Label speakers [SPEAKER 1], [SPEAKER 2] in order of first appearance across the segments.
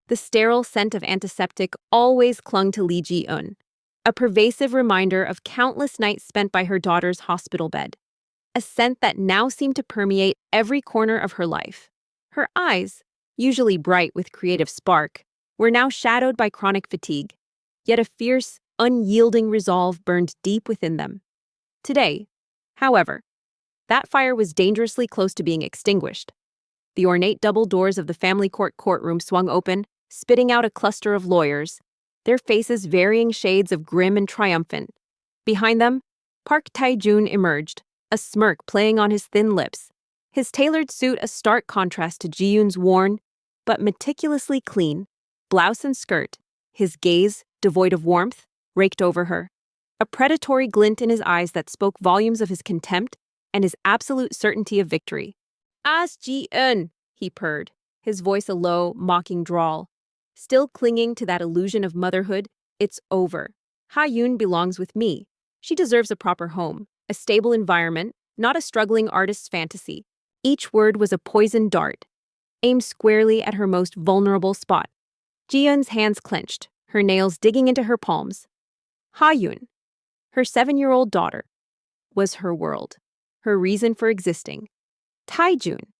[SPEAKER 1] The sterile scent of antiseptic always clung to Lee Ji-eun, a pervasive reminder of countless nights spent by her daughter's hospital bed. A scent that now seemed to permeate every corner of her life. Her eyes, usually bright with creative spark, were now shadowed by chronic fatigue, yet a fierce, unyielding resolve burned deep within them. Today, however, that fire was dangerously close to being extinguished. The ornate double doors of the family court courtroom swung open, spitting out a cluster of lawyers, their faces varying shades of grim and triumphant. Behind them, Park Tae-jun emerged, a smirk playing on his thin lips, his tailored suit a stark contrast to Ji-yoon's worn, but meticulously clean, blouse and skirt, his gaze, devoid of warmth, raked over her, a predatory glint in his eyes that spoke volumes of his contempt and his absolute certainty of victory. "As Ji-eun," he purred, his voice a low, mocking drawl. Still clinging to that illusion of motherhood, "It's over. Ha-yoon belongs with me. She deserves a proper home, a stable environment, not a struggling artist's fantasy." Each word was a poisoned dart, aimed squarely at her most vulnerable spot. Ji-eun's hands clenched, her nails digging into her palms. Ha-yoon, her 7-year-old daughter, was her world, her reason for existing. Tae-jun,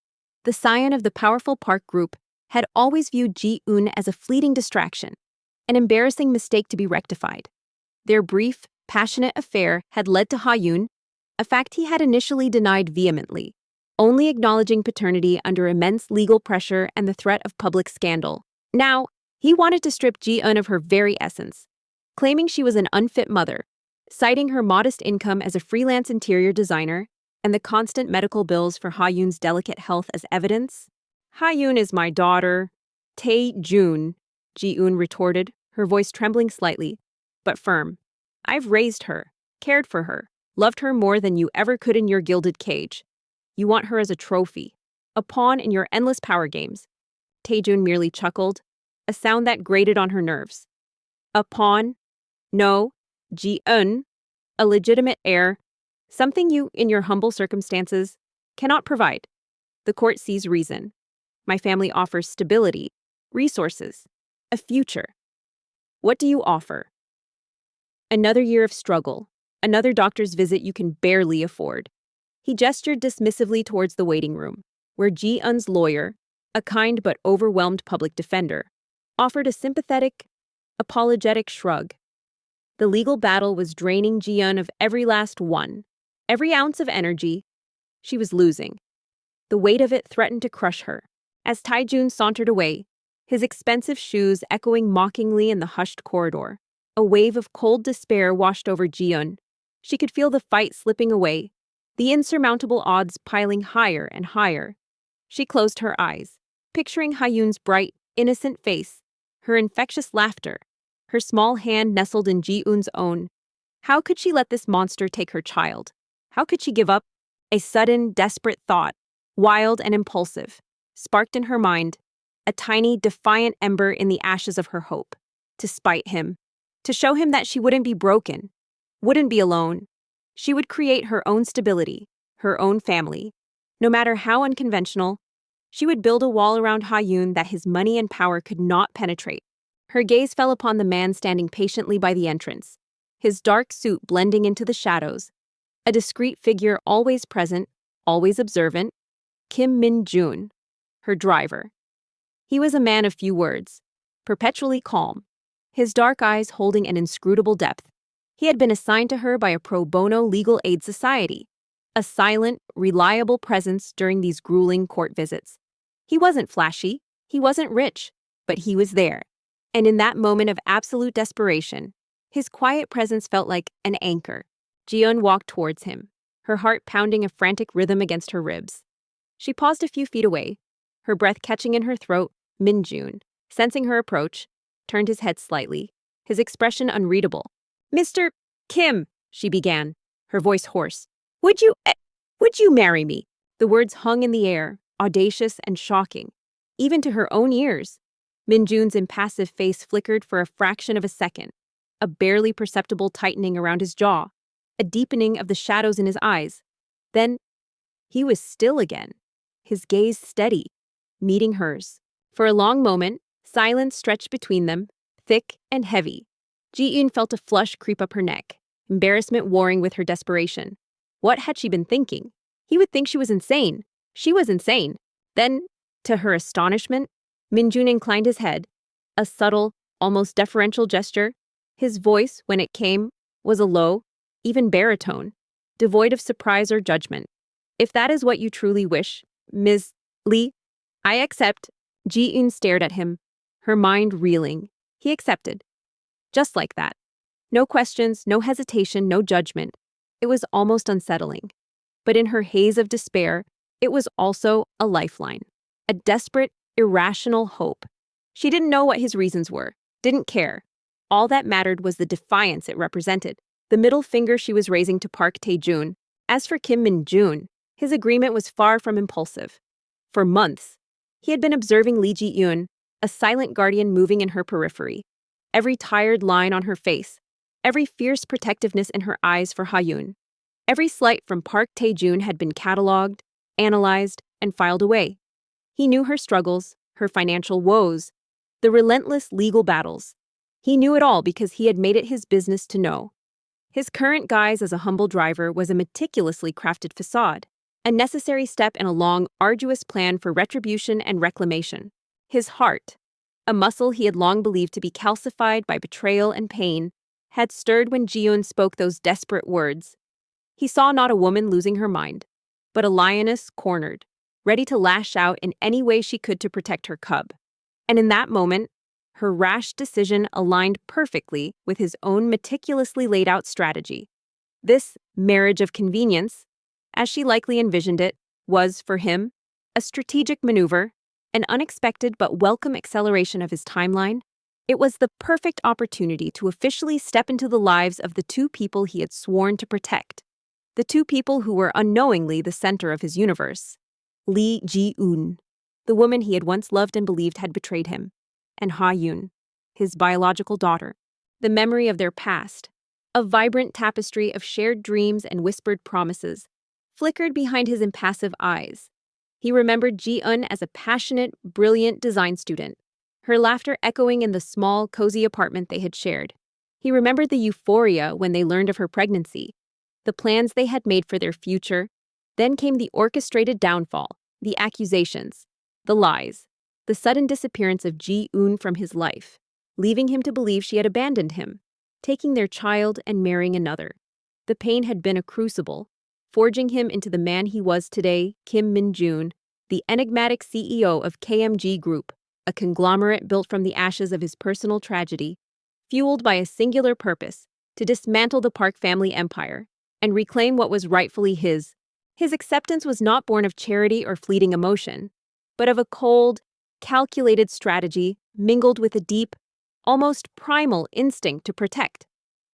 [SPEAKER 1] the scion of the powerful Park group, had always viewed Ji-eun as a fleeting distraction, an embarrassing mistake to be rectified. Their brief, passionate affair had led to Ha-yoon, a fact he had initially denied vehemently, only acknowledging paternity under immense legal pressure and the threat of public scandal. Now, he wanted to strip Ji-eun of her very essence, claiming she was an unfit mother, citing her modest income as a freelance interior designer and the constant medical bills for Ha-yoon's delicate health as evidence. "Ha-yoon is my daughter, Tae-jun," Ji-eun retorted, her voice trembling slightly, but firm. "I've raised her, cared for her, loved her more than you ever could in your gilded cage. You want her as a trophy, a pawn in your endless power games." Tae-jun merely chuckled, a sound that grated on her nerves. "A pawn? No, Ji-eun, a legitimate heir, something you, in your humble circumstances, cannot provide. The court sees reason. My family offers stability, resources, a future. What do you offer? Another year of struggle, another doctor's visit you can barely afford." He gestured dismissively towards the waiting room, where Ji-eun's lawyer, a kind but overwhelmed public defender, offered a sympathetic, apologetic shrug. The legal battle was draining Ji-eun of every last one, every ounce of energy. She was losing. The weight of it threatened to crush her. As Tae-jun sauntered away, his expensive shoes echoing mockingly in the hushed corridor, a wave of cold despair washed over Ji-eun. She could feel the fight slipping away, the insurmountable odds piling higher and higher. She closed her eyes, picturing Ha-yoon's bright, innocent face, her infectious laughter, her small hand nestled in Ji-eun's own. How could she let this monster take her child? How could she give up? A sudden, desperate thought, wild and impulsive, sparked in her mind, a tiny, defiant ember in the ashes of her hope. To spite him, to show him that she wouldn't be broken, wouldn't be alone. She would create her own stability, her own family. No matter how unconventional, she would build a wall around Ha-yoon that his money and power could not penetrate. Her gaze fell upon the man standing patiently by the entrance, his dark suit blending into the shadows, a discreet figure always present, always observant, Kim Min-jun, her driver. He was a man of few words, perpetually calm, his dark eyes holding an inscrutable depth. He had been assigned to her by a pro bono legal aid society, a silent, reliable presence during these grueling court visits. He wasn't flashy, he wasn't rich, but he was there. And in that moment of absolute desperation, his quiet presence felt like an anchor. Ji-eun walked towards him, her heart pounding a frantic rhythm against her ribs. She paused a few feet away, her breath catching in her throat. Min-jun, sensing her approach, turned his head slightly, his expression unreadable. "Mr. Kim," she began, her voice hoarse. Would you marry me?" The words hung in the air, audacious and shocking, even to her own ears. Min-jun's impassive face flickered for a fraction of a second, a barely perceptible tightening around his jaw, a deepening of the shadows in his eyes. Then, he was still again, his gaze steady, meeting hers. For a long moment, Silence stretched between them, thick and heavy. Ji-eun felt a flush creep up her neck, embarrassment warring with her desperation. What had she been thinking? He would think she was insane. She was insane. Then, to her astonishment, Min-jun inclined his head, a subtle, almost deferential gesture. His voice, when it came, was a low, even baritone, devoid of surprise or judgment. If that is what you truly wish, Ms. Lee, I accept. Ji-eun stared at him, her mind reeling. He accepted. Just like that. No questions, no hesitation, no judgment. It was almost unsettling. But in her haze of despair, it was also a lifeline. A desperate, irrational hope. She didn't know what his reasons were, didn't care. All that mattered was the defiance it represented, the middle finger she was raising to Park Tae-jun. As for Kim Min-jun, his agreement was far from impulsive. For months, he had been observing Lee Ji-eun, a silent guardian moving in her periphery. Every tired line on her face, every fierce protectiveness in her eyes for Ha-yoon. Every slight from Park Tae-jun had been catalogued, analyzed, and filed away. He knew her struggles, her financial woes, the relentless legal battles. He knew it all because he had made it his business to know. His current guise as a humble driver was a meticulously crafted facade, a necessary step in a long, arduous plan for retribution and reclamation. His heart, a muscle he had long believed to be calcified by betrayal and pain, had stirred when Ji-eun spoke those desperate words. He saw not a woman losing her mind, but a lioness cornered, ready to lash out in any way she could to protect her cub. And in that moment, her rash decision aligned perfectly with his own meticulously laid out strategy. This marriage of convenience, as she likely envisioned it, was, for him, a strategic maneuver, an unexpected but welcome acceleration of his timeline. It was the perfect opportunity to officially step into the lives of the two people he had sworn to protect, the two people who were unknowingly the center of his universe. Lee Ji-eun, the woman he had once loved and believed had betrayed him, and Ha-yoon, his biological daughter, the memory of their past, a vibrant tapestry of shared dreams and whispered promises, flickered behind his impassive eyes. He remembered Ji-eun as a passionate, brilliant design student, her laughter echoing in the small, cozy apartment they had shared. He remembered the euphoria when they learned of her pregnancy, the plans they had made for their future. Then came the orchestrated downfall, the accusations, the lies, the sudden disappearance of Ji-eun from his life, leaving him to believe she had abandoned him, taking their child and marrying another. The pain had been a crucible, forging him into the man he was today, Kim Min-jun, the enigmatic CEO of KMG Group, a conglomerate built from the ashes of his personal tragedy, fueled by a singular purpose, to dismantle the Park family empire and reclaim what was rightfully his. His acceptance was not born of charity or fleeting emotion, but of a cold, calculated strategy mingled with a deep, almost primal instinct to protect.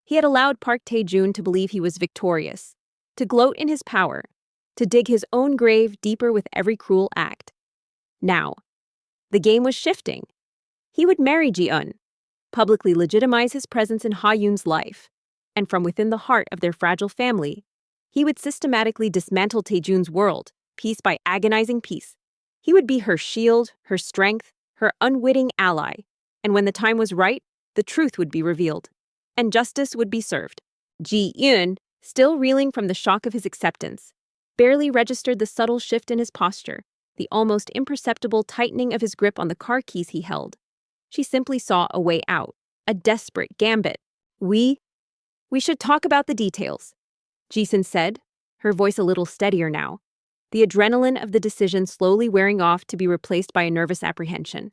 [SPEAKER 1] He had allowed Park Tae-jun to believe he was victorious, to gloat in his power, to dig his own grave deeper with every cruel act. Now, the game was shifting. He would marry Ji-eun, publicly legitimize his presence in Ha-yoon's life, and from within the heart of their fragile family, he would systematically dismantle Tae-jun's world, piece by agonizing piece. He would be her shield, her strength, her unwitting ally, and when the time was right, the truth would be revealed, and justice would be served. Ji-eun, still reeling from the shock of his acceptance, barely registered the subtle shift in his posture, the almost imperceptible tightening of his grip on the car keys he held. She simply saw a way out, a desperate gambit. We should talk about the details, Ji-sun said, her voice a little steadier now, the adrenaline of the decision slowly wearing off to be replaced by a nervous apprehension.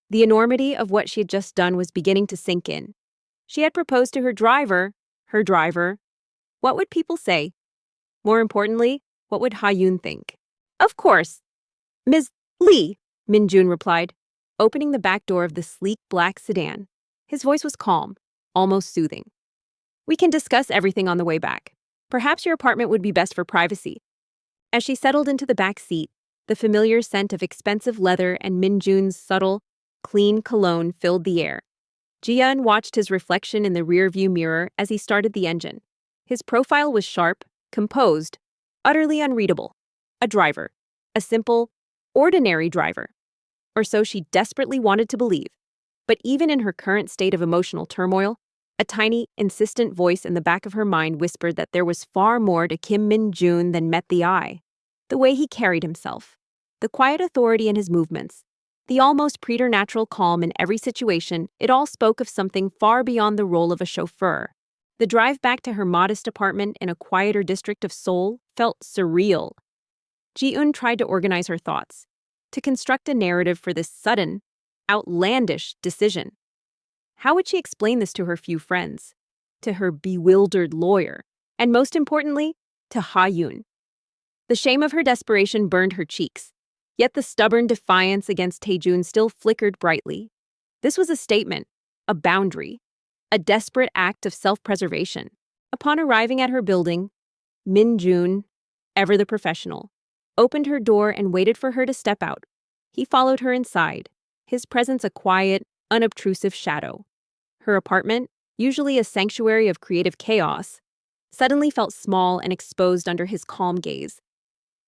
[SPEAKER 1] The enormity of what she had just done was beginning to sink in. She had proposed to her driver. What would people say? More importantly, what would Ha-yoon think? Of course. Ms. Lee, Min-jun replied, opening the back door of the sleek black sedan. His voice was calm, almost soothing. We can discuss everything on the way back. Perhaps your apartment would be best for privacy. As she settled into the back seat, the familiar scent of expensive leather and Min-jun's subtle, clean cologne filled the air. Ji-eun watched his reflection in the rearview mirror as he started the engine. His profile was sharp, composed, utterly unreadable. A driver. A simple, ordinary driver. Or so she desperately wanted to believe. But even in her current state of emotional turmoil, a tiny, insistent voice in the back of her mind whispered that there was far more to Kim Min-jun than met the eye. The way he carried himself, the quiet authority in his movements, the almost preternatural calm in every situation, it all spoke of something far beyond the role of a chauffeur. The drive back to her modest apartment in a quieter district of Seoul felt surreal. Ji-eun tried to organize her thoughts, to construct a narrative for this sudden, outlandish decision. How would she explain this to her few friends, to her bewildered lawyer, and most importantly, to Ha-yoon? The shame of her desperation burned her cheeks, yet the stubborn defiance against Taejun still flickered brightly. This was a statement, a boundary, a desperate act of self-preservation. Upon arriving at her building, Min-jun, ever the professional, opened her door and waited for her to step out. He followed her inside, his presence a quiet, unobtrusive shadow. Her apartment, usually a sanctuary of creative chaos, suddenly felt small and exposed under his calm gaze.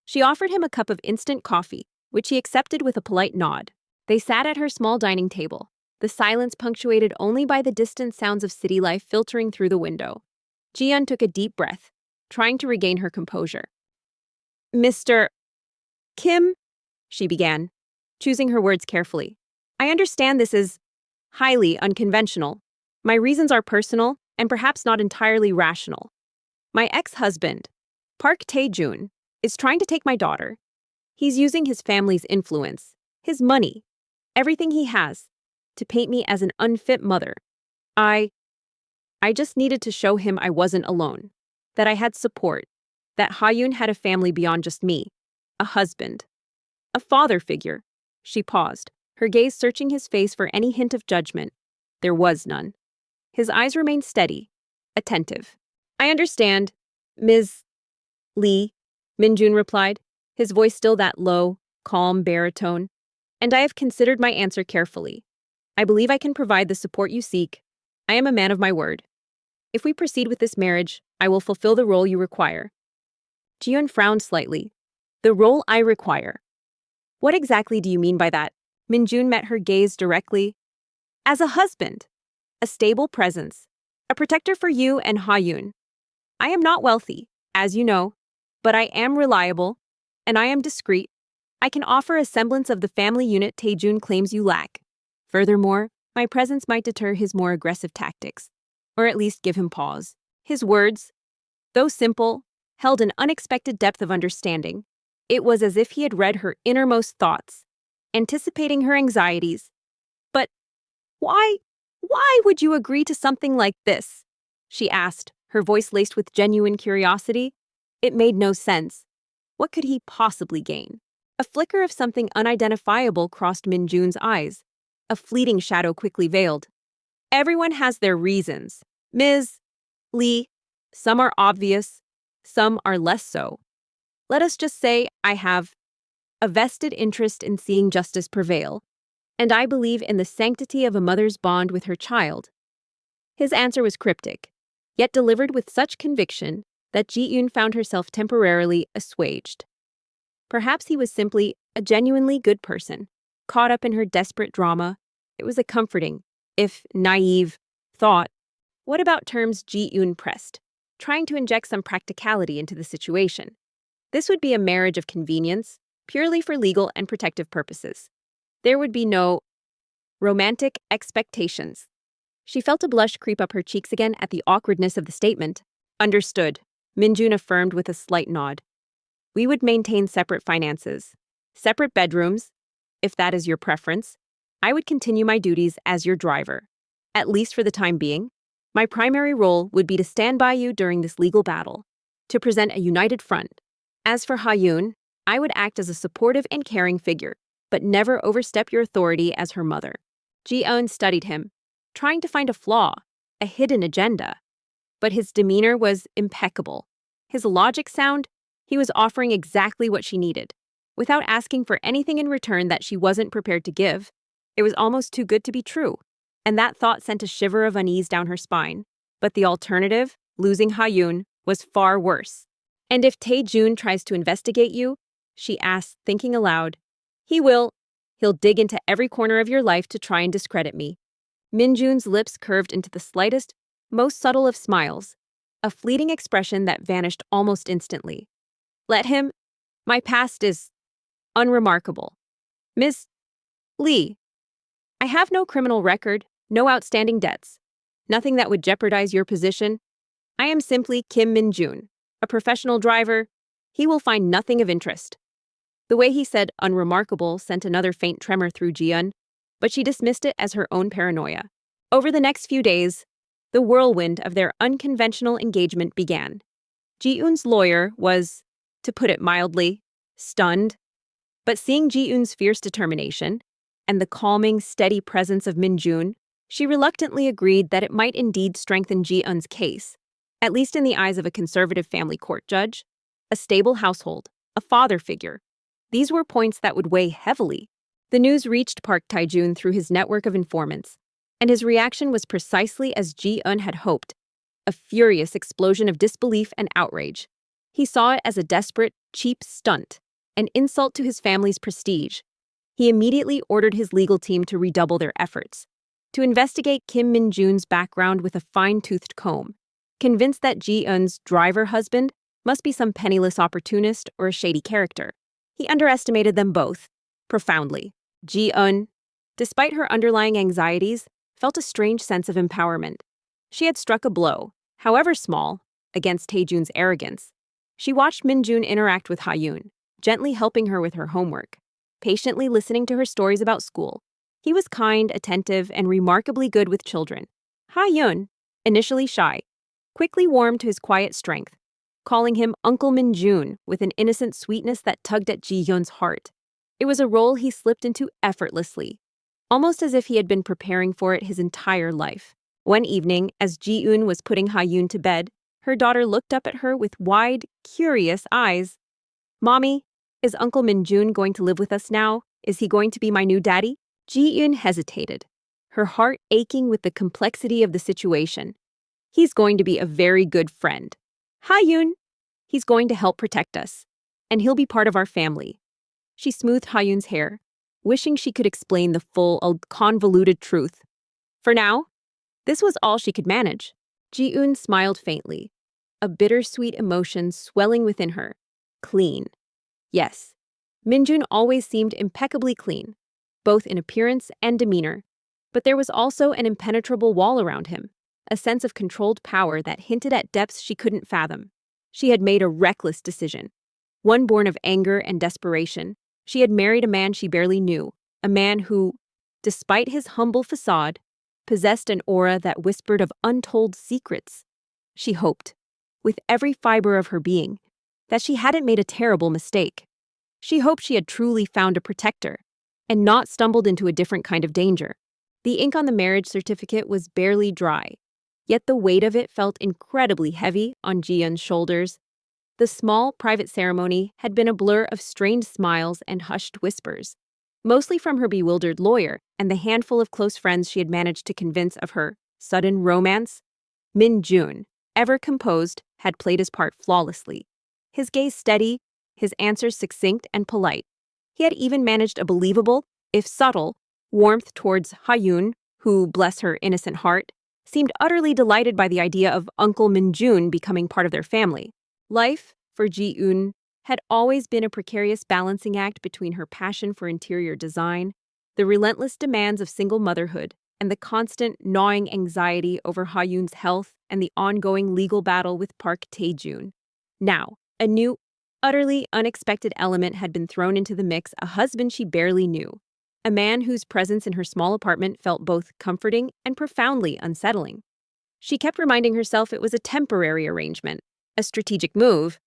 [SPEAKER 1] She offered him a cup of instant coffee, which he accepted with a polite nod. They sat at her small dining table, the silence punctuated only by the distant sounds of city life filtering through the window. Ji-eun took a deep breath, trying to regain her composure. "Mr. Kim," she began, choosing her words carefully. "I understand this is highly unconventional. My reasons are personal and perhaps not entirely rational. My ex-husband, Park Tae-jun, is trying to take my daughter. He's using his family's influence, his money, everything he has, to paint me as an unfit mother. I just needed to show him I wasn't alone, that I had support, that Ha-yoon had a family beyond just me, a husband, a father figure." She paused, her gaze searching his face for any hint of judgment. There was none. His eyes remained steady, attentive. "I understand, Ms. Lee," Min-jun replied, his voice still that low, calm baritone. "And I have considered my answer carefully. I believe I can provide the support you seek. I am a man of my word. If we proceed with this marriage, I will fulfill the role you require." Ji-eun frowned slightly. "The role I require. What exactly do you mean by that?" Min-jun met her gaze directly. "As a husband, a stable presence, a protector for you and Ha-yoon. I am not wealthy, as you know, but I am reliable, and I am discreet. I can offer a semblance of the family unit Taejun claims you lack. Furthermore, my presence might deter his more aggressive tactics, or at least give him pause." His words, though simple, held an unexpected depth of understanding. It was as if he had read her innermost thoughts, anticipating her anxieties. "But why would you agree to something like this?" she asked, her voice laced with genuine curiosity. It made no sense. What could he possibly gain? A flicker of something unidentifiable crossed Min-jun's eyes. A fleeting shadow quickly veiled. "Everyone has their reasons, Ms. Lee. Some are obvious, some are less so. Let us just say I have a vested interest in seeing justice prevail, and I believe in the sanctity of a mother's bond with her child." His answer was cryptic, yet delivered with such conviction that Ji-eun found herself temporarily assuaged. Perhaps he was simply a genuinely good person, caught up in her desperate drama. It was a comforting, if naive, thought. What about terms? Ji-eun pressed, trying to inject some practicality into the situation. This would be a marriage of convenience, purely for legal and protective purposes. There would be no romantic expectations. She felt a blush creep up her cheeks again at the awkwardness of the statement. "Understood," Min-jun affirmed with a slight nod. "We would maintain separate finances, separate bedrooms, if that is your preference. I would continue my duties as your driver, at least for the time being. My primary role would be to stand by you during this legal battle, to present a united front. As for Ha-yoon, I would act as a supportive and caring figure, but never overstep your authority as her mother." Ji-eun studied him, trying to find a flaw, a hidden agenda. But his demeanor was impeccable. His logic sound, he was offering exactly what she needed, without asking for anything in return that she wasn't prepared to give. It was almost too good to be true, and that thought sent a shiver of unease down her spine. But the alternative, losing Ha-yoon, was far worse. "And if Tae-jun tries to investigate you," she asked, thinking aloud, "He'll dig into every corner of your life to try and discredit me. Minjun's lips curved into the slightest, most subtle of smiles, a fleeting expression that vanished almost instantly. Let him. My past is unremarkable. Miss Lee, I have no criminal record, no outstanding debts, nothing that would jeopardize your position. I am simply Kim Min-jun, a professional driver. He will find nothing of interest. The way he said unremarkable sent another faint tremor through Ji-eun, but she dismissed it as her own paranoia. Over the next few days, the whirlwind of their unconventional engagement began. Ji-eun's lawyer was, to put it mildly, stunned. But seeing Ji-eun's fierce determination and the calming, steady presence of Min-jun, she reluctantly agreed that it might indeed strengthen Ji-eun's case, at least in the eyes of a conservative family court judge, a stable household, a father figure. These were points that would weigh heavily. The news reached Park Tae-jun through his network of informants, and his reaction was precisely as Ji-eun had hoped, a furious explosion of disbelief and outrage. He saw it as a desperate, cheap stunt, an insult to his family's prestige. He immediately ordered his legal team to redouble their efforts, to investigate Kim Min-jun's background with a fine-toothed comb, convinced that Ji-eun's driver husband must be some penniless opportunist or a shady character. He underestimated them both, profoundly. Ji-eun, despite her underlying anxieties, felt a strange sense of empowerment. She had struck a blow, however small, against Tae-jun's arrogance. She watched Min-jun interact with Ha-yoon, gently helping her with her homework, patiently listening to her stories about school. He was kind, attentive, and remarkably good with children. Ha-yoon, initially shy, quickly warmed to his quiet strength, calling him Uncle Min-jun with an innocent sweetness that tugged at Ji-hyun's heart. It was a role he slipped into effortlessly, almost as if he had been preparing for it his entire life. One evening, as Ji-eun was putting Ha-yoon to bed, her daughter looked up at her with wide, curious eyes. "Mommy, is Uncle Min-jun going to live with us now? Is he going to be my new daddy?" Ji-eun hesitated, her heart aching with the complexity of the situation. "He's going to be a very good friend. Ha-yoon, he's going to help protect us, and he'll be part of our family." She smoothed Ha-yoon's hair, wishing she could explain the full, convoluted truth. For now, this was all she could manage. Ji-eun smiled faintly, a bittersweet emotion swelling within her. Clean. Yes, Min-jun always seemed impeccably clean, both in appearance and demeanor. But there was also an impenetrable wall around him, a sense of controlled power that hinted at depths she couldn't fathom. She had made a reckless decision, one born of anger and desperation. She had married a man she barely knew, a man who, despite his humble facade, possessed an aura that whispered of untold secrets. She hoped, with every fiber of her being, that she hadn't made a terrible mistake. She hoped she had truly found a protector, and not stumbled into a different kind of danger. The ink on the marriage certificate was barely dry, yet the weight of it felt incredibly heavy on Ji-eun's shoulders. The small, private ceremony had been a blur of strained smiles and hushed whispers, mostly from her bewildered lawyer and the handful of close friends she had managed to convince of her sudden romance. Min-jun, ever composed, had played his part flawlessly. His gaze steady, his answers succinct and polite. He had even managed a believable, if subtle, warmth towards Ha-yoon, who, bless her innocent heart, seemed utterly delighted by the idea of Uncle Min-jun becoming part of their family. Life, for Ji-eun, had always been a precarious balancing act between her passion for interior design, the relentless demands of single motherhood, and the constant, gnawing anxiety over Ha-yoon's health and the ongoing legal battle with Park Tae-jun. Now, a new, utterly unexpected element had been thrown into the mix, a husband she barely knew, a man whose presence in her small apartment felt both comforting and profoundly unsettling. She kept reminding herself it was a temporary arrangement, a strategic move,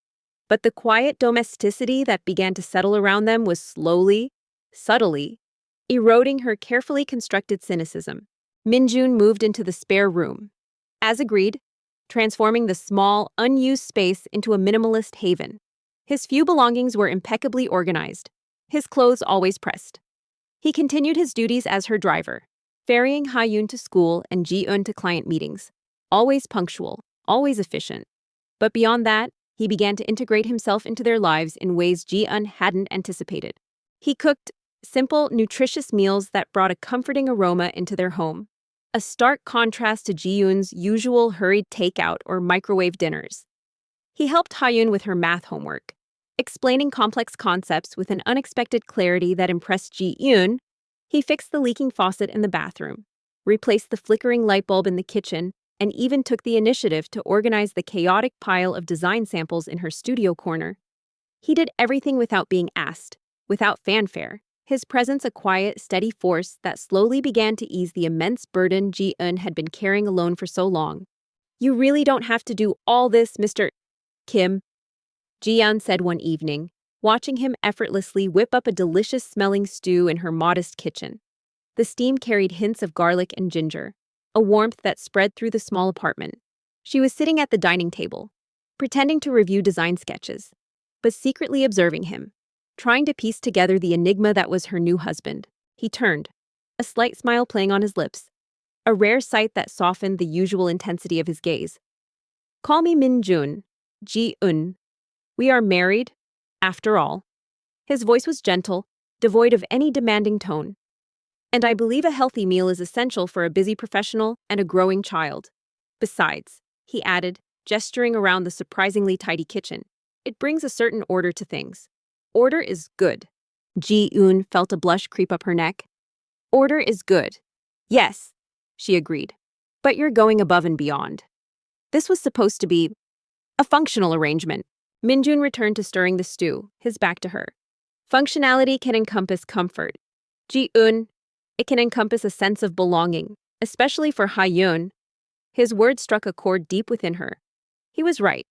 [SPEAKER 1] but the quiet domesticity that began to settle around them was slowly, subtly, eroding her carefully constructed cynicism. Min-jun moved into the spare room, as agreed, transforming the small, unused space into a minimalist haven. His few belongings were impeccably organized, his clothes always pressed. He continued his duties as her driver, ferrying Ha-yoon to school and Ji-eun to client meetings, always punctual, always efficient. But beyond that, he began to integrate himself into their lives in ways Ji-eun hadn't anticipated. He cooked simple, nutritious meals that brought a comforting aroma into their home. a stark contrast to Ji-yoon's usual hurried takeout or microwave dinners. He helped Ha-yoon with her math homework, explaining complex concepts with an unexpected clarity that impressed Ji-yoon. He fixed the leaking faucet in the bathroom, replaced the flickering light bulb in the kitchen, and even took the initiative to organize the chaotic pile of design samples in her studio corner. He did everything without being asked, without fanfare, his presence a quiet, steady force that slowly began to ease the immense burden Ji-eun had been carrying alone for so long. "You really don't have to do all this, Mr. Kim," Ji-eun said one evening, watching him effortlessly whip up a delicious-smelling stew in her modest kitchen. The steam carried hints of garlic and ginger, a warmth that spread through the small apartment. She was sitting at the dining table, pretending to review design sketches, but secretly observing him, trying to piece together the enigma that was her new husband. He turned, a slight smile playing on his lips, a rare sight that softened the usual intensity of his gaze. "Call me Min-jun, Ji-eun. We are married, after all." His voice was gentle, devoid of any demanding tone. "And I believe a healthy meal is essential for a busy professional and a growing child. Besides," he added, gesturing around the surprisingly tidy kitchen, "it brings a certain order to things. Order is good." Ji-eun felt a blush creep up her neck. "Order is good. Yes," she agreed. "But you're going above and beyond. This was supposed to be a functional arrangement." Min-jun returned to stirring the stew, his back to her. "Functionality can encompass comfort. Ji-eun, it can encompass a sense of belonging, especially for Ha-yoon." His words struck a chord deep within her. He was right.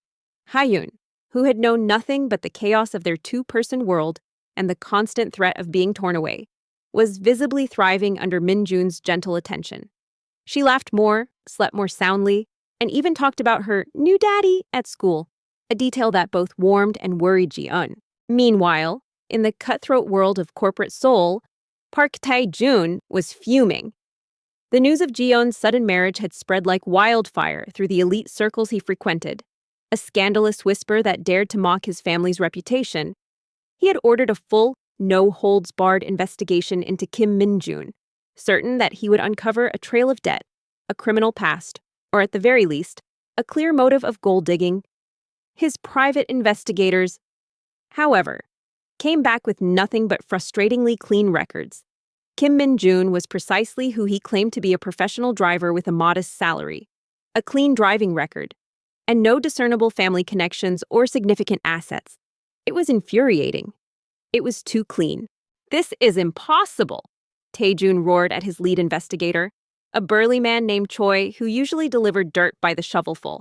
[SPEAKER 1] Ha-yoon, who had known nothing but the chaos of their two-person world and the constant threat of being torn away, was visibly thriving under Min-jun's gentle attention. She laughed more, slept more soundly, and even talked about her new daddy at school, a detail that both warmed and worried Ji-eun. Meanwhile, in the cutthroat world of corporate Seoul, Park Tae-jun was fuming. The news of Ji-eun's sudden marriage had spread like wildfire through the elite circles he frequented, a scandalous whisper that dared to mock his family's reputation. He had ordered a full, no-holds-barred investigation into Kim Min-jun, certain that he would uncover a trail of debt, a criminal past, or at the very least, a clear motive of gold-digging. His private investigators, however, came back with nothing but frustratingly clean records. Kim Min-jun was precisely who he claimed to be, a professional driver with a modest salary, a clean driving record, and no discernible family connections or significant assets. It was infuriating. It was too clean. "This is impossible," Tae-jun roared at his lead investigator, a burly man named Choi who usually delivered dirt by the shovelful.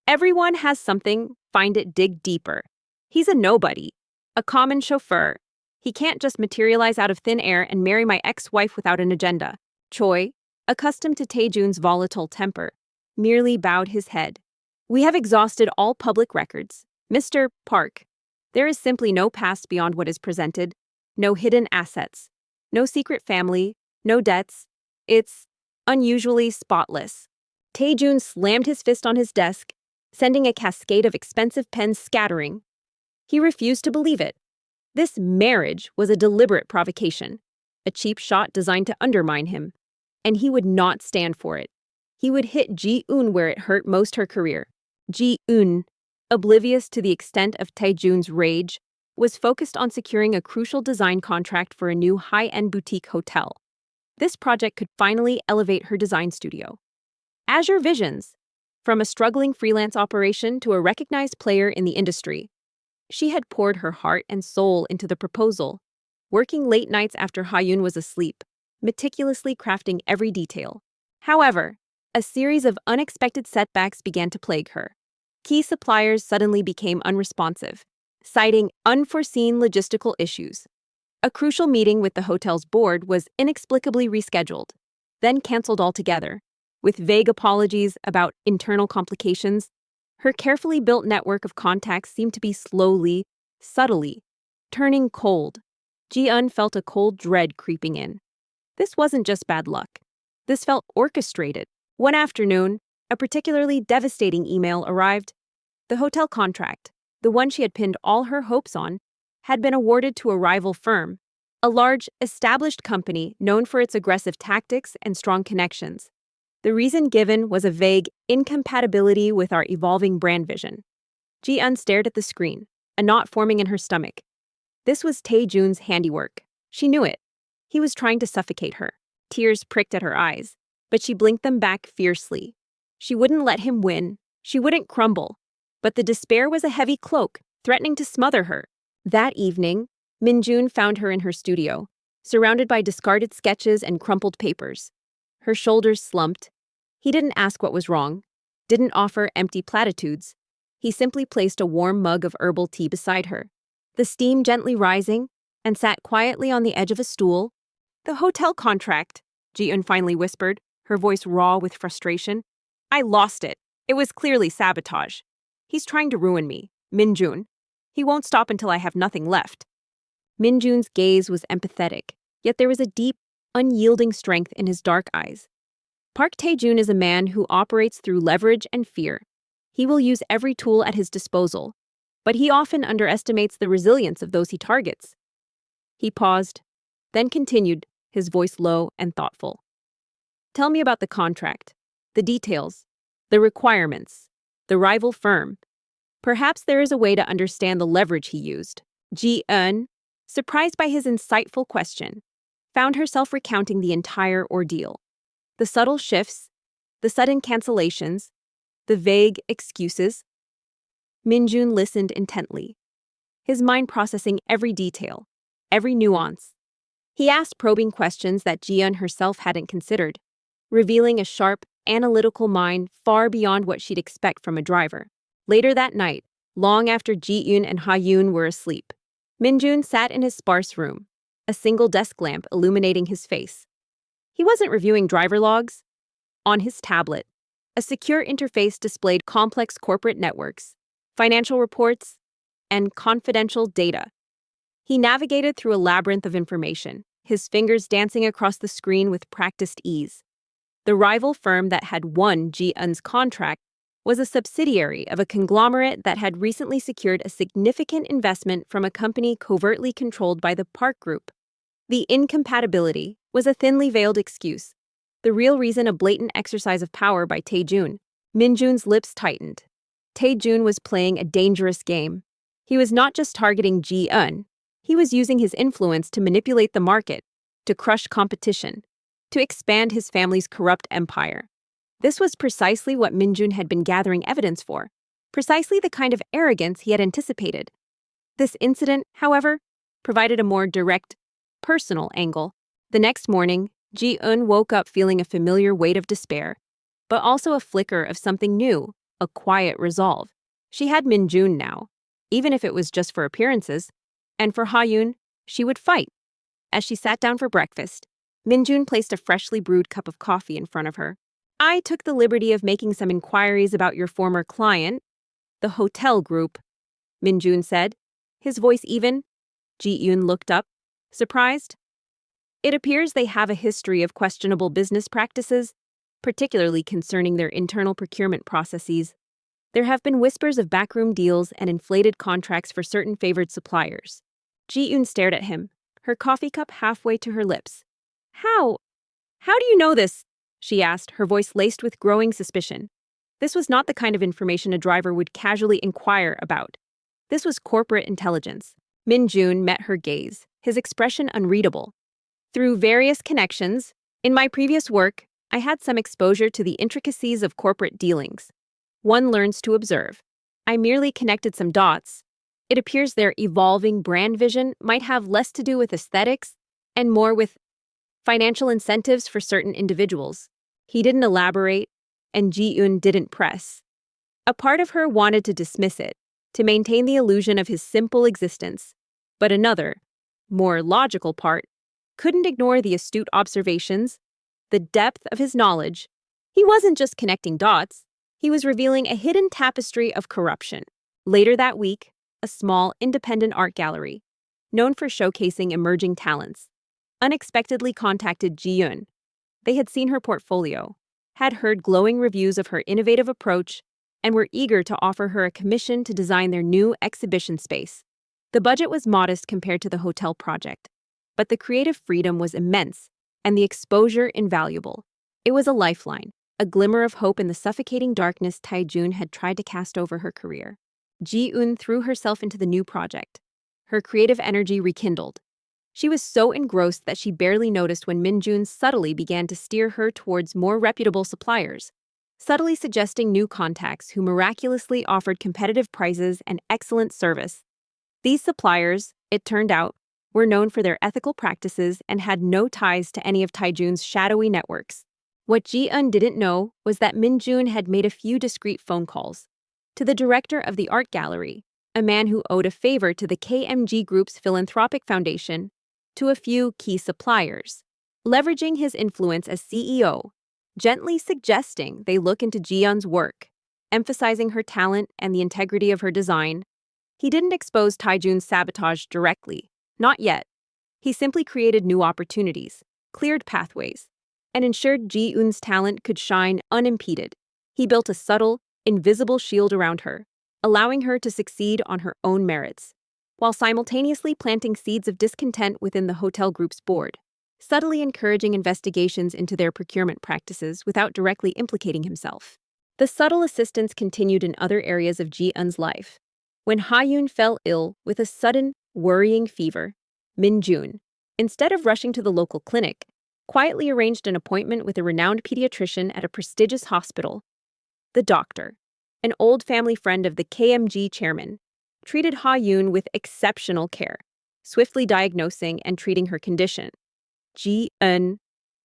[SPEAKER 1] "Everyone has something, find it, dig deeper. He's a nobody, a common chauffeur. He can't just materialize out of thin air and marry my ex-wife without an agenda." Choi, accustomed to Tae-jun's volatile temper, merely bowed his head. "We have exhausted all public records, Mr. Park. There is simply no past beyond what is presented, no hidden assets, no secret family, no debts. It's unusually spotless." Tae-jun slammed his fist on his desk, sending a cascade of expensive pens scattering. He refused to believe it. This marriage was a deliberate provocation, a cheap shot designed to undermine him, and he would not stand for it. He would hit Ji-eun where it hurt most her career. Ji-eun, oblivious to the extent of Tae-jun's rage, was focused on securing a crucial design contract for a new high-end boutique hotel. This project could finally elevate her design studio. Azure Visions, from a struggling freelance operation to a recognized player in the industry. She had poured her heart and soul into the proposal, working late nights after Ha-yoon was asleep, meticulously crafting every detail. However, a series of unexpected setbacks began to plague her. Key suppliers suddenly became unresponsive, citing unforeseen logistical issues. A crucial meeting with the hotel's board was inexplicably rescheduled, then canceled altogether, with vague apologies about internal complications. Her carefully built network of contacts seemed to be slowly, subtly, turning cold. Ji-eun felt a cold dread creeping in. This wasn't just bad luck. This felt orchestrated. One afternoon, a particularly devastating email arrived. The hotel contract, the one she had pinned all her hopes on, had been awarded to a rival firm, a large, established company known for its aggressive tactics and strong connections. The reason given was a vague incompatibility with our evolving brand vision. Ji-eun stared at the screen, a knot forming in her stomach. This was Tae-jun's handiwork. She knew it. He was trying to suffocate her. Tears pricked at her eyes, but she blinked them back fiercely. She wouldn't let him win. She wouldn't crumble. But the despair was a heavy cloak, threatening to smother her. That evening, Min-jun found her in her studio, surrounded by discarded sketches and crumpled papers. Her shoulders slumped. He didn't ask what was wrong, didn't offer empty platitudes. He simply placed a warm mug of herbal tea beside her, the steam gently rising, and sat quietly on the edge of a stool. "The hotel contract," Ji-eun finally whispered, her voice raw with frustration. "I lost it. It was clearly sabotage. He's trying to ruin me, Min-jun. He won't stop until I have nothing left." Min-jun's gaze was empathetic, yet there was a deep, unyielding strength in his dark eyes. Park Tae-jun is a man who operates through leverage and fear. He will use every tool at his disposal, but he often underestimates the resilience of those he targets. He paused, then continued, his voice low and thoughtful. "Tell me about the contract, the details, the requirements, the rival firm. Perhaps there is a way to understand the leverage he used." Ji-eun, surprised by his insightful question, found herself recounting the entire ordeal. The subtle shifts, the sudden cancellations, the vague excuses. Min-jun listened intently, his mind processing every detail, every nuance. He asked probing questions that Ji-eun herself hadn't considered, revealing a sharp, analytical mind far beyond what she'd expect from a driver. Later that night, long after Ji-eun and Ha-yoon were asleep, Min-jun sat in his sparse room, a single desk lamp illuminating his face. He wasn't reviewing driver logs. On his tablet, a secure interface displayed complex corporate networks, financial reports, and confidential data. He navigated through a labyrinth of information, his fingers dancing across the screen with practiced ease. The rival firm that had won Ji-eun's contract was a subsidiary of a conglomerate that had recently secured a significant investment from a company covertly controlled by the Park Group. The incompatibility was a thinly veiled excuse, the real reason a blatant exercise of power by Tae-jun. Min-jun's lips tightened. Tae-jun was playing a dangerous game. He was not just targeting Ji-eun, he was using his influence to manipulate the market, to crush competition, to expand his family's corrupt empire. This was precisely what Min-jun had been gathering evidence for, precisely the kind of arrogance he had anticipated. This incident, however, provided a more direct, personal angle. The next morning, Ji-eun woke up feeling a familiar weight of despair, but also a flicker of something new, a quiet resolve. She had Min-jun now, even if it was just for appearances, and for Ha-yoon, she would fight. As she sat down for breakfast, Min-jun placed a freshly brewed cup of coffee in front of her. "I took the liberty of making some inquiries about your former client, the hotel group," Min-jun said, his voice even. Ji-eun looked up, surprised. "It appears they have a history of questionable business practices, particularly concerning their internal procurement processes. There have been whispers of backroom deals and inflated contracts for certain favored suppliers." Ji-eun stared at him, her coffee cup halfway to her lips. How do you know this?" she asked, her voice laced with growing suspicion. This was not the kind of information a driver would casually inquire about. This was corporate intelligence. Min-jun met her gaze, his expression unreadable. "Through various connections, in my previous work, I had some exposure to the intricacies of corporate dealings. One learns to observe. I merely connected some dots. It appears their evolving brand vision might have less to do with aesthetics and more with financial incentives for certain individuals." He didn't elaborate, and Ji-eun didn't press. A part of her wanted to dismiss it, to maintain the illusion of his simple existence, but another, more logical part, couldn't ignore the astute observations, the depth of his knowledge. He wasn't just connecting dots, he was revealing a hidden tapestry of corruption. Later that week, a small, independent art gallery, known for showcasing emerging talents, unexpectedly contacted Ji-eun. They had seen her portfolio, had heard glowing reviews of her innovative approach, and were eager to offer her a commission to design their new exhibition space. The budget was modest compared to the hotel project, but the creative freedom was immense and the exposure invaluable. It was a lifeline, a glimmer of hope in the suffocating darkness Tae-jun had tried to cast over her career. Ji-eun threw herself into the new project. Her creative energy rekindled. She was so engrossed that she barely noticed when Min-jun subtly began to steer her towards more reputable suppliers, subtly suggesting new contacts who miraculously offered competitive prices and excellent service. These suppliers, it turned out, were known for their ethical practices and had no ties to any of Tae-jun's shadowy networks. What Ji-eun didn't know was that Min-jun had made a few discreet phone calls to the director of the art gallery, a man who owed a favor to the KMG Group's philanthropic foundation, to a few key suppliers, leveraging his influence as CEO, gently suggesting they look into Ji-eun's work, emphasizing her talent and the integrity of her design. He didn't expose Tae-jun's sabotage directly, not yet. He simply created new opportunities, cleared pathways, and ensured Ji-eun's talent could shine unimpeded. He built a subtle, invisible shield around her, allowing her to succeed on her own merits, while simultaneously planting seeds of discontent within the hotel group's board, subtly encouraging investigations into their procurement practices without directly implicating himself. The subtle assistance continued in other areas of Ji-eun's life. When Ha-yoon fell ill with a sudden, worrying fever, Min-jun, instead of rushing to the local clinic, quietly arranged an appointment with a renowned pediatrician at a prestigious hospital. The doctor, an old family friend of the KMG chairman, treated Ha-yoon with exceptional care, swiftly diagnosing and treating her condition. Ji-eun,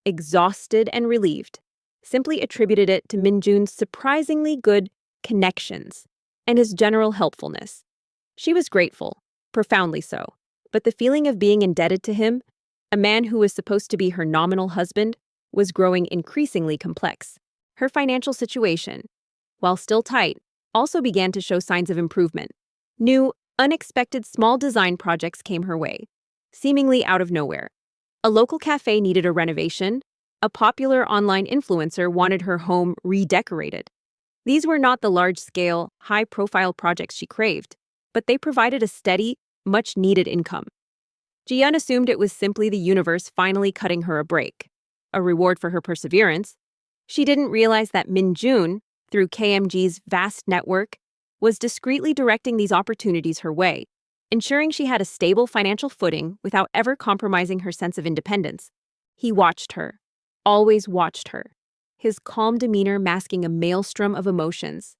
[SPEAKER 1] exhausted and relieved, simply attributed it to Min-jun's surprisingly good connections and his general helpfulness. She was grateful, profoundly so, but the feeling of being indebted to him, a man who was supposed to be her nominal husband, was growing increasingly complex. Her financial situation, while still tight, also began to show signs of improvement. New, unexpected small design projects came her way, seemingly out of nowhere. A local cafe needed a renovation. A popular online influencer wanted her home redecorated. These were not the large-scale, high-profile projects she craved, but they provided a steady, much-needed income. Ji-eun assumed it was simply the universe finally cutting her a break, a reward for her perseverance. She didn't realize that Min-jun, through KMG's vast network, was discreetly directing these opportunities her way, ensuring she had a stable financial footing without ever compromising her sense of independence. He watched her, always watched her, his calm demeanor masking a maelstrom of emotions.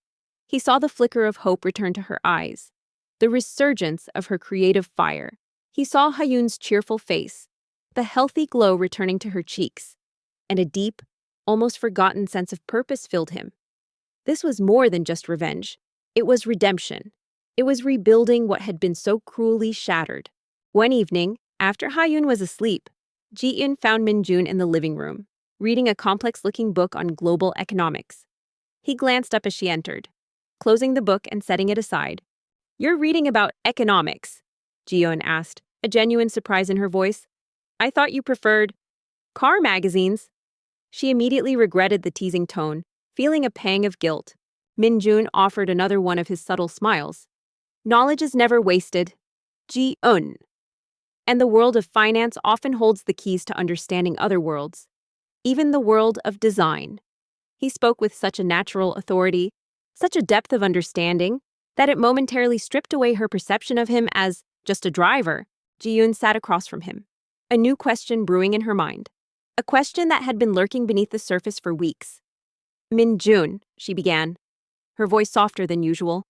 [SPEAKER 1] He saw the flicker of hope return to her eyes, the resurgence of her creative fire. He saw Ha-yoon's cheerful face, the healthy glow returning to her cheeks, and a deep, almost forgotten sense of purpose filled him. This was more than just revenge. It was redemption. It was rebuilding what had been so cruelly shattered. One evening, after Ha-yoon was asleep, Ji-eun found Min-jun in the living room, reading a complex-looking book on global economics. He glanced up as she entered, closing the book and setting it aside. "You're reading about economics?" Ji-eun asked, a genuine surprise in her voice. "I thought you preferred car magazines." She immediately regretted the teasing tone, feeling a pang of guilt. Min-jun offered another one of his subtle smiles. "Knowledge is never wasted, Ji-eun. And the world of finance often holds the keys to understanding other worlds, even the world of design." He spoke with such a natural authority, such a depth of understanding, that it momentarily stripped away her perception of him as just a driver. Ji-eun sat across from him, a new question brewing in her mind, a question that had been lurking beneath the surface for weeks. "Min-jun," she began, her voice softer than usual.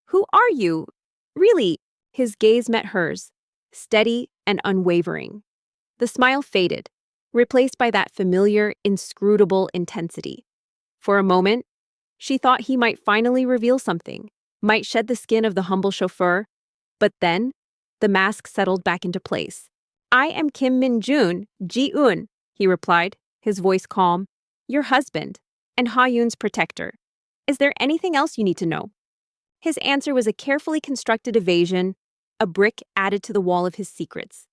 [SPEAKER 1] "Who are you? Really?" His gaze met hers, steady and unwavering. The smile faded, replaced by that familiar, inscrutable intensity. For a moment, she thought he might finally reveal something, might shed the skin of the humble chauffeur, but then the mask settled back into place. "I am Kim Min-jun, Ji-eun," he replied, his voice calm. "Your husband, and Ha-yoon's protector. Is there anything else you need to know?" His answer was a carefully constructed evasion, a brick added to the wall of his secrets.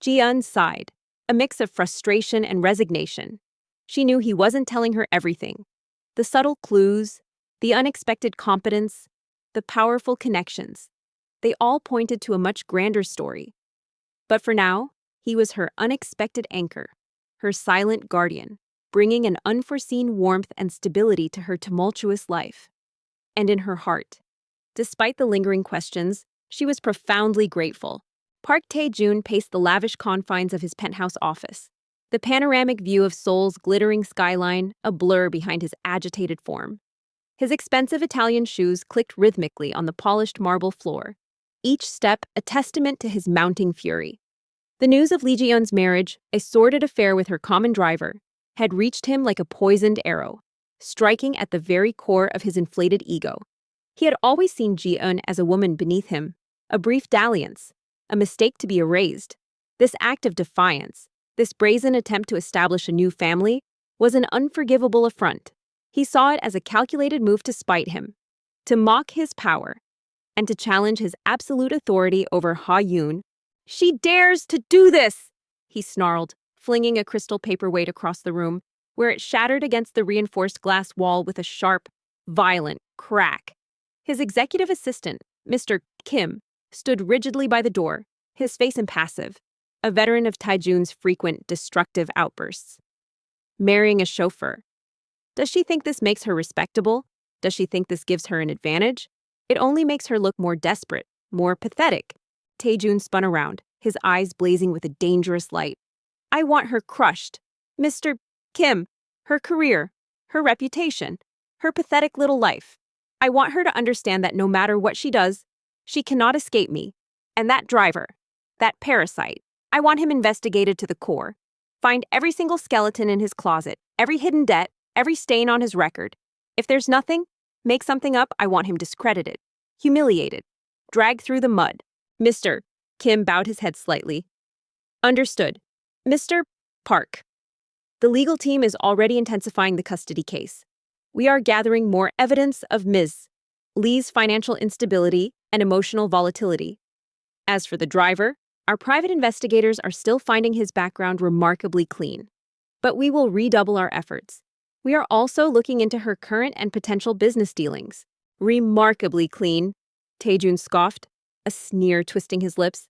[SPEAKER 1] Ji-eun sighed, a mix of frustration and resignation. She knew he wasn't telling her everything. The subtle clues, the unexpected competence, the powerful connections, they all pointed to a much grander story. But for now, he was her unexpected anchor, her silent guardian. bringing an unforeseen warmth and stability to her tumultuous life. And in her heart, despite the lingering questions, she was profoundly grateful. Park Tae-jun paced the lavish confines of his penthouse office, the panoramic view of Seoul's glittering skyline a blur behind his agitated form. His expensive Italian shoes clicked rhythmically on the polished marble floor, each step a testament to his mounting fury. The news of Lee Ji-eun's marriage, a sordid affair with her common driver, had reached him like a poisoned arrow, striking at the very core of his inflated ego. He had always seen Ji-eun as a woman beneath him, a brief dalliance, a mistake to be erased. This act of defiance, this brazen attempt to establish a new family, was an unforgivable affront. He saw it as a calculated move to spite him, to mock his power, and to challenge his absolute authority over Ha-yoon. "She dares to do this!" he snarled, flinging a crystal paperweight across the room, where it shattered against the reinforced glass wall with a sharp, violent crack. His executive assistant, Mr. Kim, stood rigidly by the door, his face impassive, a veteran of Tae-jun's frequent destructive outbursts. Marrying a chauffeur. Does she think this makes her respectable? Does she think this gives her an advantage? It only makes her look more desperate, more pathetic. Tae-jun spun around, his eyes blazing with a dangerous light. "I want her crushed. Mr. Kim, her career, her reputation, her pathetic little life. I want her to understand that no matter what she does, she cannot escape me. And that driver, that parasite, I want him investigated to the core. Find every single skeleton in his closet, every hidden debt, every stain on his record. If there's nothing, make something up. I want him discredited, humiliated, dragged through the mud." Mr. Kim bowed his head slightly. "Understood. Mr. Park. The legal team is already intensifying the custody case. We are gathering more evidence of Ms. Lee's financial instability and emotional volatility. As for the driver, our private investigators are still finding his background remarkably clean. But we will redouble our efforts. We are also looking into her current and potential business dealings." "Remarkably clean," Tae-jun scoffed, a sneer twisting his lips.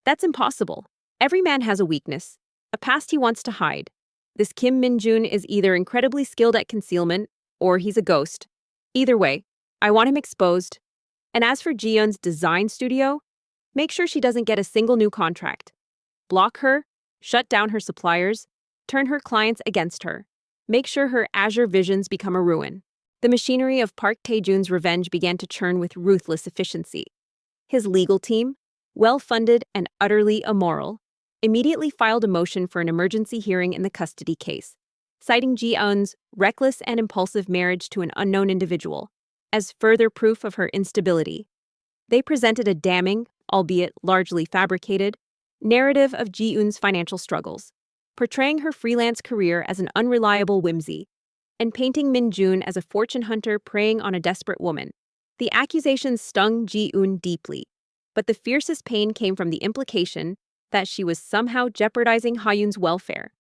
[SPEAKER 1] "That's impossible. Every man has a weakness, a past he wants to hide. This Kim Min-jun is either incredibly skilled at concealment, or he's a ghost. Either way, I want him exposed. And as for Ji-eun's design studio, make sure she doesn't get a single new contract. Block her, shut down her suppliers, turn her clients against her. Make sure her azure visions become a ruin." The machinery of Park Tae-jun's revenge began to churn with ruthless efficiency. His legal team, well-funded and utterly immoral, immediately filed a motion for an emergency hearing in the custody case, citing Ji-eun's reckless and impulsive marriage to an unknown individual as further proof of her instability. They presented a damning, albeit largely fabricated, narrative of Ji-eun's financial struggles, portraying her freelance career as an unreliable whimsy, and painting Min-jun as a fortune hunter preying on a desperate woman. The accusations stung Ji-eun deeply, but the fiercest pain came from the implication that she was somehow jeopardizing Ha-yoon's welfare.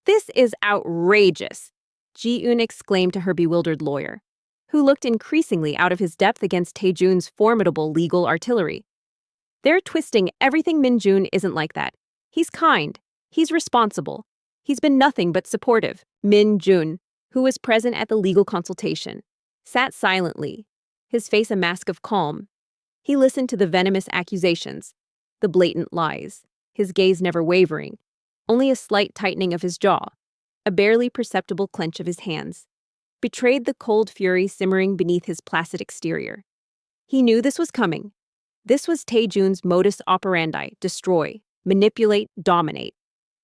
[SPEAKER 1] "This is outrageous," Ji-eun exclaimed to her bewildered lawyer, who looked increasingly out of his depth against Tae-jun's formidable legal artillery. "They're twisting everything. Min-jun isn't like that. He's kind. He's responsible. He's been nothing but supportive." Min-jun, who was present at the legal consultation, sat silently, his face a mask of calm. He listened to the venomous accusations, the blatant lies, his gaze never wavering, only a slight tightening of his jaw, a barely perceptible clench of his hands, betrayed the cold fury simmering beneath his placid exterior. He knew this was coming. This was Tae-jun's modus operandi: destroy, manipulate, dominate.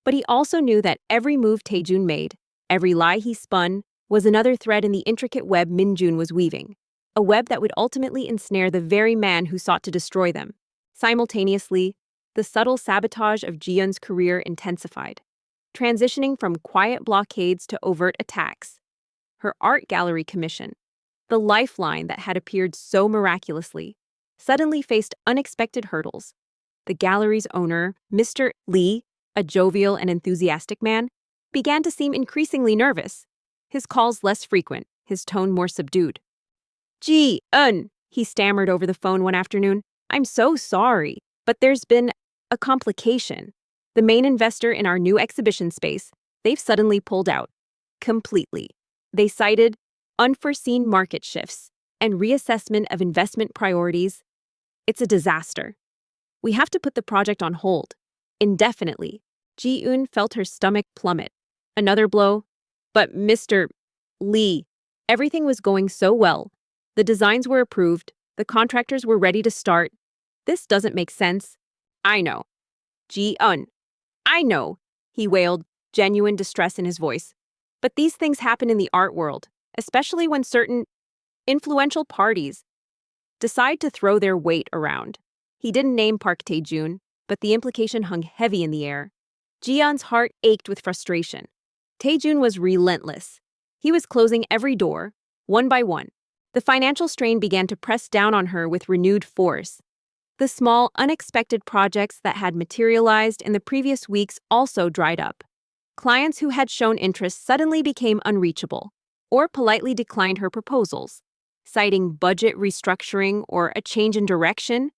[SPEAKER 1] But he also knew that every move Tae-jun made, every lie he spun, was another thread in the intricate web Min-jun was weaving, a web that would ultimately ensnare the very man who sought to destroy them. Simultaneously, the subtle sabotage of Ji-eun's career intensified, transitioning from quiet blockades to overt attacks. Her art gallery commission, the lifeline that had appeared so miraculously, suddenly faced unexpected hurdles. The gallery's owner, Mr. Lee, a jovial and enthusiastic man, began to seem increasingly nervous, his calls less frequent, his tone more subdued. "Ji-eun," he stammered over the phone one afternoon, "I'm so sorry, but there's been a complication. The main investor in our new exhibition space, they've suddenly pulled out. Completely. They cited unforeseen market shifts and reassessment of investment priorities. It's a disaster. We have to put the project on hold. Indefinitely. Ji-eun felt her stomach plummet. Another blow? But Mr. Lee, everything was going so well. The designs were approved. The contractors were ready to start. This doesn't make sense. I know. Ji-eun. I know, he wailed, genuine distress in his voice. But these things happen in the art world, especially when certain influential parties decide to throw their weight around. He didn't name Park Tae-jun, but the implication hung heavy in the air. Ji-eun's heart ached with frustration. Tae-jun was relentless. He was closing every door, one by one. The financial strain began to press down on her with renewed force. The small, unexpected projects that had materialized in the previous weeks also dried up. Clients who had shown interest suddenly became unreachable, or politely declined her proposals. Citing budget restructuring or a change in direction,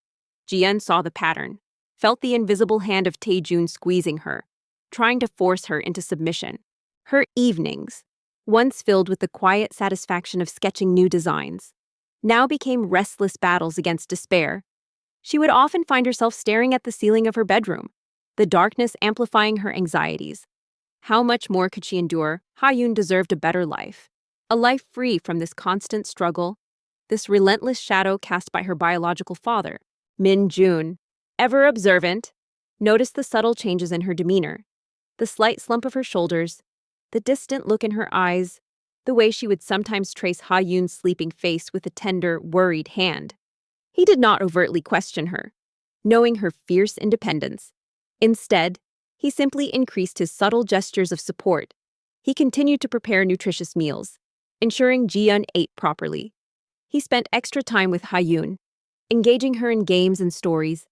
[SPEAKER 1] Ji-eun saw the pattern, felt the invisible hand of Tae-jun squeezing her, trying to force her into submission. Her evenings, once filled with the quiet satisfaction of sketching new designs, now became restless battles against despair. She would often find herself staring at the ceiling of her bedroom, the darkness amplifying her anxieties. How much more could she endure? Ha-yoon deserved a better life. A life free from this constant struggle, this relentless shadow cast by her biological father. Min-jun, ever observant, noticed the subtle changes in her demeanor, the slight slump of her shoulders, the distant look in her eyes, the way she would sometimes trace Ha-yoon's sleeping face with a tender, worried hand. He did not overtly question her, knowing her fierce independence. Instead, he simply increased his subtle gestures of support. He continued to prepare nutritious meals, ensuring Ji-eun ate properly. He spent extra time with Ha-yoon, engaging her in games and stories,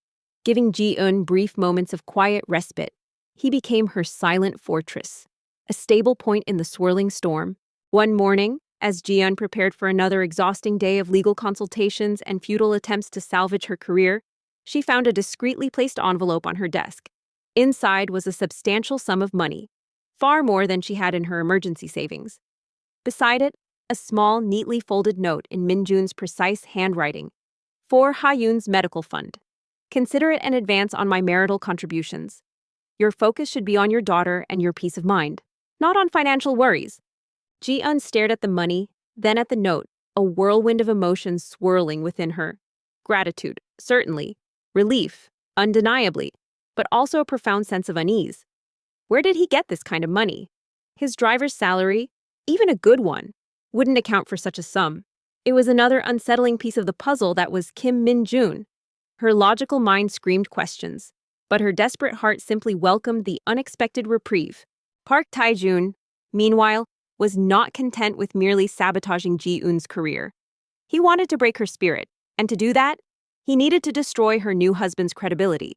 [SPEAKER 1] giving Ji-eun brief moments of quiet respite. He became her silent fortress, a stable point in the swirling storm. One morning, as Ji-eun prepared for another exhausting day of legal consultations and futile attempts to salvage her career, she found a discreetly placed envelope on her desk. Inside was a substantial sum of money, far more than she had in her emergency savings. Beside it, a small, neatly folded note in Min-jun's precise handwriting. For Ha-yoon's medical fund. Consider it an advance on my marital contributions. Your focus should be on your daughter and your peace of mind, not on financial worries. Ji-eun stared at the money, then at the note, a whirlwind of emotions swirling within her. Gratitude, certainly. Relief, undeniably. But also a profound sense of unease. Where did he get this kind of money? His driver's salary, even a good one, wouldn't account for such a sum. It was another unsettling piece of the puzzle that was Kim Min-jun. Her logical mind screamed questions, but her desperate heart simply welcomed the unexpected reprieve. Park Tae-jun, meanwhile, was not content with merely sabotaging Ji-eun's career. He wanted to break her spirit, and to do that, he needed to destroy her new husband's credibility.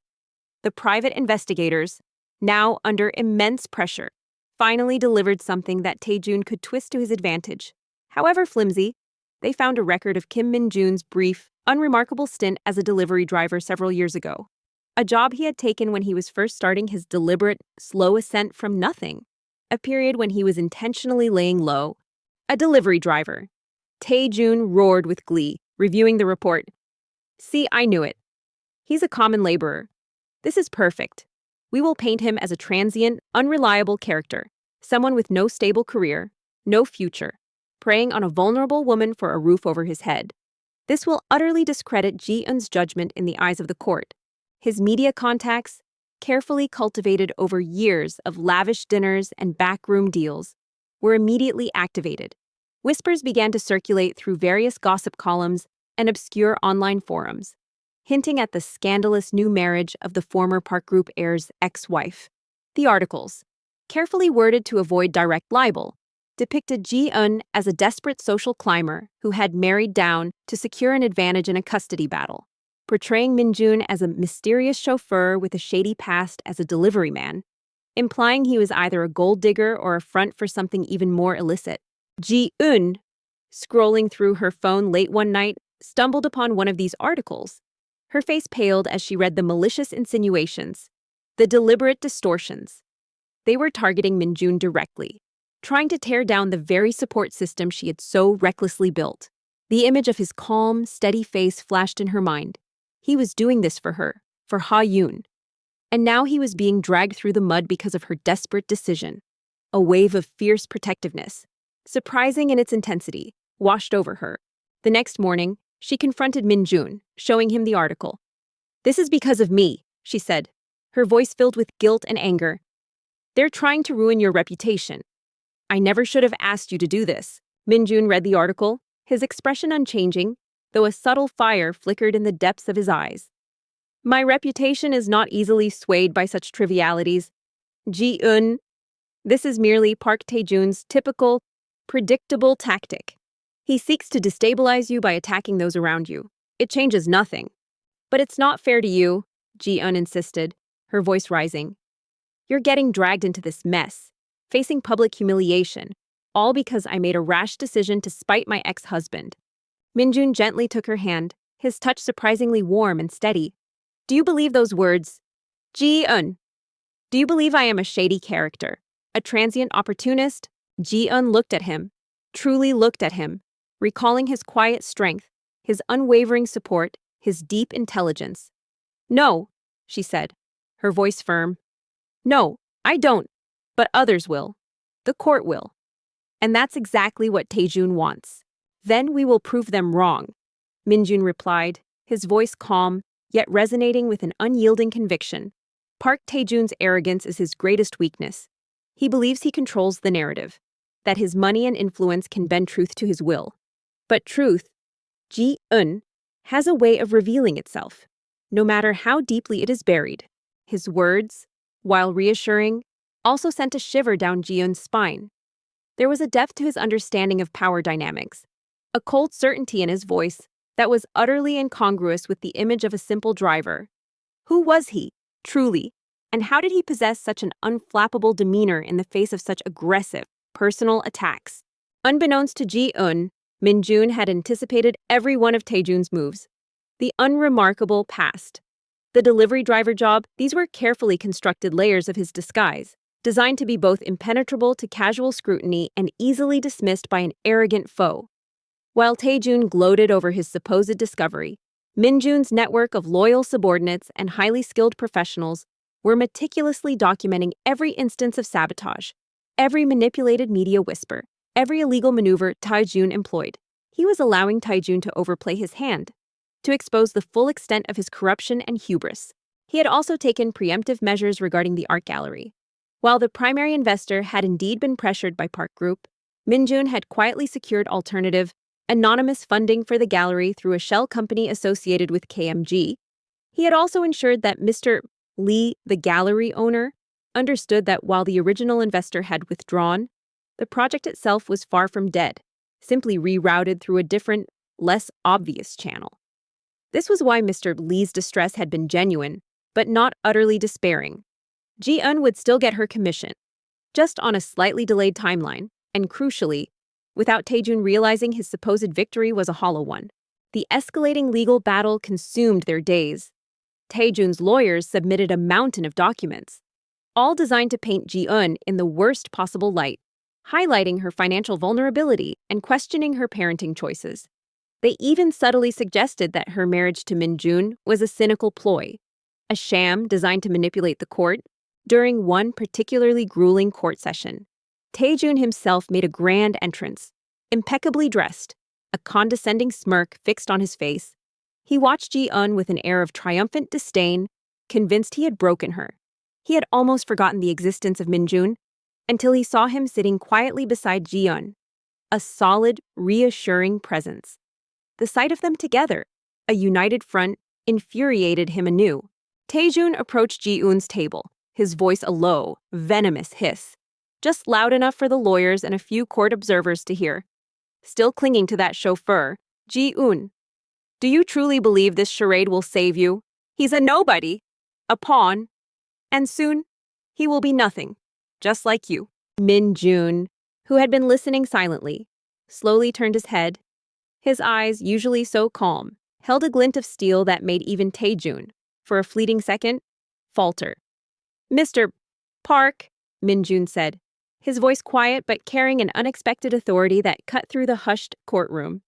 [SPEAKER 1] The private investigators, now under immense pressure, finally delivered something that Tae-jun could twist to his advantage. However flimsy, they found a record of Kim Min-jun's brief, unremarkable stint as a delivery driver several years ago. A job he had taken when he was first starting his deliberate, slow ascent from nothing. A period when he was intentionally laying low. A delivery driver. Tae-jun roared with glee, reviewing the report. See, I knew it. He's a common laborer. This is perfect. We will paint him as a transient, unreliable character, someone with no stable career, no future, preying on a vulnerable woman for a roof over his head. This will utterly discredit Ji-eun's judgment in the eyes of the court. His media contacts, carefully cultivated over years of lavish dinners and backroom deals, were immediately activated. Whispers began to circulate through various gossip columns and obscure online forums, hinting at the scandalous new marriage of the former Park Group heir's ex-wife. The articles, carefully worded to avoid direct libel, depicted Ji-eun as a desperate social climber who had married down to secure an advantage in a custody battle, portraying Min-jun as a mysterious chauffeur with a shady past as a delivery man, implying he was either a gold digger or a front for something even more illicit. Ji-eun, scrolling through her phone late one night, stumbled upon one of these articles. Her face paled as she read the malicious insinuations, the deliberate distortions. They were targeting Minjun directly, trying to tear down the very support system she had so recklessly built. The image of his calm, steady face flashed in her mind. He was doing this for her, for Ha-yoon. And now he was being dragged through the mud because of her desperate decision. A wave of fierce protectiveness, surprising in its intensity, washed over her. The next morning, she confronted Minjun, showing him the article. "This is because of me," she said, her voice filled with guilt and anger. "They're trying to ruin your reputation. I never should have asked you to do this." Minjun read the article, his expression unchanging, though a subtle fire flickered in the depths of his eyes. "My reputation is not easily swayed by such trivialities. Ji-eun, this is merely Park Tae-jun's typical, predictable tactic. He seeks to destabilize you by attacking those around you. It changes nothing." "But it's not fair to you," Ji-eun insisted, her voice rising. "You're getting dragged into this mess, facing public humiliation, all because I made a rash decision to spite my ex-husband." Minjun gently took her hand, his touch surprisingly warm and steady. "Do you believe those words? Ji-eun, do you believe I am a shady character, a transient opportunist?" Ji-eun looked at him, truly looked at him, recalling his quiet strength, his unwavering support, his deep intelligence. "No," she said, her voice firm. "No, I don't, but others will. The court will. And that's exactly what Taejun wants. Then we will prove them wrong," Minjun replied, his voice calm, yet resonating with an unyielding conviction. Park Taejun's arrogance is his greatest weakness. He believes he controls the narrative, that his money and influence can bend truth to his will. But truth, Ji-eun, has a way of revealing itself, no matter how deeply it is buried. His words, while reassuring, also sent a shiver down Ji-eun's spine. There was a depth to his understanding of power dynamics, a cold certainty in his voice that was utterly incongruous with the image of a simple driver. Who was he, truly, and how did he possess such an unflappable demeanor in the face of such aggressive, personal attacks? Unbeknownst to Ji-eun, Minjun had anticipated every one of Taejun's moves. The unremarkable past, the delivery driver job, these were carefully constructed layers of his disguise, designed to be both impenetrable to casual scrutiny and easily dismissed by an arrogant foe. While Taejun gloated over his supposed discovery, Minjun's network of loyal subordinates and highly skilled professionals were meticulously documenting every instance of sabotage, every manipulated media whisper, every illegal maneuver Taejun employed. He was allowing Taejun to overplay his hand, to expose the full extent of his corruption and hubris. He had also taken preemptive measures regarding the art gallery. While the primary investor had indeed been pressured by Park Group, Minjun had quietly secured alternative, anonymous funding for the gallery through a shell company associated with KMG. He had also ensured that Mr. Lee, the gallery owner, understood that while the original investor had withdrawn, the project itself was far from dead, simply rerouted through a different, less obvious channel. This was why Mr. Lee's distress had been genuine, but not utterly despairing. Ji-eun would still get her commission, just on a slightly delayed timeline, and crucially, without Taejun realizing his supposed victory was a hollow one. The escalating legal battle consumed their days. Taejun's lawyers submitted a mountain of documents, all designed to paint Ji-eun in the worst possible light, highlighting her financial vulnerability and questioning her parenting choices. They even subtly suggested that her marriage to Minjun was a cynical ploy, a sham designed to manipulate the court. During one particularly grueling court session, Taejun himself made a grand entrance, impeccably dressed, a condescending smirk fixed on his face. He watched Ji-eun with an air of triumphant disdain, convinced he had broken her. He had almost forgotten the existence of Minjun until he saw him sitting quietly beside Ji-eun, a solid, reassuring presence. The sight of them together, a united front, infuriated him anew. Taejun approached Ji-eun's table, his voice a low, venomous hiss, just loud enough for the lawyers and a few court observers to hear. Still clinging to that chauffeur, Ji-eun, do you truly believe this charade will save you? He's a nobody, a pawn, and soon he will be nothing, just like you. Minjun, who had been listening silently, slowly turned his head. His eyes, usually so calm, held a glint of steel that made even Taejun, for a fleeting second, falter. "Mr. Park," Min-jun said, his voice quiet but carrying an unexpected authority that cut through the hushed courtroom.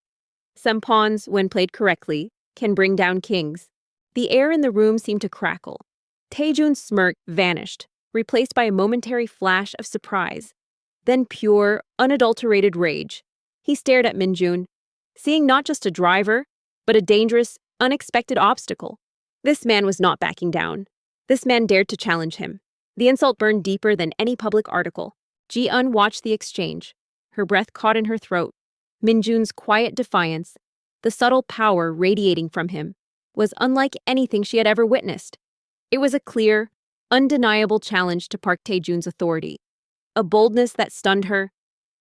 [SPEAKER 1] Some pawns, when played correctly, can bring down kings. The air in the room seemed to crackle. Taejun's smirk vanished, replaced by a momentary flash of surprise. Then pure, unadulterated rage. He stared at Min-jun, seeing not just a driver, but a dangerous, unexpected obstacle. This man was not backing down. This man dared to challenge him. The insult burned deeper than any public article. Ji-eun watched the exchange. Her breath caught in her throat. Min-jun's quiet defiance, the subtle power radiating from him, was unlike anything she had ever witnessed. It was a clear, undeniable challenge to Park Tae-jun's authority. A boldness that stunned her.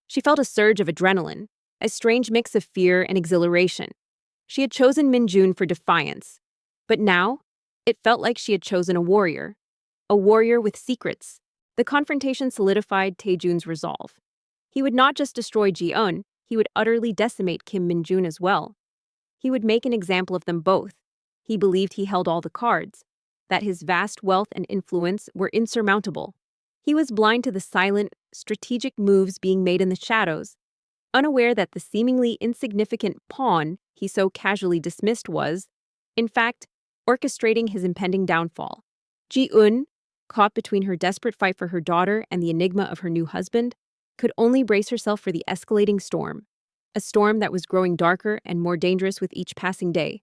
[SPEAKER 1] She felt a surge of adrenaline, a strange mix of fear and exhilaration. She had chosen Min-jun for defiance, but now it felt like she had chosen a warrior with secrets. The confrontation solidified Tae-jun's resolve. He would not just destroy Ji-eun, he would utterly decimate Kim Min-jun as well. He would make an example of them both. He believed he held all the cards, that his vast wealth and influence were insurmountable. He was blind to the silent, strategic moves being made in the shadows, unaware that the seemingly insignificant pawn he so casually dismissed was, in fact, orchestrating his impending downfall. Ji-eun, caught between her desperate fight for her daughter and the enigma of her new husband, could only brace herself for the escalating storm, a storm that was growing darker and more dangerous with each passing day.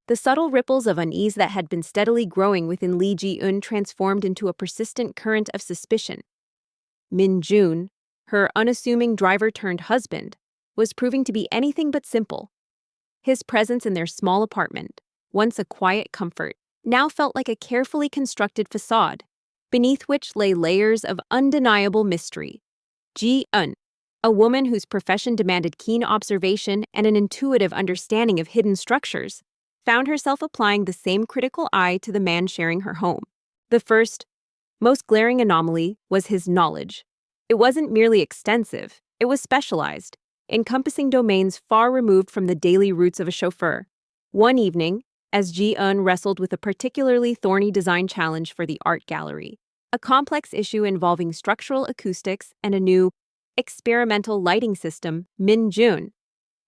[SPEAKER 1] The subtle ripples of unease that had been steadily growing within Lee Ji-eun transformed into a persistent current of suspicion. Min-jun, her unassuming driver-turned-husband, was proving to be anything but simple. His presence in their small apartment, once a quiet comfort, now felt like a carefully constructed facade, beneath which lay layers of undeniable mystery. Ji-eun, a woman whose profession demanded keen observation and an intuitive understanding of hidden structures, found herself applying the same critical eye to the man sharing her home. The first, most glaring anomaly was his knowledge. It wasn't merely extensive, it was specialized, encompassing domains far removed from the daily routes of a chauffeur. One evening, as Ji-eun wrestled with a particularly thorny design challenge for the art gallery, a complex issue involving structural acoustics and a new, experimental lighting system, Min-jun,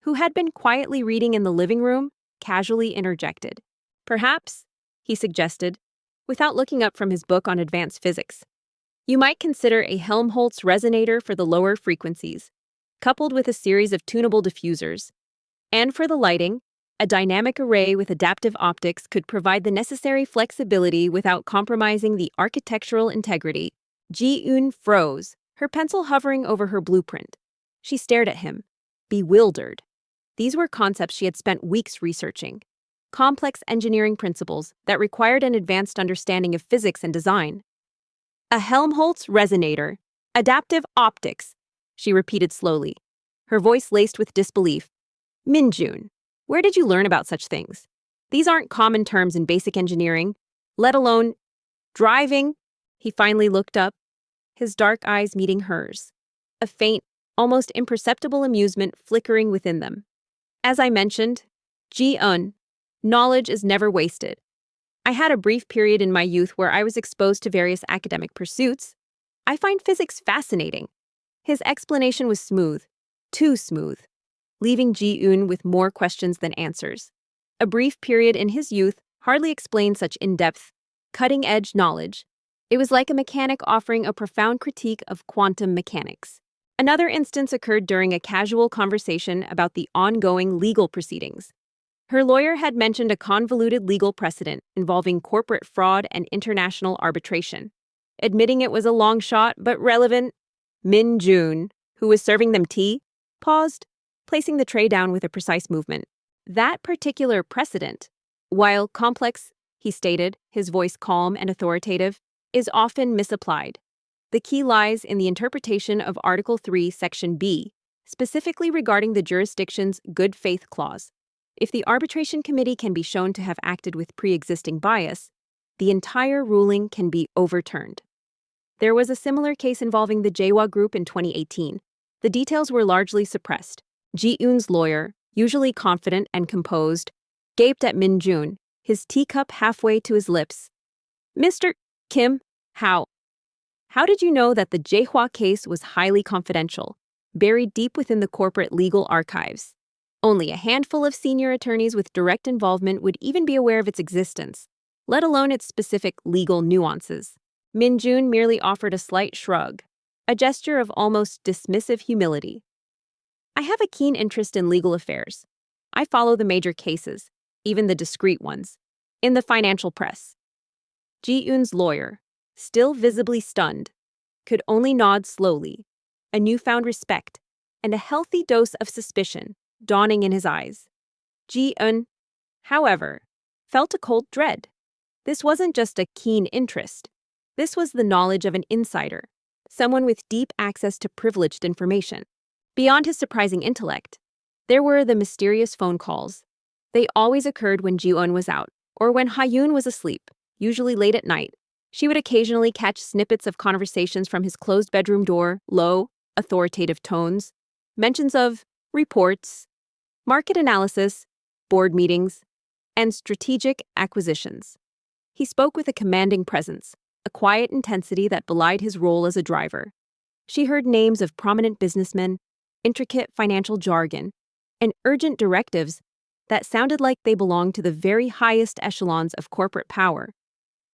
[SPEAKER 1] who had been quietly reading in the living room, casually interjected. Perhaps, he suggested, without looking up from his book on advanced physics, you might consider a Helmholtz resonator for the lower frequencies, coupled with a series of tunable diffusers. And for the lighting, a dynamic array with adaptive optics could provide the necessary flexibility without compromising the architectural integrity. Ji-eun froze, her pencil hovering over her blueprint. She stared at him, bewildered. These were concepts she had spent weeks researching, complex engineering principles that required an advanced understanding of physics and design. A Helmholtz resonator, adaptive optics, she repeated slowly, her voice laced with disbelief. Min-jun, where did you learn about such things? These aren't common terms in basic engineering, let alone driving. He finally looked up, his dark eyes meeting hers, a faint, almost imperceptible amusement flickering within them. As I mentioned, Ji-eun, knowledge is never wasted. I had a brief period in my youth where I was exposed to various academic pursuits. I find physics fascinating. His explanation was smooth, too smooth, leaving Ji-eun with more questions than answers. A brief period in his youth hardly explained such in-depth, cutting-edge knowledge. It was like a mechanic offering a profound critique of quantum mechanics. Another instance occurred during a casual conversation about the ongoing legal proceedings. Her lawyer had mentioned a convoluted legal precedent involving corporate fraud and international arbitration. Admitting it was a long shot but relevant, Min-jun, who was serving them tea, paused, placing the tray down with a precise movement. That particular precedent, while complex, he stated, his voice calm and authoritative, is often misapplied. The key lies in the interpretation of Article 3, Section B, specifically regarding the jurisdiction's good faith clause. If the arbitration committee can be shown to have acted with pre-existing bias, the entire ruling can be overturned. There was a similar case involving the Jaehwa Group in 2018. The details were largely suppressed. Ji-eun's lawyer, usually confident and composed, gaped at Min-jun, his teacup halfway to his lips. Mr. Kim, how How did you know that the Jaehua case was highly confidential, buried deep within the corporate legal archives? Only a handful of senior attorneys with direct involvement would even be aware of its existence, let alone its specific legal nuances. Min Jun merely offered a slight shrug, a gesture of almost dismissive humility. I have a keen interest in legal affairs. I follow the major cases, even the discreet ones, in the financial press. Ji-eun's lawyer, still visibly stunned, could only nod slowly, a newfound respect and a healthy dose of suspicion dawning in his eyes. Ji-eun, however, felt a cold dread. This wasn't just a keen interest. This was the knowledge of an insider, someone with deep access to privileged information. Beyond his surprising intellect, there were the mysterious phone calls. They always occurred when Ji-eun was out, or when Ha-yoon was asleep, usually late at night. She would occasionally catch snippets of conversations from his closed bedroom door, low, authoritative tones, mentions of reports, market analysis, board meetings, and strategic acquisitions. He spoke with a commanding presence, a quiet intensity that belied his role as a driver. She heard names of prominent businessmen, intricate financial jargon, and urgent directives that sounded like they belonged to the very highest echelons of corporate power.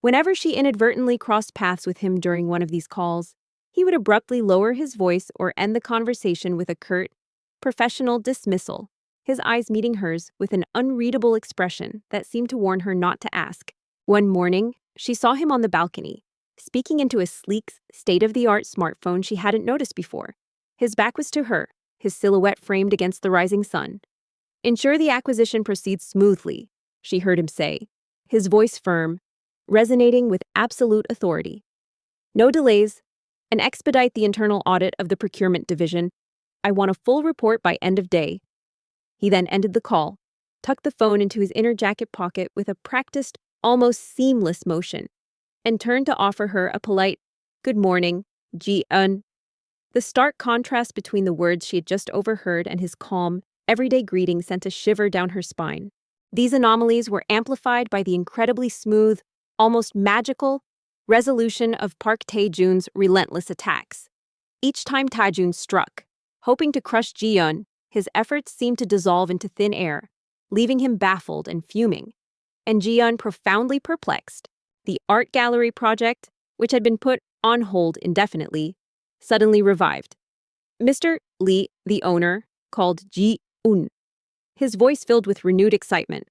[SPEAKER 1] Whenever she inadvertently crossed paths with him during one of these calls, he would abruptly lower his voice or end the conversation with a curt, professional dismissal, his eyes meeting hers with an unreadable expression that seemed to warn her not to ask. One morning, she saw him on the balcony, speaking into a sleek, state-of-the-art smartphone she hadn't noticed before. His back was to her, his silhouette framed against the rising sun. "Ensure the acquisition proceeds smoothly," she heard him say, his voice firm, resonating with absolute authority. "No delays, and expedite the internal audit of the procurement division. I want a full report by end of day." He then ended the call, tucked the phone into his inner jacket pocket with a practiced, almost seamless motion, and turned to offer her a polite, "Good morning, Ji-eun." The stark contrast between the words she had just overheard and his calm, everyday greeting sent a shiver down her spine. These anomalies were amplified by the incredibly smooth, almost magical, resolution of Park Tae-jun's relentless attacks. Each time Tae-jun struck, hoping to crush Ji-eun, his efforts seemed to dissolve into thin air, leaving him baffled and fuming. And Ji-eun profoundly perplexed. The art gallery project, which had been put on hold indefinitely, suddenly revived. Mr. Lee, the owner, called Ji-eun, his voice filled with renewed excitement.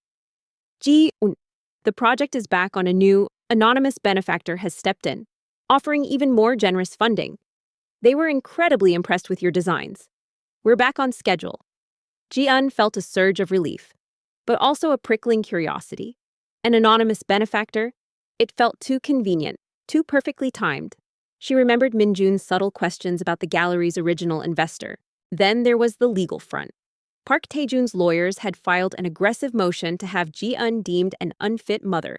[SPEAKER 1] "Ji-eun, the project is back on a new, anonymous benefactor has stepped in, offering even more generous funding. They were incredibly impressed with your designs. We're back on schedule." Ji-eun felt a surge of relief, but also a prickling curiosity. An anonymous benefactor? It felt too convenient, too perfectly timed. She remembered Min Jun's subtle questions about the gallery's original investor. Then there was the legal front. Park Tae-jun's lawyers had filed an aggressive motion to have Ji-eun deemed an unfit mother,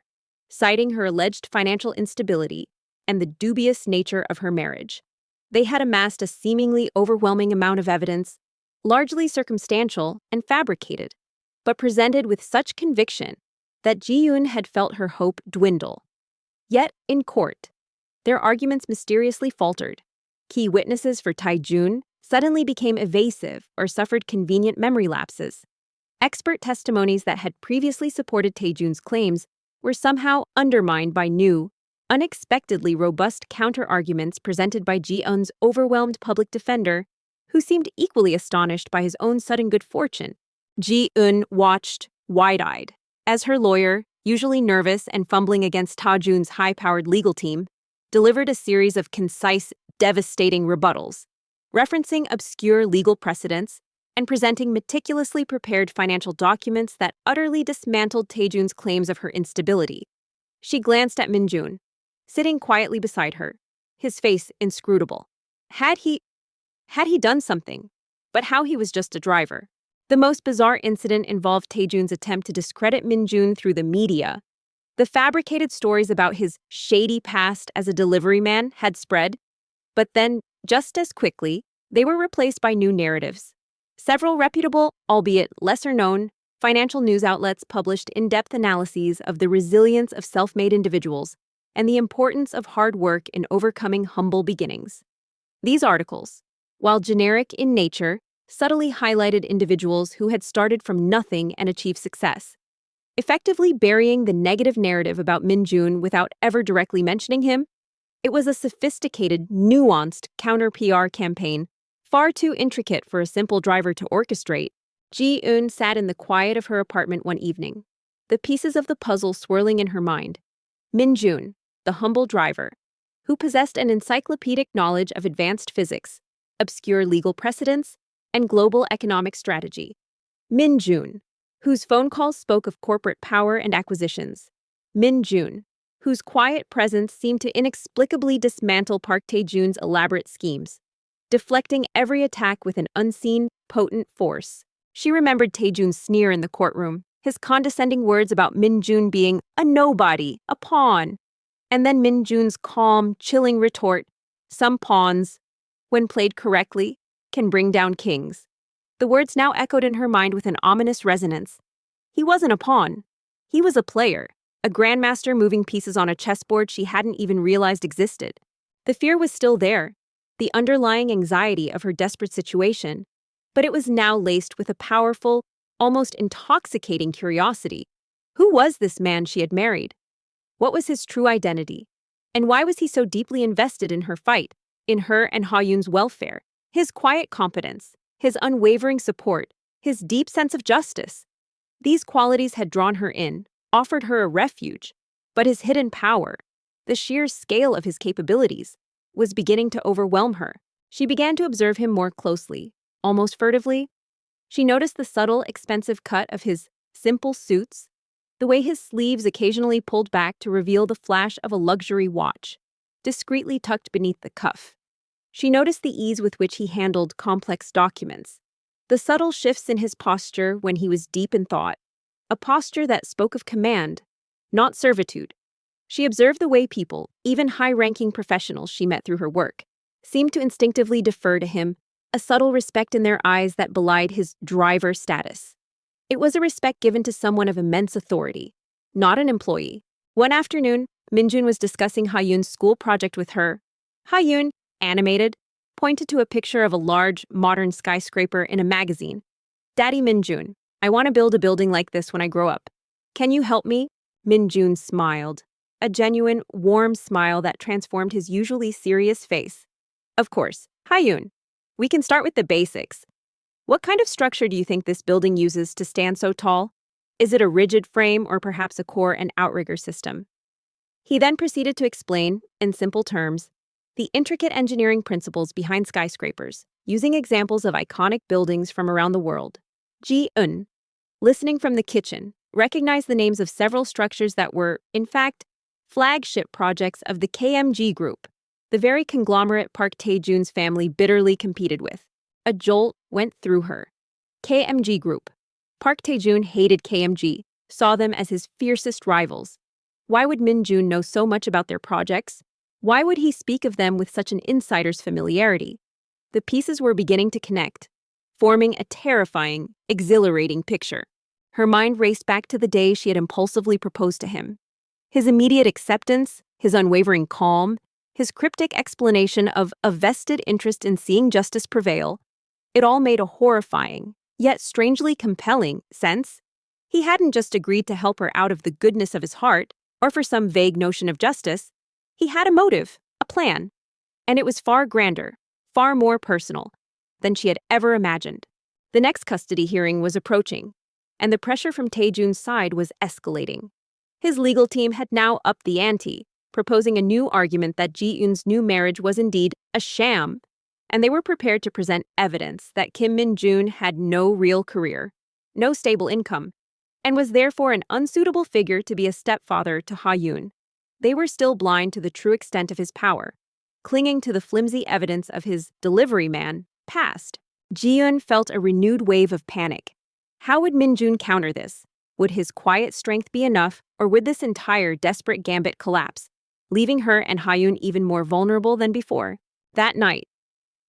[SPEAKER 1] citing her alleged financial instability and the dubious nature of her marriage. They had amassed a seemingly overwhelming amount of evidence, largely circumstantial and fabricated, but presented with such conviction that Ji-eun had felt her hope dwindle. Yet, in court, their arguments mysteriously faltered. Key witnesses for Tae-jun suddenly became evasive or suffered convenient memory lapses. Expert testimonies that had previously supported Tae-jun's claims were somehow undermined by new, unexpectedly robust counter-arguments presented by Ji-eun's overwhelmed public defender, who seemed equally astonished by his own sudden good fortune. Ji-eun watched, wide-eyed, as her lawyer, usually nervous and fumbling against Tae-jun's high-powered legal team, delivered a series of concise, devastating rebuttals, referencing obscure legal precedents and presenting meticulously prepared financial documents that utterly dismantled Tae-jun's claims of her instability. She glanced at Min Jun, sitting quietly beside her, his face inscrutable. Had he done something, but how he was just a driver. The most bizarre incident involved Tae-jun's attempt to discredit Min Jun through the media. The fabricated stories about his shady past as a delivery man had spread, but then, just as quickly, they were replaced by new narratives. Several reputable, albeit lesser-known, financial news outlets published in-depth analyses of the resilience of self-made individuals, and the importance of hard work in overcoming humble beginnings. These articles, while generic in nature, subtly highlighted individuals who had started from nothing and achieved success, effectively burying the negative narrative about Min-jun without ever directly mentioning him. It was a sophisticated, nuanced counter-PR campaign, far too intricate for a simple driver to orchestrate. Ji-eun sat in the quiet of her apartment one evening, the pieces of the puzzle swirling in her mind. Min-jun, the humble driver, who possessed an encyclopedic knowledge of advanced physics, obscure legal precedents, and global economic strategy. Min-jun, whose phone calls spoke of corporate power and acquisitions. Min-jun, whose quiet presence seemed to inexplicably dismantle Park Tae-jun's elaborate schemes, deflecting every attack with an unseen, potent force. She remembered Tae-jun's sneer in the courtroom, his condescending words about Min-jun being a nobody, a pawn, and then Min-jun's calm, chilling retort, "Some pawns, when played correctly, can bring down kings." The words now echoed in her mind with an ominous resonance. He wasn't a pawn. He was a player, a grandmaster moving pieces on a chessboard she hadn't even realized existed. The fear was still there, the underlying anxiety of her desperate situation, but it was now laced with a powerful, almost intoxicating curiosity. Who was this man she had married? What was his true identity? And why was he so deeply invested in her fight, in her and Ha-yoon's welfare? His quiet competence, his unwavering support, his deep sense of justice. These qualities had drawn her in, offered her a refuge, but his hidden power, the sheer scale of his capabilities, was beginning to overwhelm her. She began to observe him more closely, almost furtively. She noticed the subtle, expensive cut of his simple suits, the way his sleeves occasionally pulled back to reveal the flash of a luxury watch, discreetly tucked beneath the cuff. She noticed the ease with which he handled complex documents, the subtle shifts in his posture when he was deep in thought, a posture that spoke of command, not servitude. She observed the way people, even high-ranking professionals she met through her work, seemed to instinctively defer to him, a subtle respect in their eyes that belied his driver status. It was a respect given to someone of immense authority, not an employee. One afternoon, Min-jun was discussing Ha-yoon's school project with her. Ha-yoon, animated, pointed to a picture of a large, modern skyscraper in a magazine. "Daddy Min-jun, I want to build a building like this when I grow up. Can you help me?" Min-jun smiled, a genuine, warm smile that transformed his usually serious face. "Of course, Ha-yoon. We can start with the basics. What kind of structure do you think this building uses to stand so tall? Is it a rigid frame or perhaps a core and outrigger system?" He then proceeded to explain, in simple terms, the intricate engineering principles behind skyscrapers, using examples of iconic buildings from around the world. Ji-eun, listening from the kitchen, recognized the names of several structures that were, in fact, flagship projects of the KMG Group, the very conglomerate Park Tae-jun's family bitterly competed with. A jolt went through her. KMG Group. Park Tae-jun hated KMG, saw them as his fiercest rivals. Why would Min-jun know so much about their projects? Why would he speak of them with such an insider's familiarity? The pieces were beginning to connect, forming a terrifying, exhilarating picture. Her mind raced back to the day she had impulsively proposed to him. His immediate acceptance, his unwavering calm, his cryptic explanation of a vested interest in seeing justice prevail, it all made a horrifying, yet strangely compelling, sense. He hadn't just agreed to help her out of the goodness of his heart, or for some vague notion of justice. He had a motive, a plan, and it was far grander, far more personal than she had ever imagined. The next custody hearing was approaching, and the pressure from Tae-jun's side was escalating. His legal team had now upped the ante, proposing a new argument that Ji-eun's new marriage was indeed a sham, and they were prepared to present evidence that Kim Min-jun had no real career, no stable income, and was therefore an unsuitable figure to be a stepfather to Ha-yoon. They were still blind to the true extent of his power, clinging to the flimsy evidence of his delivery man past. Ji-eun felt a renewed wave of panic. How would Min-jun counter this? Would his quiet strength be enough, or would this entire desperate gambit collapse, leaving her and Ha-yoon even more vulnerable than before? That night,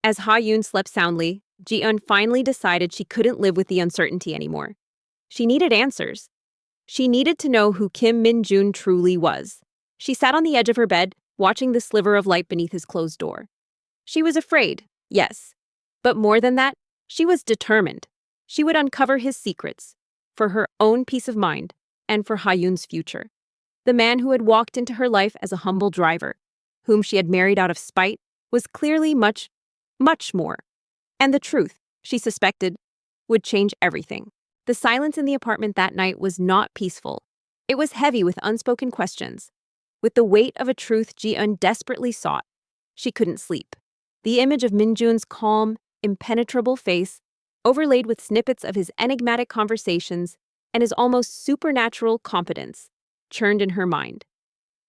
[SPEAKER 1] as Ha-yoon slept soundly, Ji-eun finally decided she couldn't live with the uncertainty anymore. She needed answers. She needed to know who Kim Min-jun truly was. She sat on the edge of her bed, watching the sliver of light beneath his closed door. She was afraid, yes. But more than that, she was determined. She would uncover his secrets, for her own peace of mind and for Ha-yoon's future. The man who had walked into her life as a humble driver, whom she had married out of spite, was clearly much, much more. And the truth, she suspected, would change everything. The silence in the apartment that night was not peaceful. It was heavy with unspoken questions, with the weight of a truth Ji-eun desperately sought. She couldn't sleep. The image of Min-jun's calm, impenetrable face, overlaid with snippets of his enigmatic conversations and his almost supernatural competence, churned in her mind.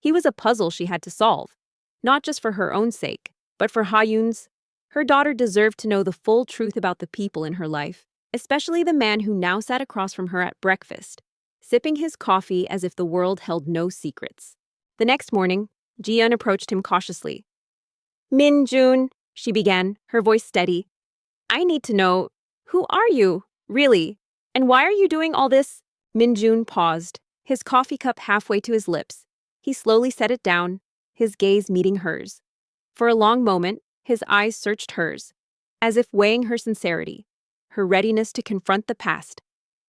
[SPEAKER 1] He was a puzzle she had to solve, not just for her own sake, but for Ha-yoon's. Her daughter deserved to know the full truth about the people in her life, especially the man who now sat across from her at breakfast, sipping his coffee as if the world held no secrets. The next morning, Ji-eun approached him cautiously. "Min-jun," she began, her voice steady. "I need to know, who are you, really? And why are you doing all this?" Min-jun paused, his coffee cup halfway to his lips. He slowly set it down, his gaze meeting hers. For a long moment, his eyes searched hers, as if weighing her sincerity, her readiness to confront the past.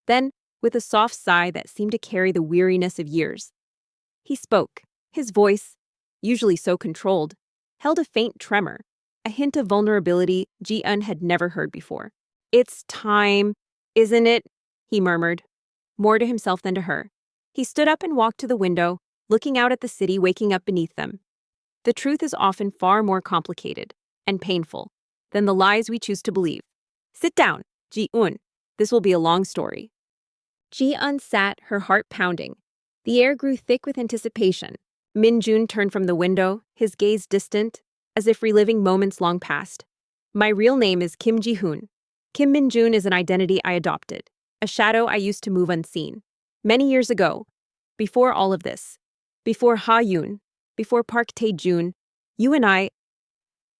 [SPEAKER 1] Then, with a soft sigh that seemed to carry the weariness of years, he spoke. His voice, usually so controlled, held a faint tremor, a hint of vulnerability Ji-eun had never heard before. "It's time, isn't it?" he murmured, more to himself than to her. He stood up and walked to the window, looking out at the city waking up beneath them. The truth is often far more complicated and painful than the lies we choose to believe. "Sit down, Ji-eun. This will be a long story." Ji-eun sat, her heart pounding. The air grew thick with anticipation. Min-jun turned from the window, his gaze distant, as if reliving moments long past. "My real name is Kim Ji-hoon. Kim Min-jun is an identity I adopted, a shadow I used to move unseen. Many years ago, before all of this, before Ha-yoon, before Park Tae-jun, you and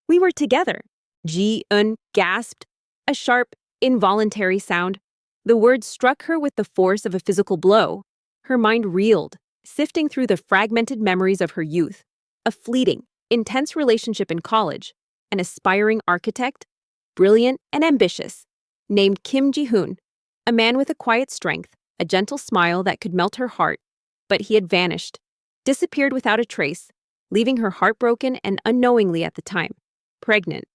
[SPEAKER 1] we were together." Ji-eun gasped, a sharp, involuntary sound. The word struck her with the force of a physical blow. Her mind reeled, sifting through the fragmented memories of her youth. A fleeting, intense relationship in college, an aspiring architect, brilliant and ambitious, named Kim Ji-hoon, a man with a quiet strength, a gentle smile that could melt her heart. But he had vanished, disappeared without a trace, leaving her heartbroken and unknowingly at the time, pregnant.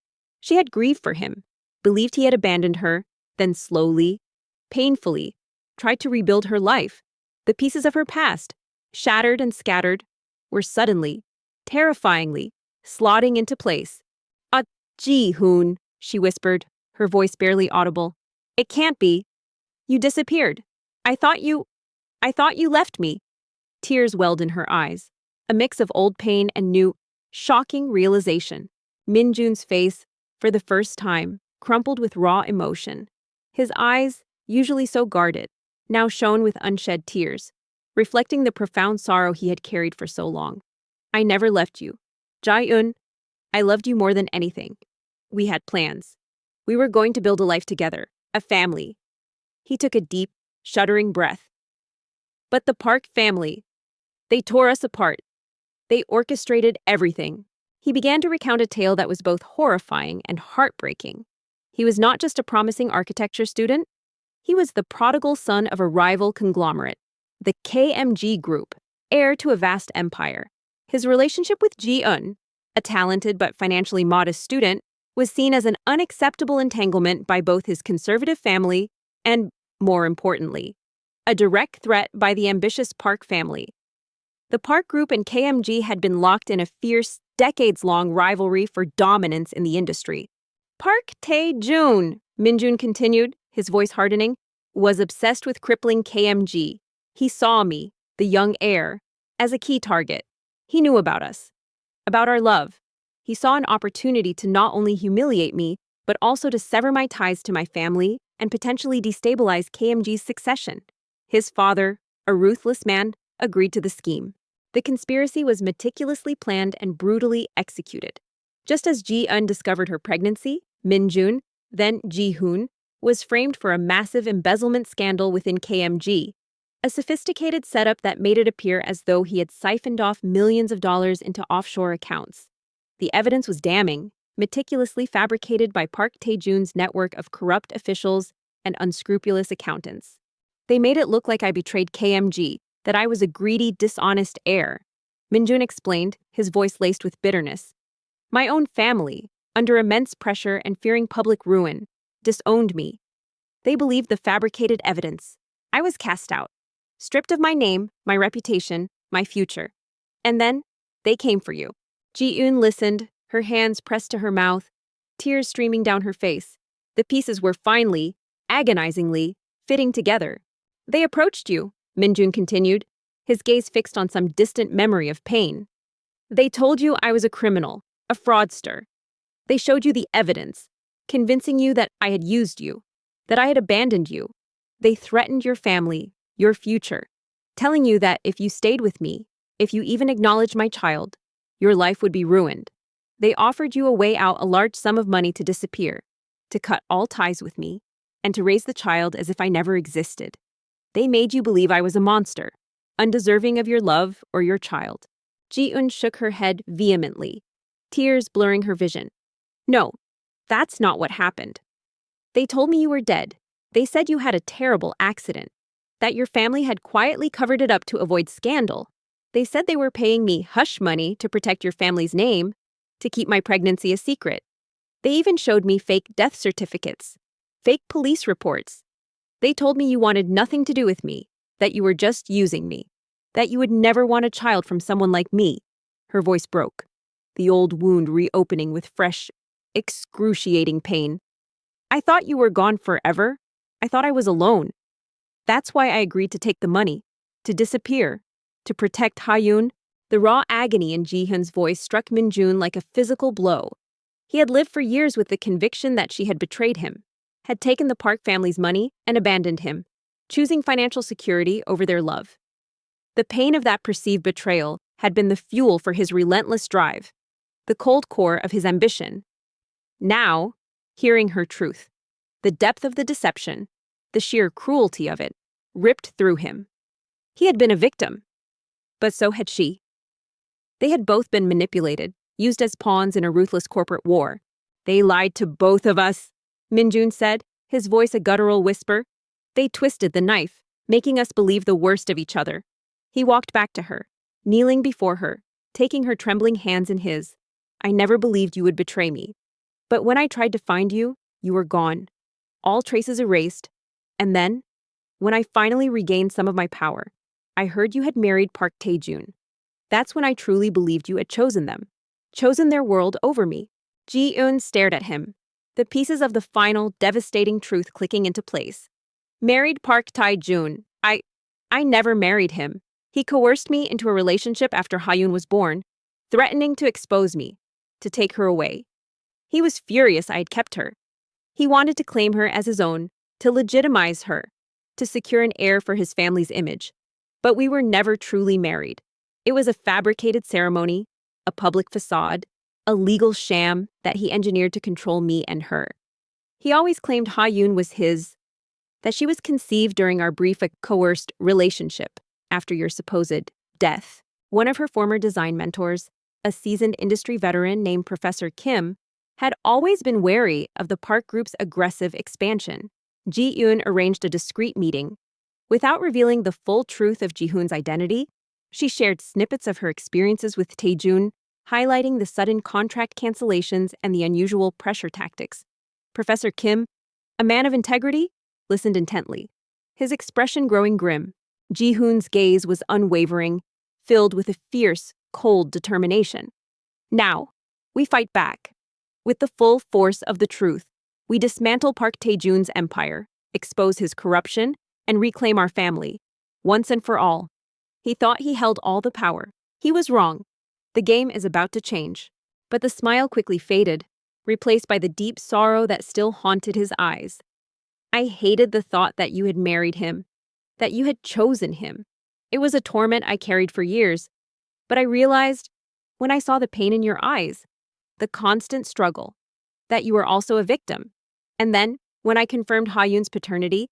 [SPEAKER 1] She had grieved for him, believed he had abandoned her, then slowly, painfully, tried to rebuild her life. The pieces of her past, shattered and scattered, were suddenly, terrifyingly, slotting into place. "Ah, Ji-hoon," she whispered, her voice barely audible. "It can't be. You disappeared. I thought you left me." Tears welled in her eyes, a mix of old pain and new, shocking realization. Min-jun's face, for the first time, crumpled with raw emotion. His eyes, usually so guarded, now shone with unshed tears, reflecting the profound sorrow he had carried for so long. "I never left you. Ji-eun, I loved you more than anything. We had plans. We were going to build a life together, a family." He took a deep, shuddering breath. "But the Park family, they tore us apart. They orchestrated everything." He began to recount a tale that was both horrifying and heartbreaking. He was not just a promising architecture student. He was the prodigal son of a rival conglomerate, the KMG Group, heir to a vast empire. His relationship with Ji-eun, a talented but financially modest student, was seen as an unacceptable entanglement by both his conservative family and, more importantly, a direct threat by the ambitious Park family. The Park Group and KMG had been locked in a fierce, decades-long rivalry for dominance in the industry. "Park Tae-jun," Min-jun continued, his voice hardening, "was obsessed with crippling KMG. He saw me, the young heir, as a key target. He knew about us, about our love. He saw an opportunity to not only humiliate me, but also to sever my ties to my family and potentially destabilize KMG's succession. His father, a ruthless man, agreed to the scheme. The conspiracy was meticulously planned and brutally executed. Just as Ji-eun discovered her pregnancy, Min-jun, then Ji-hoon, was framed for a massive embezzlement scandal within KMG. A sophisticated setup that made it appear as though he had siphoned off millions of dollars into offshore accounts. The evidence was damning, meticulously fabricated by Park Tae-jun's network of corrupt officials and unscrupulous accountants. They made it look like I betrayed KMG, that I was a greedy, dishonest heir. Minjun explained, his voice laced with bitterness. My own family, under immense pressure and fearing public ruin, disowned me. They believed the fabricated evidence. I was cast out, stripped of my name, my reputation, my future. And then, they came for you. Ji-eun listened, her hands pressed to her mouth, tears streaming down her face. The pieces were finally, agonizingly, fitting together. They approached you, Minjun continued, his gaze fixed on some distant memory of pain. They told you I was a criminal, a fraudster. They showed you the evidence, convincing you that I had used you, that I had abandoned you. They threatened your family, your future, telling you that if you stayed with me, if you even acknowledged my child, your life would be ruined. They offered you a way out, a large sum of money to disappear, to cut all ties with me, and to raise the child as if I never existed. They made you believe I was a monster, undeserving of your love or your child. Ji-eun shook her head vehemently, tears blurring her vision. No, that's not what happened. They told me you were dead. They said you had a terrible accident, that your family had quietly covered it up to avoid scandal. They said they were paying me hush money to protect your family's name, to keep my pregnancy a secret. They even showed me fake death certificates, fake police reports. They told me you wanted nothing to do with me, that you were just using me, that you would never want a child from someone like me. Her voice broke, the old wound reopening with fresh, excruciating pain. I thought you were gone forever. I thought I was alone. That's why I agreed to take the money, to disappear, to protect Ha-yoon. The raw agony in Ji-hyun's voice struck Minjun like a physical blow. He had lived for years with the conviction that she had betrayed him, had taken the Park family's money and abandoned him, choosing financial security over their love. The pain of that perceived betrayal had been the fuel for his relentless drive, the cold core of his ambition. Now, hearing her truth, the depth of the deception, the sheer cruelty of it, ripped through him. He had been a victim, but so had she. They had both been manipulated, used as pawns in a ruthless corporate war. They lied to both of us, Minjun said, his voice a guttural whisper. They twisted the knife, making us believe the worst of each other. He walked back to her, kneeling before her, taking her trembling hands in his. I never believed you would betray me. But when I tried to find you, you were gone. All traces erased. And then, when I finally regained some of my power, I heard you had married Park Tae-jun. That's when I truly believed you had chosen them, chosen their world over me. Ji-eun stared at him, the pieces of the final, devastating truth clicking into place. Married Park Tae-jun. I never married him. He coerced me into a relationship after Ha-yoon was born, threatening to expose me, to take her away. He was furious I had kept her. He wanted to claim her as his own, to legitimize her, to secure an heir for his family's image. But we were never truly married. It was a fabricated ceremony, a public facade, a legal sham that he engineered to control me and her. He always claimed Ha-yoon was his, that she was conceived during our brief coerced relationship after your supposed death. One of her former design mentors, a seasoned industry veteran named Professor Kim, had always been wary of the Park Group's aggressive expansion. Ji-eun arranged a discreet meeting. Without revealing the full truth of Ji-hoon's identity, she shared snippets of her experiences with Tae-jun, highlighting the sudden contract cancellations and the unusual pressure tactics. Professor Kim, a man of integrity, listened intently, his expression growing grim. Ji-hoon's gaze was unwavering, filled with a fierce, cold determination. Now, we fight back. With the full force of the truth, we dismantle Park Tae-jun's empire, expose his corruption, and reclaim our family, once and for all. He thought he held all the power. He was wrong. The game is about to change. But the smile quickly faded, replaced by the deep sorrow that still haunted his eyes. I hated the thought that you had married him, that you had chosen him. It was a torment I carried for years, but I realized, when I saw the pain in your eyes, the constant struggle, that you were also a victim. And then, when I confirmed Ha-yoon's paternity,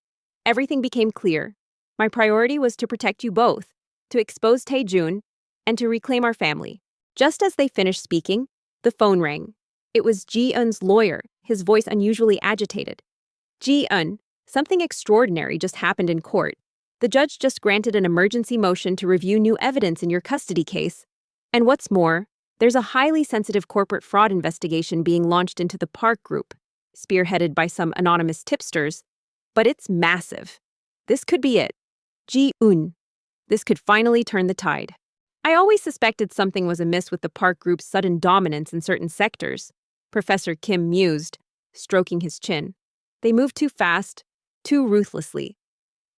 [SPEAKER 1] everything became clear. My priority was to protect you both, to expose Tae-jun, and to reclaim our family. Just as they finished speaking, the phone rang. It was Ji-eun's lawyer, his voice unusually agitated. Ji-eun, something extraordinary just happened in court. The judge just granted an emergency motion to review new evidence in your custody case. And what's more, there's a highly sensitive corporate fraud investigation being launched into the Park Group, spearheaded by some anonymous tipsters. But it's massive. This could be it. Ji-eun. This could finally turn the tide. I always suspected something was amiss with the Park Group's sudden dominance in certain sectors, Professor Kim mused, stroking his chin. They moved too fast, too ruthlessly.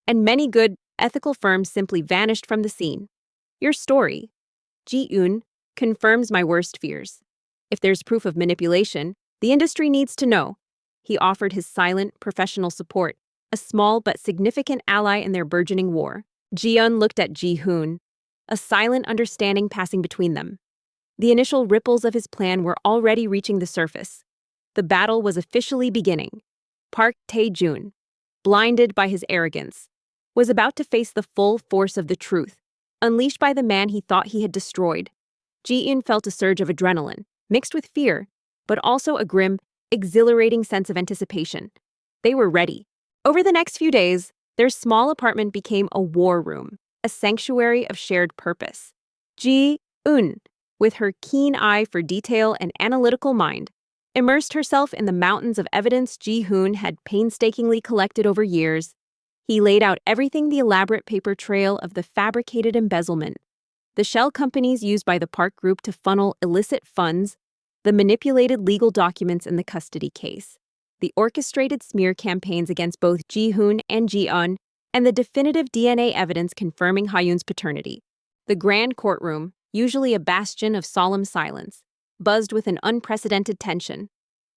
[SPEAKER 1] And many good, ethical firms simply vanished from the scene. Your story, Ji-eun, confirms my worst fears. If there's proof of manipulation, the industry needs to know. He offered his silent, professional support, a small but significant ally in their burgeoning war. Ji-eun looked at Ji-hoon, a silent understanding passing between them. The initial ripples of his plan were already reaching the surface. The battle was officially beginning. Park Tae-jun, blinded by his arrogance, was about to face the full force of the truth, unleashed by the man he thought he had destroyed. Ji-eun felt a surge of adrenaline, mixed with fear, but also a grim, exhilarating sense of anticipation. They were ready. Over the next few days, their small apartment became a war room, a sanctuary of shared purpose. Ji-eun, with her keen eye for detail and analytical mind, immersed herself in the mountains of evidence Ji-hoon had painstakingly collected over years. He laid out everything: the elaborate paper trail of the fabricated embezzlement, the shell companies used by the Park Group to funnel illicit funds, the manipulated legal documents in the custody case, the orchestrated smear campaigns against both Ji-hoon and Ji-eun, and the definitive DNA evidence confirming Ha-yoon's paternity. The grand courtroom, usually a bastion of solemn silence, buzzed with an unprecedented tension.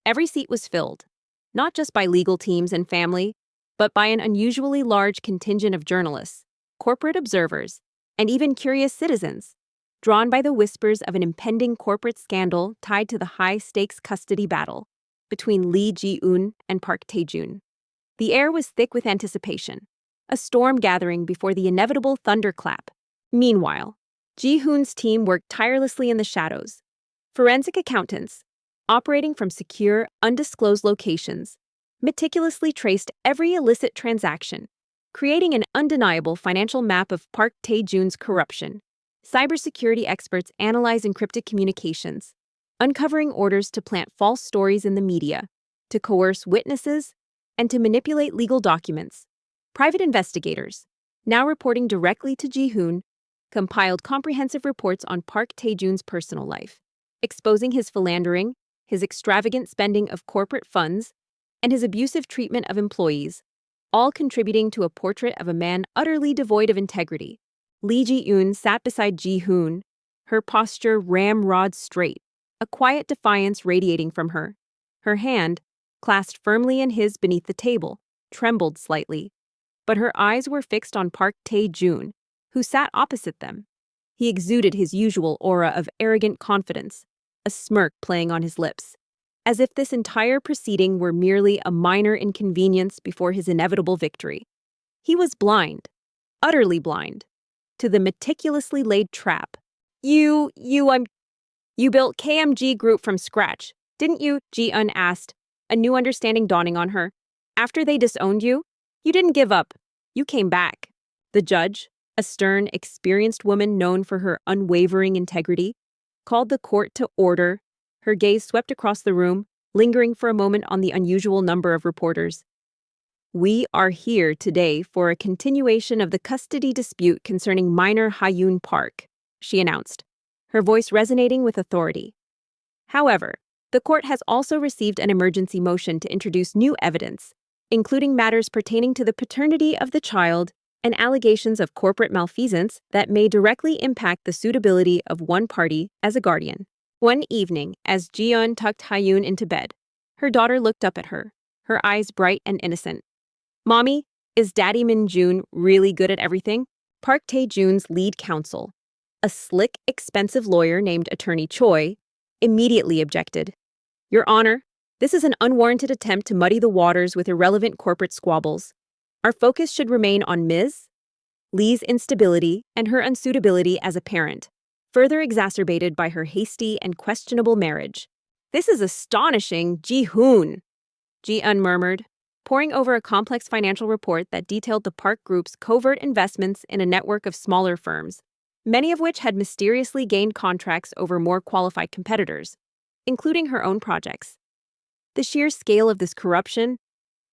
[SPEAKER 1] Every seat was filled, not just by legal teams and family, but by an unusually large contingent of journalists, corporate observers, and even curious citizens, drawn by the whispers of an impending corporate scandal tied to the high-stakes custody battle between Lee Ji-eun and Park Tae-jun. The air was thick with anticipation, a storm gathering before the inevitable thunderclap. Meanwhile, Ji-hoon's team worked tirelessly in the shadows. Forensic accountants, operating from secure, undisclosed locations, meticulously traced every illicit transaction, creating an undeniable financial map of Park Tae-jun's corruption. Cybersecurity experts analyze encrypted communications, uncovering orders to plant false stories in the media, to coerce witnesses, and to manipulate legal documents. Private investigators, now reporting directly to Ji-hoon, compiled comprehensive reports on Park Tae-jun's personal life, exposing his philandering, his extravagant spending of corporate funds, and his abusive treatment of employees, all contributing to a portrait of a man utterly devoid of integrity. Lee Ji-eun sat beside Ji-hoon, her posture ramrod straight, a quiet defiance radiating from her. Her hand, clasped firmly in his beneath the table, trembled slightly, but her eyes were fixed on Park Tae-jun, who sat opposite them. He exuded his usual aura of arrogant confidence, a smirk playing on his lips, as if this entire proceeding were merely a minor inconvenience before his inevitable victory. He was blind, utterly blind, to the meticulously laid trap. You built KMG Group from scratch, didn't you? Ji-eun asked, a new understanding dawning on her. After they disowned you, you didn't give up. You came back. The judge, a stern, experienced woman known for her unwavering integrity, called the court to order. Her gaze swept across the room, lingering for a moment on the unusual number of reporters. We are here today for a continuation of the custody dispute concerning minor Ha-yoon Park, she announced, her voice resonating with authority. However, the court has also received an emergency motion to introduce new evidence, including matters pertaining to the paternity of the child and allegations of corporate malfeasance that may directly impact the suitability of one party as a guardian. One evening, as Ji-eun tucked Ha-yoon into bed, her daughter looked up at her, her eyes bright and innocent. Mommy, is Daddy Min-jun really good at everything? Park Tae-jun's lead counsel, a slick, expensive lawyer named Attorney Choi, immediately objected. Your Honor, this is an unwarranted attempt to muddy the waters with irrelevant corporate squabbles. Our focus should remain on Ms. Lee's instability and her unsuitability as a parent, further exacerbated by her hasty and questionable marriage. "This is astonishing, Ji-hoon," Ji-eun murmured, poring over a complex financial report that detailed the Park Group's covert investments in a network of smaller firms, many of which had mysteriously gained contracts over more qualified competitors, including her own projects. The sheer scale of this corruption,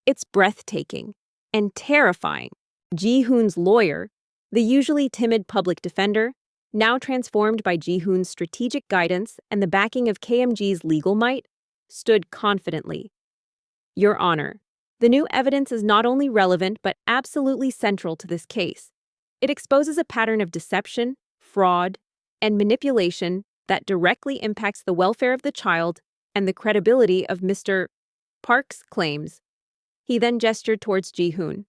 [SPEAKER 1] it's breathtaking and terrifying. Ji-hoon's lawyer, the usually timid public defender, now transformed by Ji-hoon's strategic guidance and the backing of KMG's legal might, stood confidently. "Your Honor, the new evidence is not only relevant but absolutely central to this case. It exposes a pattern of deception, fraud, and manipulation that directly impacts the welfare of the child and the credibility of Mr. Park's claims." He then gestured towards Ji-hoon.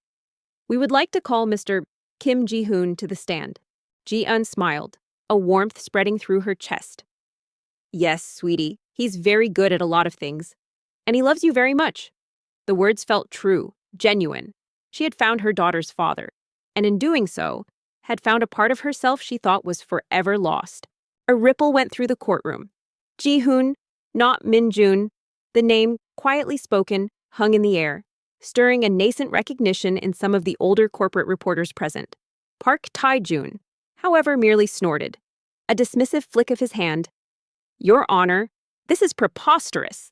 [SPEAKER 1] "We would like to call Mr. Kim Ji-hoon to the stand." Ji-eun smiled, a warmth spreading through her chest. "Yes, sweetie, he's very good at a lot of things. And he loves you very much." The words felt true, genuine. She had found her daughter's father, and in doing so, had found a part of herself she thought was forever lost. A ripple went through the courtroom. Ji-hoon, not Min-jun, the name, quietly spoken, hung in the air, stirring a nascent recognition in some of the older corporate reporters present. Park Tae-jun, however, merely snorted, a dismissive flick of his hand. "Your Honor, this is preposterous.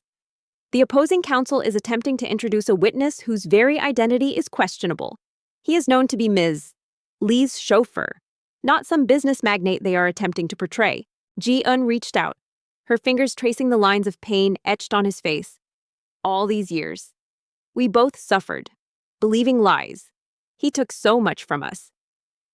[SPEAKER 1] The opposing counsel is attempting to introduce a witness whose very identity is questionable. He is known to be Ms. Lee's chauffeur, not some business magnate they are attempting to portray." Ji-eun reached out, her fingers tracing the lines of pain etched on his face. "All these years, we both suffered, believing lies. He took so much from us."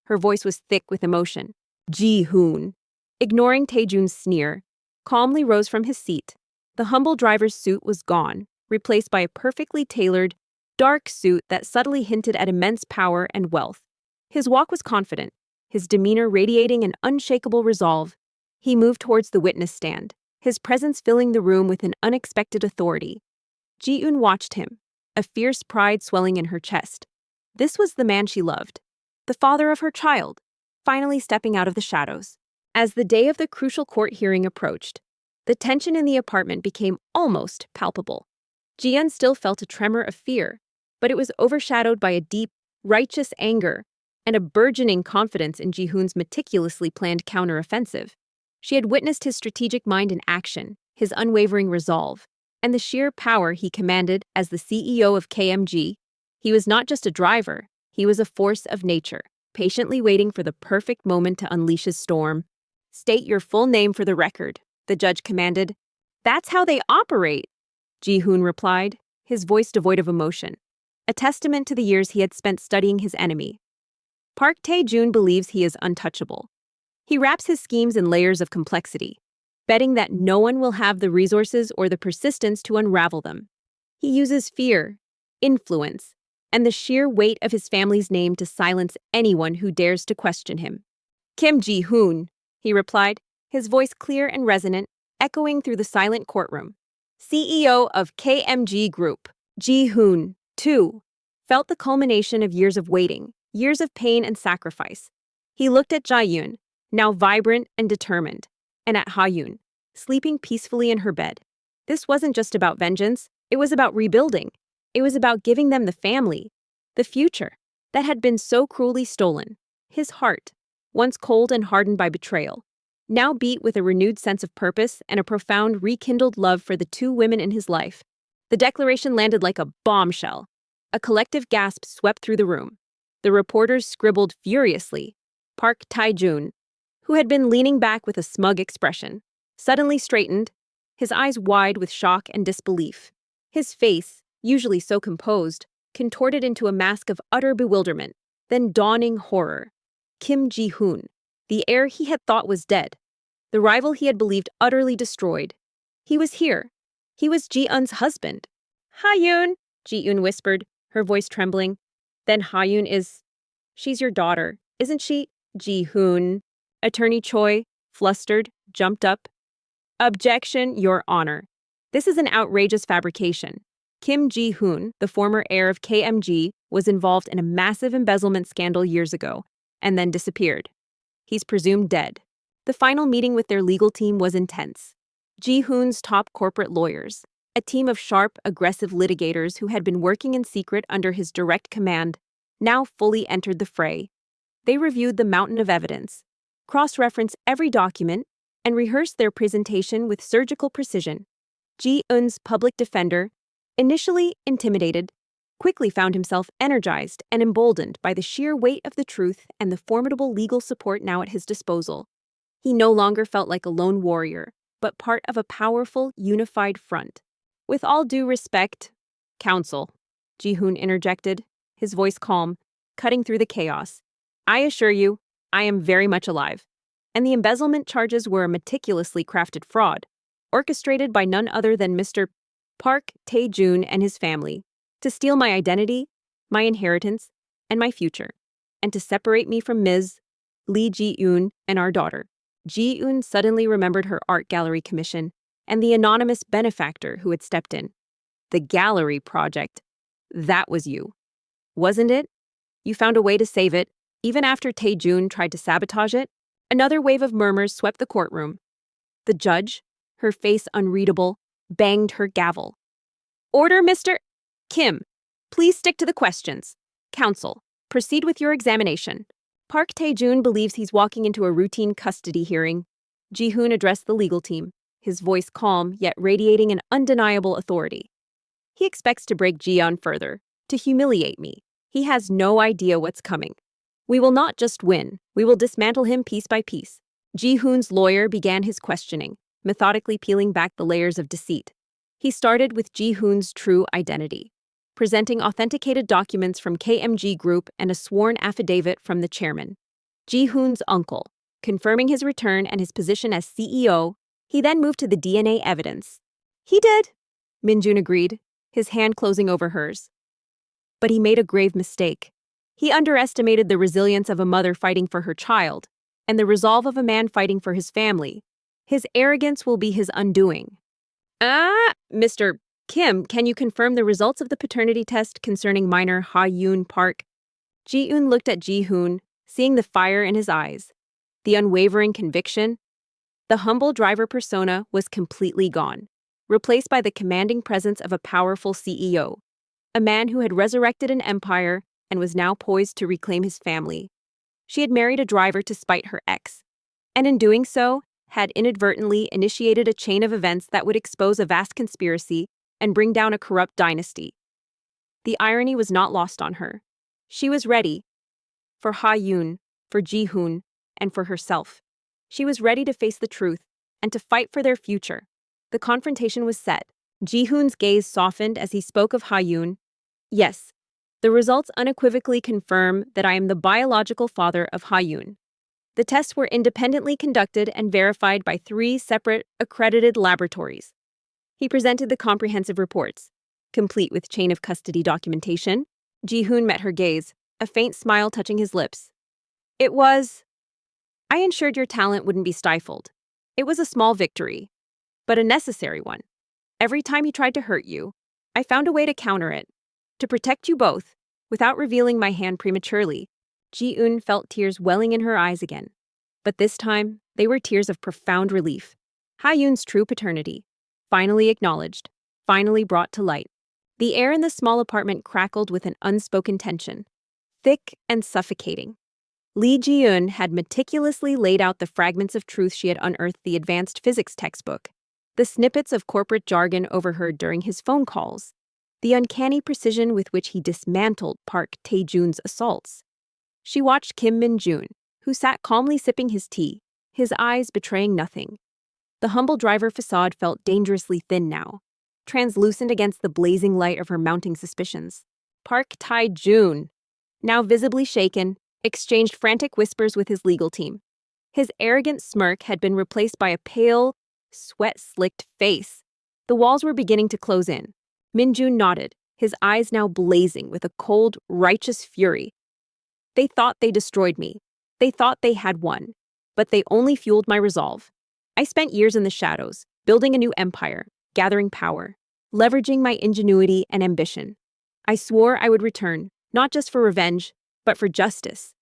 [SPEAKER 1] Her voice was thick with emotion. Ji-hoon, ignoring Tae-jun's sneer, calmly rose from his seat. The humble driver's suit was gone, replaced by a perfectly tailored, dark suit that subtly hinted at immense power and wealth. His walk was confident, his demeanor radiating an unshakable resolve. He moved towards the witness stand, his presence filling the room with an unexpected authority. Ji-eun watched him, a fierce pride swelling in her chest. This was the man she loved, the father of her child, finally stepping out of the shadows. As the day of the crucial court hearing approached, the tension in the apartment became almost palpable. Ji-eun still felt a tremor of fear, but it was overshadowed by a deep, righteous anger and a burgeoning confidence in Ji-hoon's meticulously planned counteroffensive. She had witnessed his strategic mind in action, his unwavering resolve, and the sheer power he commanded as the CEO of KMG. He was not just a driver, he was a force of nature, patiently waiting for the perfect moment to unleash his storm. "State your full name for the record," the judge commanded. "That's how they operate," Ji-hoon replied, his voice devoid of emotion, a testament to the years he had spent studying his enemy. Park Tae-jun believes he is untouchable. He wraps his schemes in layers of complexity, betting that no one will have the resources or the persistence to unravel them. He uses fear, influence, and the sheer weight of his family's name to silence anyone who dares to question him. "Kim Ji-hoon," he replied, his voice clear and resonant, echoing through the silent courtroom. CEO of KMG Group. Ji-hoon, too, felt the culmination of years of waiting, years of pain and sacrifice. He looked at Jae-yoon, now vibrant and determined, and at Ha-yoon, sleeping peacefully in her bed. This wasn't just about vengeance, it was about rebuilding. It was about giving them the family, the future, that had been so cruelly stolen. His heart, once cold and hardened by betrayal, now beat with a renewed sense of purpose and a profound rekindled love for the two women in his life. The declaration landed like a bombshell. A collective gasp swept through the room. The reporters scribbled furiously. Park Tae-jun, who had been leaning back with a smug expression, suddenly straightened, his eyes wide with shock and disbelief. His face, usually so composed, contorted into a mask of utter bewilderment, then dawning horror. Kim Ji-hoon, the heir he had thought was dead, the rival he had believed utterly destroyed. He was here. He was Ji-eun's husband. "Ha-yoon," Ji-eun whispered, her voice trembling. "Then Ha-yoon is... she's your daughter, isn't she?" Ji-hoon. Attorney Choi, flustered, jumped up. "Objection, Your Honor. This is an outrageous fabrication. Kim Ji-hoon, the former heir of KMG, was involved in a massive embezzlement scandal years ago, and then disappeared. He's presumed dead. The final meeting with their legal team was intense. Ji-hoon's top corporate lawyers, a team of sharp, aggressive litigators who had been working in secret under his direct command, now fully entered the fray. They reviewed the mountain of evidence, cross-referenced every document, and rehearsed their presentation with surgical precision. Ji-eun's public defender, initially intimidated, quickly found himself energized and emboldened by the sheer weight of the truth and the formidable legal support now at his disposal. He no longer felt like a lone warrior, but part of a powerful, unified front. With all due respect, counsel, Ji-hoon interjected, his voice calm, cutting through the chaos. I assure you, I am very much alive. And the embezzlement charges were a meticulously crafted fraud, orchestrated by none other than Mr. Park Tae-joon and his family, to steal my identity, my inheritance, and my future, and to separate me from Ms. Lee Ji-eun and our daughter. Ji-eun suddenly remembered her art gallery commission and the anonymous benefactor who had stepped in. The gallery project. That was you. Wasn't it? You found a way to save it, even after Tae-joon tried to sabotage it? Another wave of murmurs swept the courtroom. The judge, her face unreadable, banged her gavel. Order, Mr. Kim. Please stick to the questions. Counsel, proceed with your examination. Park Tae-joon believes he's walking into a routine custody hearing. Ji-hoon addressed the legal team, his voice calm yet radiating an undeniable authority. He expects to break Ji-eun further, to humiliate me. He has no idea what's coming. We will not just win, we will dismantle him piece by piece. Ji-hoon's lawyer began his questioning, methodically peeling back the layers of deceit. He started with Ji-hoon's true identity, presenting authenticated documents from KMG Group and a sworn affidavit from the chairman, Ji-hoon's uncle, confirming his return and his position as CEO. He then moved to the DNA evidence. He did, Min-jun agreed, his hand closing over hers. But he made a grave mistake. He underestimated the resilience of a mother fighting for her child, and the resolve of a man fighting for his family. His arrogance will be his undoing. Mr. Kim, can you confirm the results of the paternity test concerning minor Ha-yoon Park? Ji-eun looked at Ji-hoon, seeing the fire in his eyes, the unwavering conviction. The humble driver persona was completely gone, replaced by the commanding presence of a powerful CEO, a man who had resurrected an empire and was now poised to reclaim his family. She had married a driver to spite her ex, and in doing so, had inadvertently initiated a chain of events that would expose a vast conspiracy and bring down a corrupt dynasty. The irony was not lost on her. She was ready for Ha-yoon, for Ji-hoon, and for herself. She was ready to face the truth and to fight for their future. The confrontation was set. Ji-hoon's gaze softened as he spoke of Ha-yoon. Yes, the results unequivocally confirm that I am the biological father of Ha-yoon. The tests were independently conducted and verified by 3 separate, accredited laboratories. He presented the comprehensive reports, complete with chain of custody documentation. Ji-hoon met her gaze, a faint smile touching his lips. I ensured your talent wouldn't be stifled. It was a small victory, but a necessary one. Every time he tried to hurt you, I found a way to counter it, to protect you both, without revealing my hand prematurely. Ji-eun felt tears welling in her eyes again. But this time, they were tears of profound relief. Ha-yoon's true paternity, finally acknowledged, finally brought to light. The air in the small apartment crackled with an unspoken tension, thick and suffocating. Lee Ji-eun had meticulously laid out the fragments of truth she had unearthed the advanced physics textbook, the snippets of corporate jargon overheard during his phone calls, the uncanny precision with which he dismantled Park Tae-joon's assaults. She watched Kim Min-jun, who sat calmly sipping his tea, his eyes betraying nothing. The humble driver facade felt dangerously thin now, translucent against the blazing light of her mounting suspicions. Park Tae-joon, now visibly shaken, exchanged frantic whispers with his legal team. His arrogant smirk had been replaced by a pale, sweat-slicked face. The walls were beginning to close in. Min-jun nodded, his eyes now blazing with a cold, righteous fury. They thought they destroyed me. They thought they had won. But they only fueled my resolve. I spent years in the shadows, building a new empire, gathering power, leveraging my ingenuity and ambition. I swore I would return, not just for revenge, but for justice.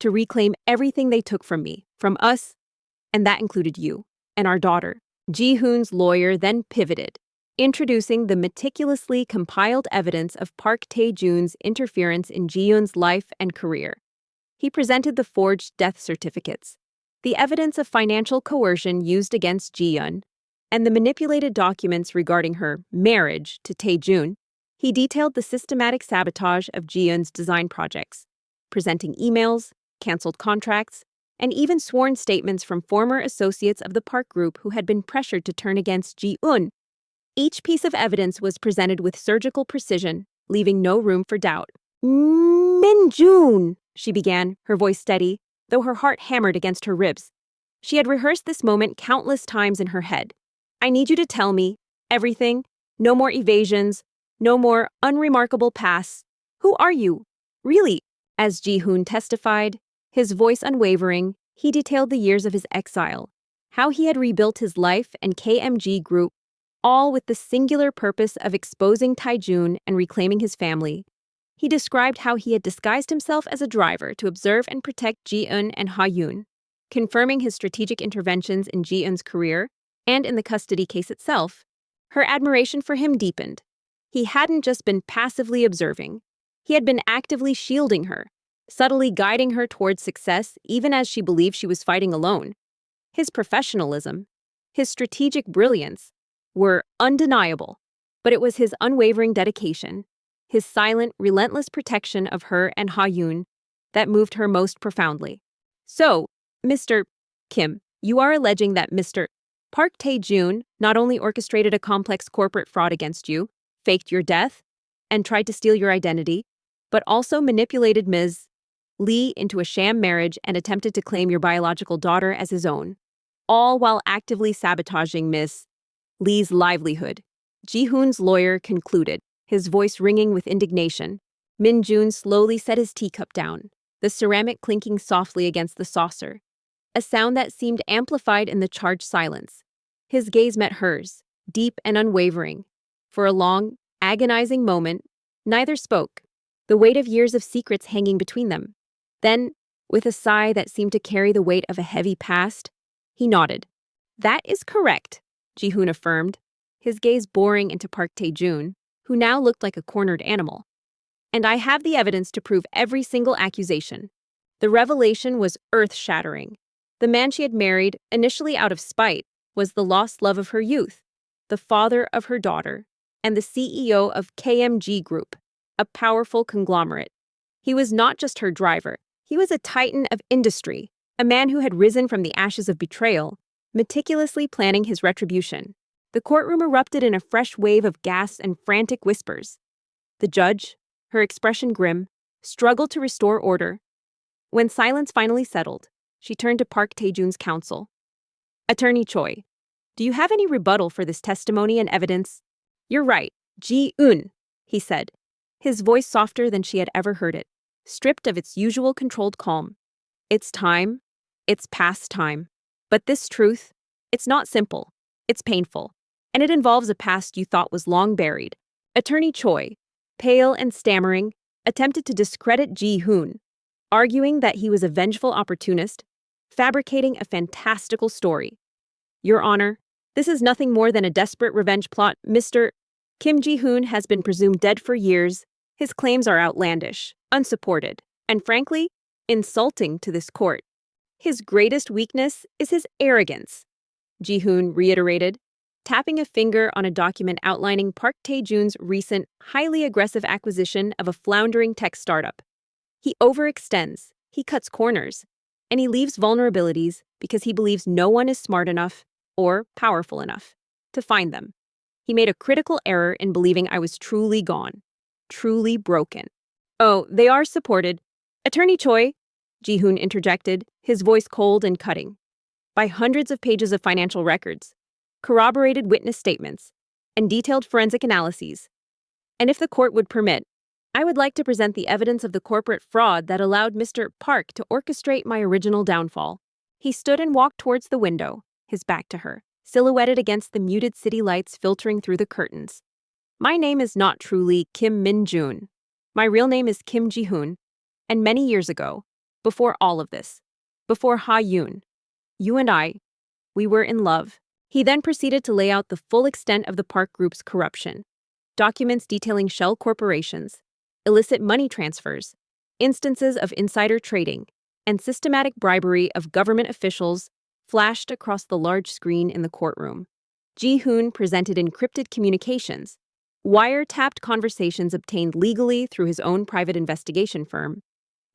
[SPEAKER 1] to reclaim everything they took from me, from us, and that included you, and our daughter. Ji-hoon's lawyer then pivoted, introducing the meticulously compiled evidence of Park Tae-jun's interference in Ji-hoon's life and career. He presented the forged death certificates, the evidence of financial coercion used against Ji-hoon, and the manipulated documents regarding her marriage to Tae-jun. He detailed the systematic sabotage of Ji-hoon's design projects, presenting emails, canceled contracts, and even sworn statements from former associates of the Park Group who had been pressured to turn against Ji-hoon. Each piece of evidence was presented with surgical precision, leaving no room for doubt. Min-jun, she began, her voice steady, though her heart hammered against her ribs. She had rehearsed this moment countless times in her head. I need you to tell me everything, no more evasions, no more unremarkable pasts. Who are you? Really? As Ji-hoon testified, his voice unwavering, he detailed the years of his exile, how he had rebuilt his life and KMG Group, all with the singular purpose of exposing Tae-jun and reclaiming his family. He described how he had disguised himself as a driver to observe and protect Ji-eun and Ha-yoon, confirming his strategic interventions in Ji-eun's career and in the custody case itself. Her admiration for him deepened. He hadn't just been passively observing. He had been actively shielding her, subtly guiding her towards success even as she believed she was fighting alone. His professionalism, his strategic brilliance, were undeniable, but it was his unwavering dedication, his silent, relentless protection of her and Ha-yoon, that moved her most profoundly. So, Mr. Kim, you are alleging that Mr. Park Tae-jun not only orchestrated a complex corporate fraud against you, faked your death, and tried to steal your identity, but also manipulated Ms. Lee into a sham marriage and attempted to claim your biological daughter as his own, all while actively sabotaging Ms. Lee's livelihood. Ji-hoon's lawyer concluded, his voice ringing with indignation. Min-jun slowly set his teacup down, the ceramic clinking softly against the saucer, a sound that seemed amplified in the charged silence. His gaze met hers, deep and unwavering. For a long, agonizing moment, neither spoke, the weight of years of secrets hanging between them. Then, with a sigh that seemed to carry the weight of a heavy past, he nodded. That is correct, Ji-hoon affirmed, his gaze boring into Park Tae-jun, who now looked like a cornered animal. And I have the evidence to prove every single accusation. The revelation was earth-shattering. The man she had married, initially out of spite, was the lost love of her youth, the father of her daughter, and the CEO of KMG Group, a powerful conglomerate. He was not just her driver. He was a titan of industry, a man who had risen from the ashes of betrayal, meticulously planning his retribution. The courtroom erupted in a fresh wave of gasps and frantic whispers. The judge, her expression grim, struggled to restore order. When silence finally settled, she turned to Park Tae-jun's counsel. Attorney Choi, do you have any rebuttal for this testimony and evidence? You're right, Ji-eun, he said, his voice softer than she had ever heard it, stripped of its usual controlled calm. It's time. It's past time. But this truth, it's not simple. It's painful. And it involves a past you thought was long buried. Attorney Choi, pale and stammering, attempted to discredit Ji-hoon, arguing that he was a vengeful opportunist, fabricating a fantastical story. Your Honor, this is nothing more than a desperate revenge plot. Mr. Kim Ji-hoon has been presumed dead for years. His claims are outlandish, unsupported, and frankly, insulting to this court. His greatest weakness is his arrogance, Ji-hoon reiterated, tapping a finger on a document outlining Park Tae-jun's recent, highly aggressive acquisition of a floundering tech startup. He overextends, he cuts corners, and he leaves vulnerabilities because he believes no one is smart enough or powerful enough to find them. He made a critical error in believing I was truly gone, truly broken. Oh, they are supported. Attorney Choi, Ji-hoon interjected, his voice cold and cutting, by hundreds of pages of financial records, corroborated witness statements, and detailed forensic analyses. And if the court would permit, I would like to present the evidence of the corporate fraud that allowed Mr. Park to orchestrate my original downfall. He stood and walked towards the window, his back to her, silhouetted against the muted city lights filtering through the curtains. My name is not truly Kim Min-jun. My real name is Kim Ji-hoon, and many years ago, Before all of this, before Ha-yoon, you and I, we were in love. He then proceeded to lay out the full extent of the Park Group's corruption. Documents detailing shell corporations, illicit money transfers, instances of insider trading, and systematic bribery of government officials flashed across the large screen in the courtroom. Ji-hoon presented encrypted communications, wiretapped conversations obtained legally through his own private investigation firm,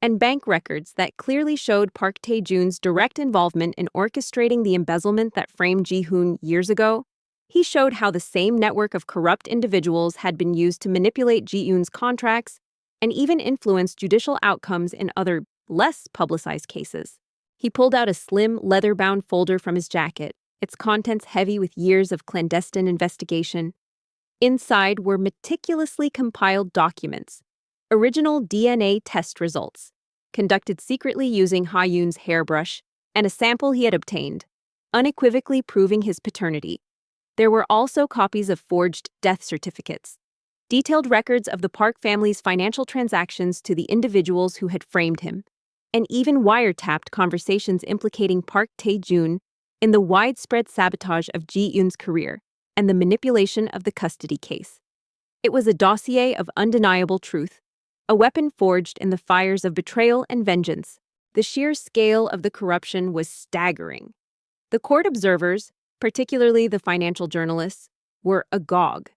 [SPEAKER 1] and bank records that clearly showed Park Tae-jun's direct involvement in orchestrating the embezzlement that framed Ji-hoon years ago. He showed how the same network of corrupt individuals had been used to manipulate Ji-hoon's contracts and even influence judicial outcomes in other, less publicized cases. He pulled out a slim, leather-bound folder from his jacket, its contents heavy with years of clandestine investigation. Inside were meticulously compiled documents, original DNA test results, conducted secretly using Ha-yoon's hairbrush, and a sample he had obtained, unequivocally proving his paternity. There were also copies of forged death certificates, detailed records of the Park family's financial transactions to the individuals who had framed him, and even wiretapped conversations implicating Park Tae-jun in the widespread sabotage of Ji-eun's career and the manipulation of the custody case. It was a dossier of undeniable truth, a weapon forged in the fires of betrayal and vengeance. The sheer scale of the corruption was staggering. The court observers, particularly the financial journalists, were agog.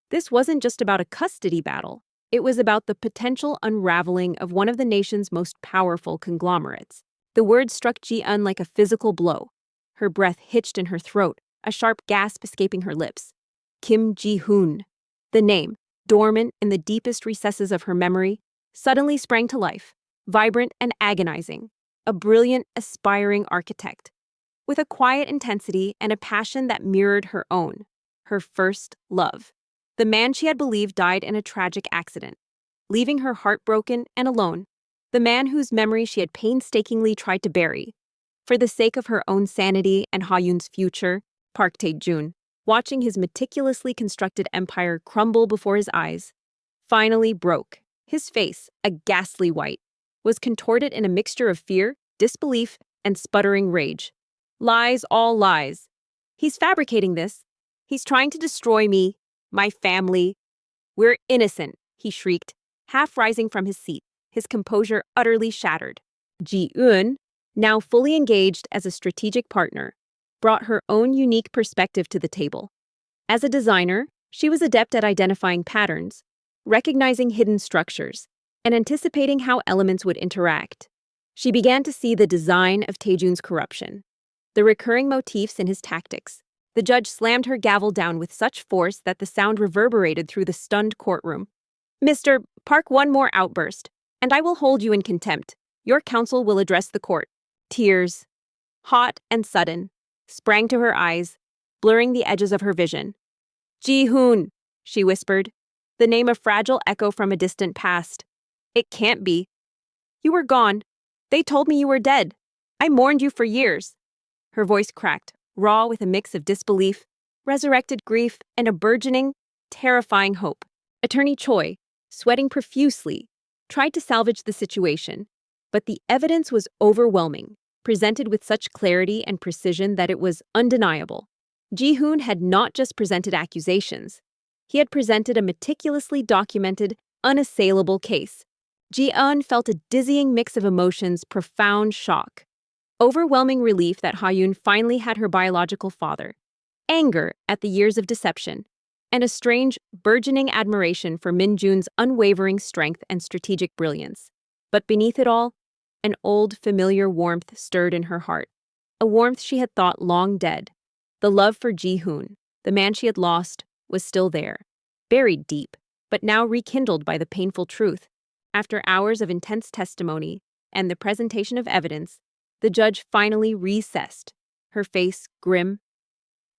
[SPEAKER 1] This wasn't just about a custody battle. It was about the potential unraveling of one of the nation's most powerful conglomerates. The word struck Ji-eun like a physical blow. Her breath hitched in her throat, a sharp gasp escaping her lips. Kim Ji-hoon. The name, dormant in the deepest recesses of her memory, suddenly sprang to life, vibrant and agonizing. A brilliant, aspiring architect, with a quiet intensity and a passion that mirrored her own, her first love. The man she had believed died in a tragic accident, leaving her heartbroken and alone. The man whose memory she had painstakingly tried to bury. For the sake of her own sanity and Ha-yoon's future, Park Tae-jun, watching his meticulously constructed empire crumble before his eyes, finally broke. His face, a ghastly white, was contorted in a mixture of fear, disbelief, and sputtering rage. Lies, all lies. He's fabricating this. He's trying to destroy me, my family. We're innocent, he shrieked, half rising from his seat, his composure utterly shattered. Ji-eun, now fully engaged as a strategic partner, brought her own unique perspective to the table. As a designer, she was adept at identifying patterns, recognizing hidden structures, and anticipating how elements would interact. She began to see the design of Tae-jun's corruption, the recurring motifs in his tactics. The judge slammed her gavel down with such force that the sound reverberated through the stunned courtroom. Mr. Park, one more outburst, and I will hold you in contempt. Your counsel will address the court. Tears, hot and sudden, sprang to her eyes, blurring the edges of her vision. Ji-hoon, she whispered, the name a fragile echo from a distant past. It can't be. You were gone. They told me you were dead. I mourned you for years. Her voice cracked, raw with a mix of disbelief, resurrected grief, and a burgeoning, terrifying hope. Attorney Choi, sweating profusely, tried to salvage the situation, but the evidence was overwhelming, presented with such clarity and precision that it was undeniable. Ji-hoon had not just presented accusations. He had presented a meticulously documented, unassailable case. Ji-eun felt a dizzying mix of emotions, profound shock, overwhelming relief that Ha-yoon finally had her biological father, anger at the years of deception, and a strange, burgeoning admiration for Min-jun's unwavering strength and strategic brilliance. But beneath it all, an old, familiar warmth stirred in her heart, a warmth she had thought long dead. The love for Ji-hoon, the man she had lost, was still there, buried deep, but now rekindled by the painful truth. After hours of intense testimony and the presentation of evidence, the judge finally recessed, her face grim.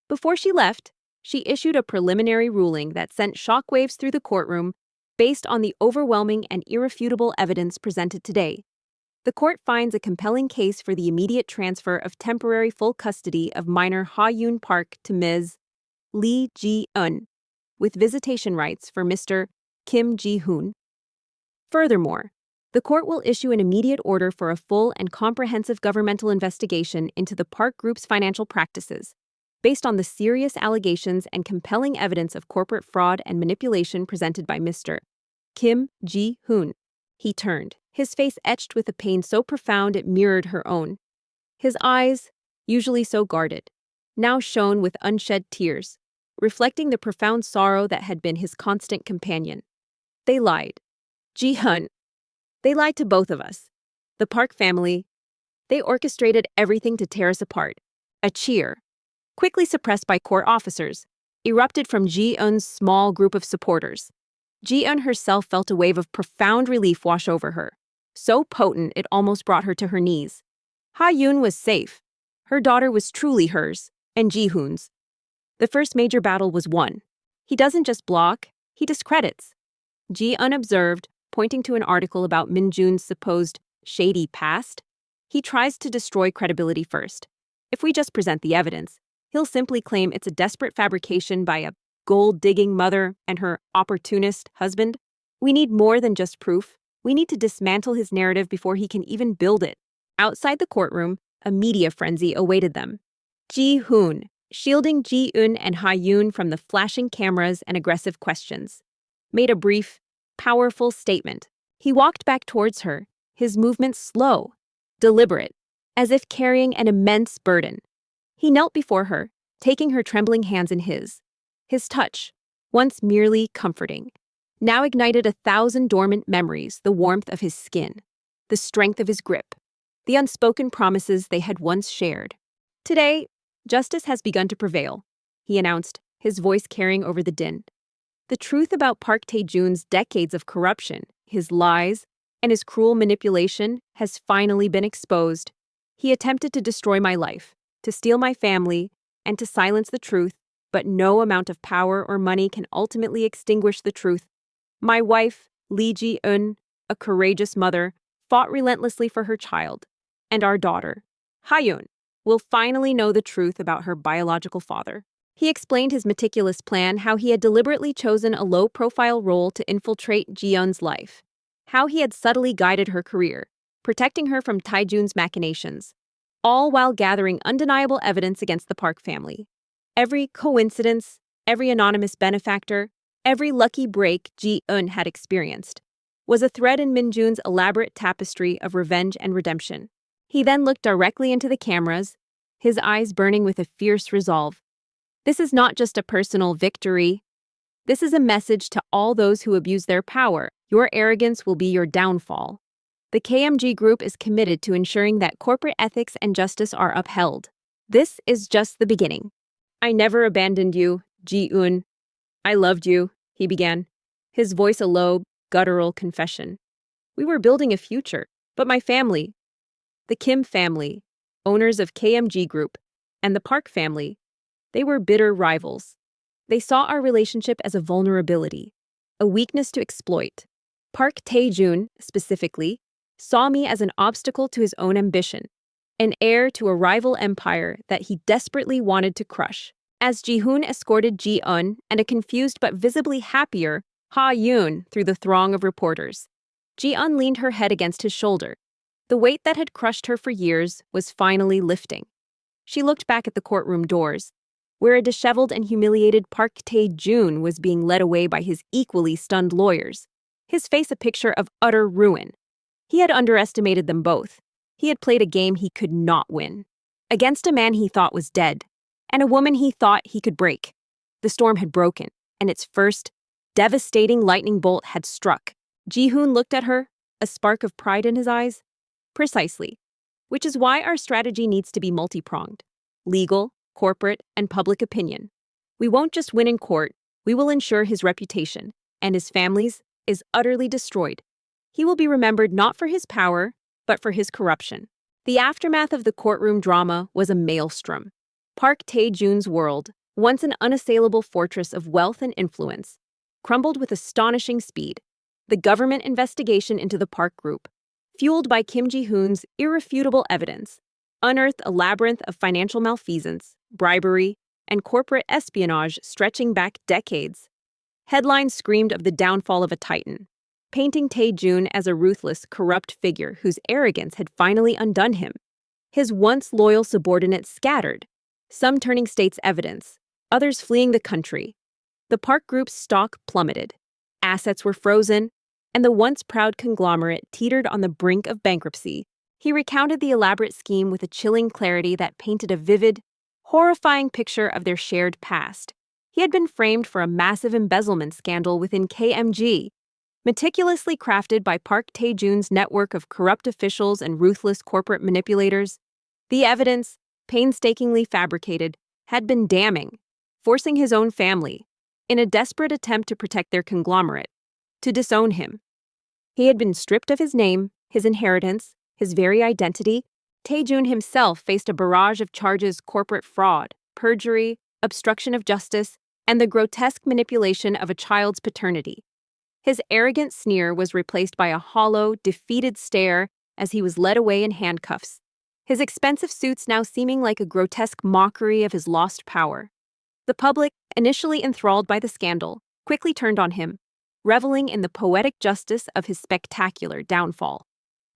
[SPEAKER 1] Before she left, she issued a preliminary ruling that sent shockwaves through the courtroom based on the overwhelming and irrefutable evidence presented today. The court finds a compelling case for the immediate transfer of temporary full custody of minor Ha-yoon Park to Ms. Lee Ji-eun, with visitation rights for Mr. Kim Ji-hoon. Furthermore, The court will issue an immediate order for a full and comprehensive governmental investigation into the Park Group's financial practices, based on the serious allegations and compelling evidence of corporate fraud and manipulation presented by Mr. Kim Ji-hoon. He turned, his face etched with a pain so profound it mirrored her own. His eyes, usually so guarded, now shone with unshed tears, reflecting the profound sorrow that had been his constant companion. They lied. Ji-hoon. They lied to both of us. The Park family. They orchestrated everything to tear us apart. A cheer, quickly suppressed by court officers, erupted from Ji-eun's small group of supporters. Ji-eun herself felt a wave of profound relief wash over her, so potent it almost brought her to her knees. Ha-yoon was safe. Her daughter was truly hers, and Ji-hoon's. The first major battle was won. He doesn't just block, he discredits. Ji-eun observed, pointing to an article about Min-jun's supposed shady past. He tries to destroy credibility first. If we just present the evidence, he'll simply claim it's a desperate fabrication by a gold-digging mother and her opportunist husband. We need more than just proof. We need to dismantle his narrative before he can even build it. Outside the courtroom, a media frenzy awaited them. Ji-hoon, shielding Ji-eun and Ha-yoon from the flashing cameras and aggressive questions, made a brief, powerful statement. He walked back towards her, his movements slow, deliberate, as if carrying an immense burden. He knelt before her, taking her trembling hands in his. His touch, once merely comforting, now ignited 1,000 dormant memories, the warmth of his skin, the strength of his grip, the unspoken promises they had once shared. Today, justice has begun to prevail, he announced, his voice carrying over the din. The truth about Park Tae-jun's decades of corruption, his lies, and his cruel manipulation has finally been exposed. He attempted to destroy my life, to steal my family, and to silence the truth, but no amount of power or money can ultimately extinguish the truth. My wife, Lee Ji-eun, a courageous mother, fought relentlessly for her child, and our daughter, Ha-yoon, will finally know the truth about her biological father. He explained his meticulous plan, how he had deliberately chosen a low-profile role to infiltrate Ji-eun's life, how he had subtly guided her career, protecting her from Tae-jun's machinations, all while gathering undeniable evidence against the Park family. Every coincidence, every anonymous benefactor, every lucky break Ji-eun had experienced was a thread in Min-jun's elaborate tapestry of revenge and redemption. He then looked directly into the cameras, his eyes burning with a fierce resolve. This is not just a personal victory. This is a message to all those who abuse their power. Your arrogance will be your downfall. The KMG Group is committed to ensuring that corporate ethics and justice are upheld. This is just the beginning. I never abandoned you, Ji-eun. I loved you, he began, his voice a low, guttural confession. We were building a future, but my family, the Kim family, owners of KMG Group, and the Park family, they were bitter rivals. They saw our relationship as a vulnerability, a weakness to exploit. Park Tae-jun, specifically, saw me as an obstacle to his own ambition, an heir to a rival empire that he desperately wanted to crush. As Ji-hoon escorted Ji-eun and a confused but visibly happier Ha-yoon through the throng of reporters, Ji-eun leaned her head against his shoulder. The weight that had crushed her for years was finally lifting. She looked back at the courtroom doors, where a disheveled and humiliated Park Tae-jun was being led away by his equally stunned lawyers, his face a picture of utter ruin. He had underestimated them both. He had played a game he could not win, against a man he thought was dead, and a woman he thought he could break. The storm had broken, and its first, devastating lightning bolt had struck. Ji-hoon looked at her, a spark of pride in his eyes. Precisely. Which is why our strategy needs to be multi-pronged. Legal, corporate, and public opinion. We won't just win in court, we will ensure his reputation, and his family's, is utterly destroyed. He will be remembered not for his power, but for his corruption. The aftermath of the courtroom drama was a maelstrom. Park Tae-jun's world, once an unassailable fortress of wealth and influence, crumbled with astonishing speed. The government investigation into the Park Group, fueled by Kim Ji-hoon's irrefutable evidence, unearthed a labyrinth of financial malfeasance, bribery, and corporate espionage stretching back decades. Headlines screamed of the downfall of a titan, painting Tae-jun as a ruthless, corrupt figure whose arrogance had finally undone him. His once loyal subordinates scattered, some turning state's evidence, others fleeing the country. The Park Group's stock plummeted, assets were frozen, and the once proud conglomerate teetered on the brink of bankruptcy. He recounted the elaborate scheme with a chilling clarity that painted a vivid, horrifying picture of their shared past. He had been framed for a massive embezzlement scandal within KMG, meticulously crafted by Park Tae-jun's network of corrupt officials and ruthless corporate manipulators. The evidence, painstakingly fabricated, had been damning, forcing his own family, in a desperate attempt to protect their conglomerate, to disown him. He had been stripped of his name, his inheritance, his very identity. Tae-jun himself faced a barrage of charges: corporate fraud, perjury, obstruction of justice, and the grotesque manipulation of a child's paternity. His arrogant sneer was replaced by a hollow, defeated stare as he was led away in handcuffs, his expensive suits now seeming like a grotesque mockery of his lost power. The public, initially enthralled by the scandal, quickly turned on him, reveling in the poetic justice of his spectacular downfall.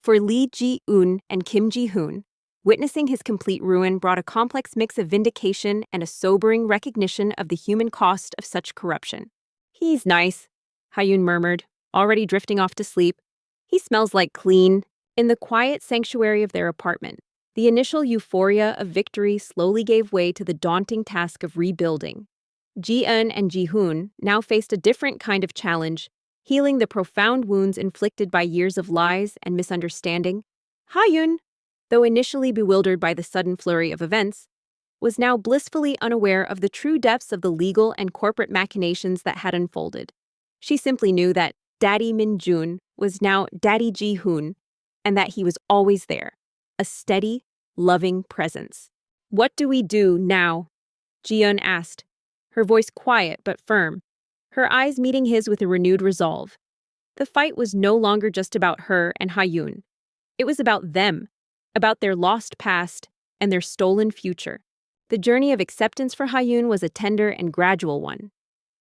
[SPEAKER 1] For Lee Ji-eun and Kim Ji-hoon, witnessing his complete ruin brought a complex mix of vindication and a sobering recognition of the human cost of such corruption. "He's nice," Ha-yoon murmured, already drifting off to sleep. "He smells like clean." In the quiet sanctuary of their apartment, the initial euphoria of victory slowly gave way to the daunting task of rebuilding. Ji-eun and Ji-hoon now faced a different kind of challenge, healing the profound wounds inflicted by years of lies and misunderstanding. Ha-yoon, though initially bewildered by the sudden flurry of events, was now blissfully unaware of the true depths of the legal and corporate machinations that had unfolded. She simply knew that Daddy Min-jun was now Daddy Ji-hoon, and that he was always there, a steady, loving presence. "What do we do now?" Ji-eun asked, her voice quiet but firm, her eyes meeting his with a renewed resolve. The fight was no longer just about her and Ha-yoon. It was about them, about their lost past and their stolen future. The journey of acceptance for Ha-yoon was a tender and gradual one.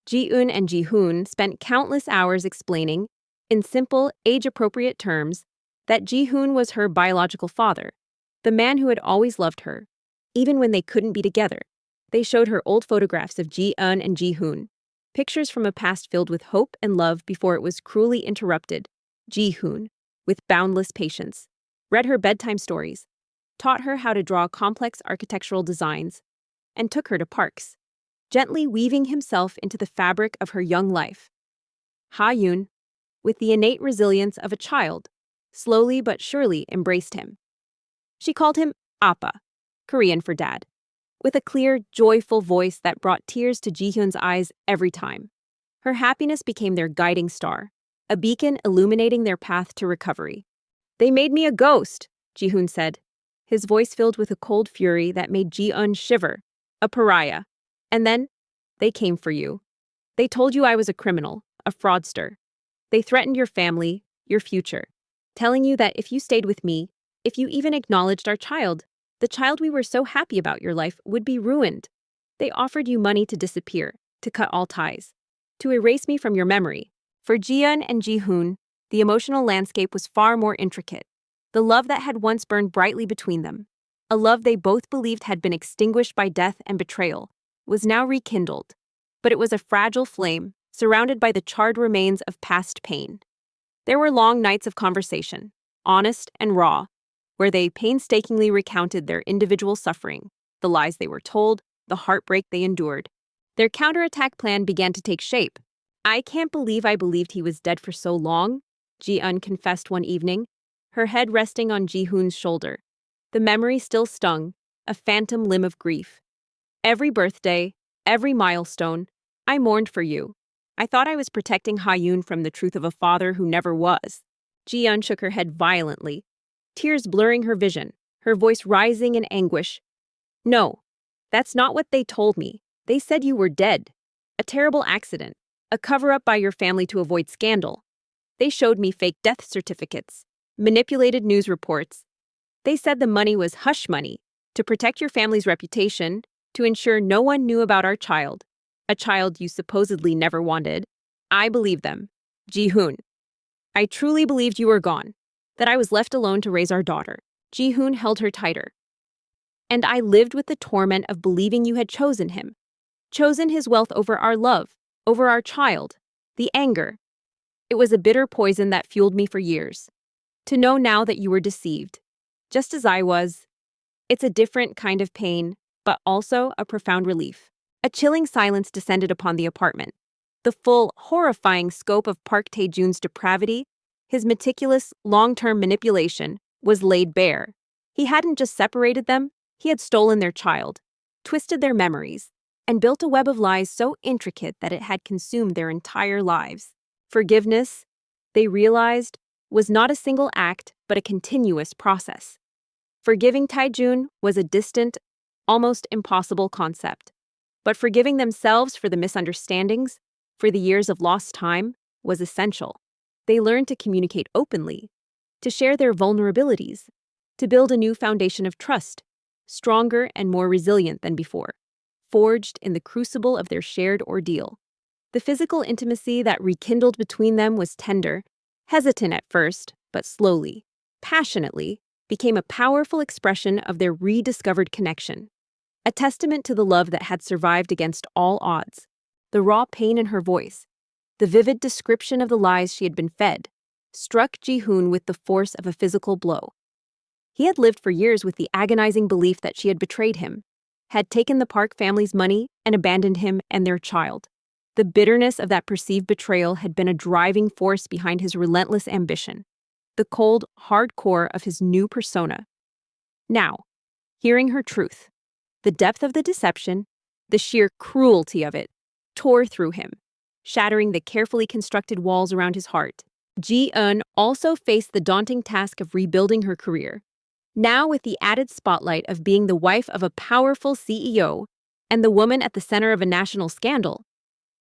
[SPEAKER 1] Ji-eun and Ji-hoon spent countless hours explaining, in simple, age-appropriate terms, that Ji-hoon was her biological father, the man who had always loved her, even when they couldn't be together. They showed her old photographs of Ji-eun and Ji-hoon, pictures from a past filled with hope and love before it was cruelly interrupted. Ji-hoon, with boundless patience, read her bedtime stories, taught her how to draw complex architectural designs, and took her to parks, gently weaving himself into the fabric of her young life. Ha-yoon, with the innate resilience of a child, slowly but surely embraced him. She called him Appa, Korean for dad, with a clear, joyful voice that brought tears to Ji-hoon's eyes every time. Her happiness became their guiding star, a beacon illuminating their path to recovery. "They made me a ghost," Ji-hoon said, his voice filled with a cold fury that made Ji-eun shiver, "a pariah. And then, they came for you. They told you I was a criminal, a fraudster. They threatened your family, your future, telling you that if you stayed with me, if you even acknowledged our child, the child we were so happy about your life, would be ruined. They offered you money to disappear, to cut all ties, to erase me from your memory." For Ji-eun and Ji-hoon, the emotional landscape was far more intricate. The love that had once burned brightly between them, a love they both believed had been extinguished by death and betrayal, was now rekindled. But it was a fragile flame, surrounded by the charred remains of past pain. There were long nights of conversation, honest and raw, where they painstakingly recounted their individual suffering, the lies they were told, the heartbreak they endured. Their counterattack plan began to take shape. "I can't believe I believed he was dead for so long," Ji-eun confessed one evening, her head resting on Ji-hoon's shoulder. The memory still stung, a phantom limb of grief. "Every birthday, every milestone, I mourned for you. I thought I was protecting Ha-yoon from the truth of a father who never was." Ji-eun shook her head violently, tears blurring her vision, her voice rising in anguish. "No, that's not what they told me. They said you were dead. A terrible accident, a cover-up by your family to avoid scandal. They showed me fake death certificates, manipulated news reports. They said the money was hush money, to protect your family's reputation, to ensure no one knew about our child, a child you supposedly never wanted. I believe them. Ji-hoon." I truly believed you were gone, that I was left alone to raise our daughter. Ji-hoon held her tighter. And I lived with the torment of believing you had chosen him. Chosen his wealth over our love, over our child, the anger. It was a bitter poison that fueled me for years. To know now that you were deceived, just as I was, it's a different kind of pain, but also a profound relief. A chilling silence descended upon the apartment. The full, horrifying scope of Park Tae-jun's depravity, his meticulous, long-term manipulation, was laid bare. He hadn't just separated them, he had stolen their child, twisted their memories, and built a web of lies so intricate that it had consumed their entire lives. Forgiveness, they realized, was not a single act, but a continuous process. Forgiving Tae-jun was a distant, almost impossible concept. But forgiving themselves for the misunderstandings, for the years of lost time, was essential. They learned to communicate openly, to share their vulnerabilities, to build a new foundation of trust, stronger and more resilient than before, forged in the crucible of their shared ordeal. The physical intimacy that rekindled between them was tender, hesitant at first, but slowly, passionately, became a powerful expression of their rediscovered connection. A testament to the love that had survived against all odds. The raw pain in her voice, the vivid description of the lies she had been fed, struck Ji-hoon with the force of a physical blow. He had lived for years with the agonizing belief that she had betrayed him, had taken the Park family's money and abandoned him and their child. The bitterness of that perceived betrayal had been a driving force behind his relentless ambition, the cold, hard core of his new persona. Now, hearing her truth, the depth of the deception, the sheer cruelty of it, tore through him, shattering the carefully constructed walls around his heart. Ji-eun also faced the daunting task of rebuilding her career, now with the added spotlight of being the wife of a powerful CEO and the woman at the center of a national scandal.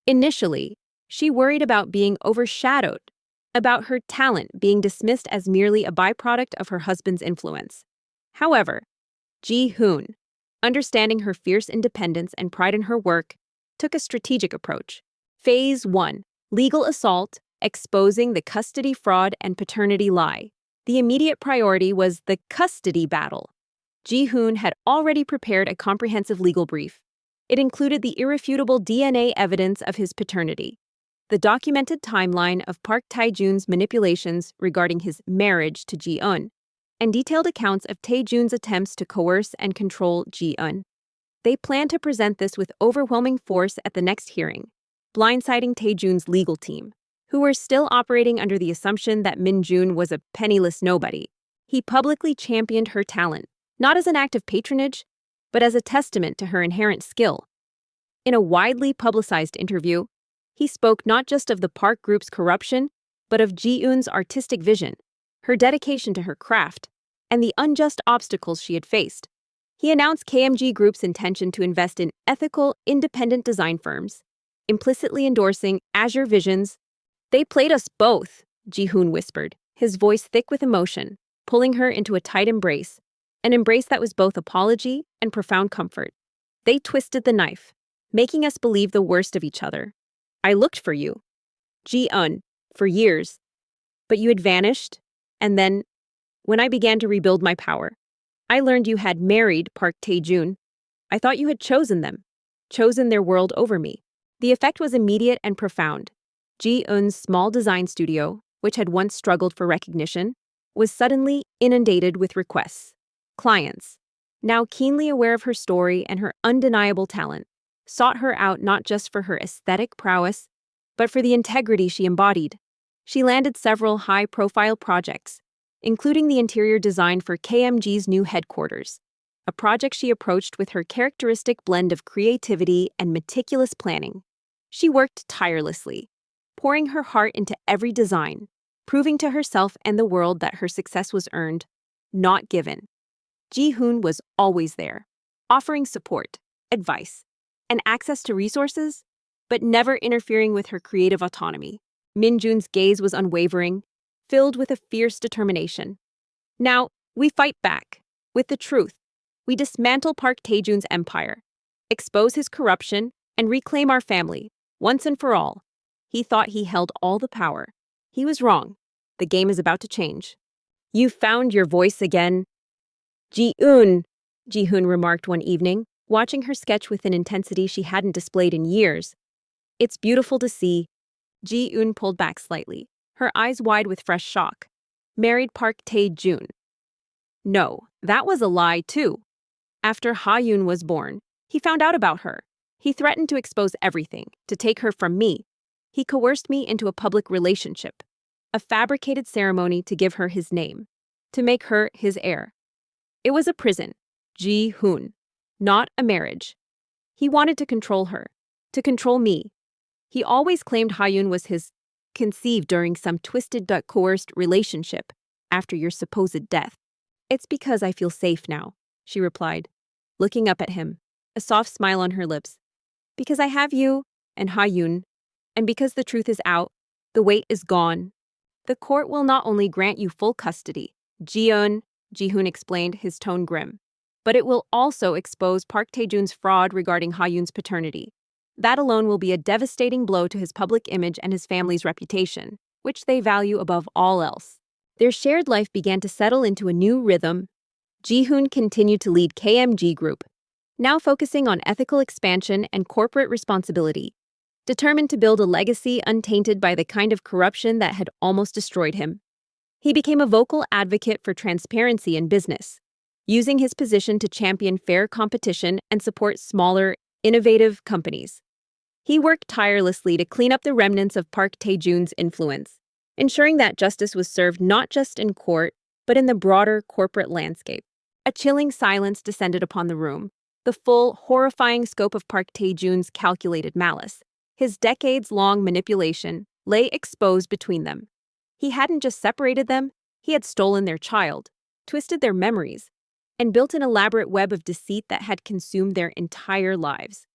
[SPEAKER 1] Initially, she worried about being overshadowed, about her talent being dismissed as merely a byproduct of her husband's influence. However, Ji-hoon, understanding her fierce independence and pride in her work, took a strategic approach. Phase 1. Legal assault, exposing the custody fraud and paternity lie. The immediate priority was the custody battle. Ji-hoon had already prepared a comprehensive legal brief. It included the irrefutable DNA evidence of his paternity, the documented timeline of Park Tae-jun's manipulations regarding his marriage to Ji-eun, and detailed accounts of Tae-jun's attempts to coerce and control Ji-eun. They planned to present this with overwhelming force at the next hearing, blindsiding Tae-jun's legal team, who were still operating under the assumption that Min-jun was a penniless nobody. He publicly championed her talent, not as an act of patronage, but as a testament to her inherent skill. In a widely publicized interview, he spoke not just of the Park Group's corruption, but of Ji-eun's artistic vision, her dedication to her craft, and the unjust obstacles she had faced. He announced KMG Group's intention to invest in ethical, independent design firms, implicitly endorsing Azure Vision's. "They played us both," Ji-hoon whispered, his voice thick with emotion, pulling her into a tight embrace, an embrace that was both apology and profound comfort. "They twisted the knife, making us believe the worst of each other. I looked for you, Ji-eun, for years, but you had vanished, and then, when I began to rebuild my power, I learned you had married Park Tae-jun. I thought you had chosen them, chosen their world over me." The effect was immediate and profound. Ji-eun's small design studio, which had once struggled for recognition, was suddenly inundated with requests. Clients, now keenly aware of her story and her undeniable talent, sought her out not just for her aesthetic prowess, but for the integrity she embodied. She landed several high-profile projects, including the interior design for KMG's new headquarters, a project she approached with her characteristic blend of creativity and meticulous planning. She worked tirelessly, pouring her heart into every design, proving to herself and the world that her success was earned, not given. Ji-hoon was always there, offering support, advice, and access to resources, but never interfering with her creative autonomy. Min-jun's gaze was unwavering, filled with a fierce determination. "Now, we fight back. With the truth, we dismantle Park Tae-jun's empire, expose his corruption, and reclaim our family, once and for all." He thought he held all the power. He was wrong. The game is about to change. You found your voice again. Ji-eun, Ji-hoon remarked one evening, watching her sketch with an intensity she hadn't displayed in years. It's beautiful to see. Ji-eun pulled back slightly, her eyes wide with fresh shock. Married Park Tae-jun. No, that was a lie too. After Ha-yoon was born, he found out about her. He threatened to expose everything, to take her from me. He coerced me into a public relationship, a fabricated ceremony to give her his name, to make her his heir. It was a prison, Ji-hoon, not a marriage. He wanted to control her, to control me. He always claimed Ha-yoon was his, conceived during some twisted coerced relationship after your supposed death. It's because I feel safe now, she replied, looking up at him, a soft smile on her lips. Because I have you and Ha-yoon, and because the truth is out, the weight is gone. The court will not only grant you full custody, Ji-hoon explained, his tone grim, but it will also expose Park Tae-jun's fraud regarding Ha-yoon's paternity. That alone will be a devastating blow to his public image and his family's reputation, which they value above all else. Their shared life began to settle into a new rhythm. Ji-hoon continued to lead KMG Group, now focusing on ethical expansion and corporate responsibility, determined to build a legacy untainted by the kind of corruption that had almost destroyed him. He became a vocal advocate for transparency in business, using his position to champion fair competition and support smaller, innovative companies. He worked tirelessly to clean up the remnants of Park Tae-jun's influence, ensuring that justice was served not just in court, but in the broader corporate landscape. A chilling silence descended upon the room, the full, horrifying scope of Park Tae-jun's calculated malice. His decades-long manipulation lay exposed between them. He hadn't just separated them, he had stolen their child, twisted their memories, and built an elaborate web of deceit that had consumed their entire lives.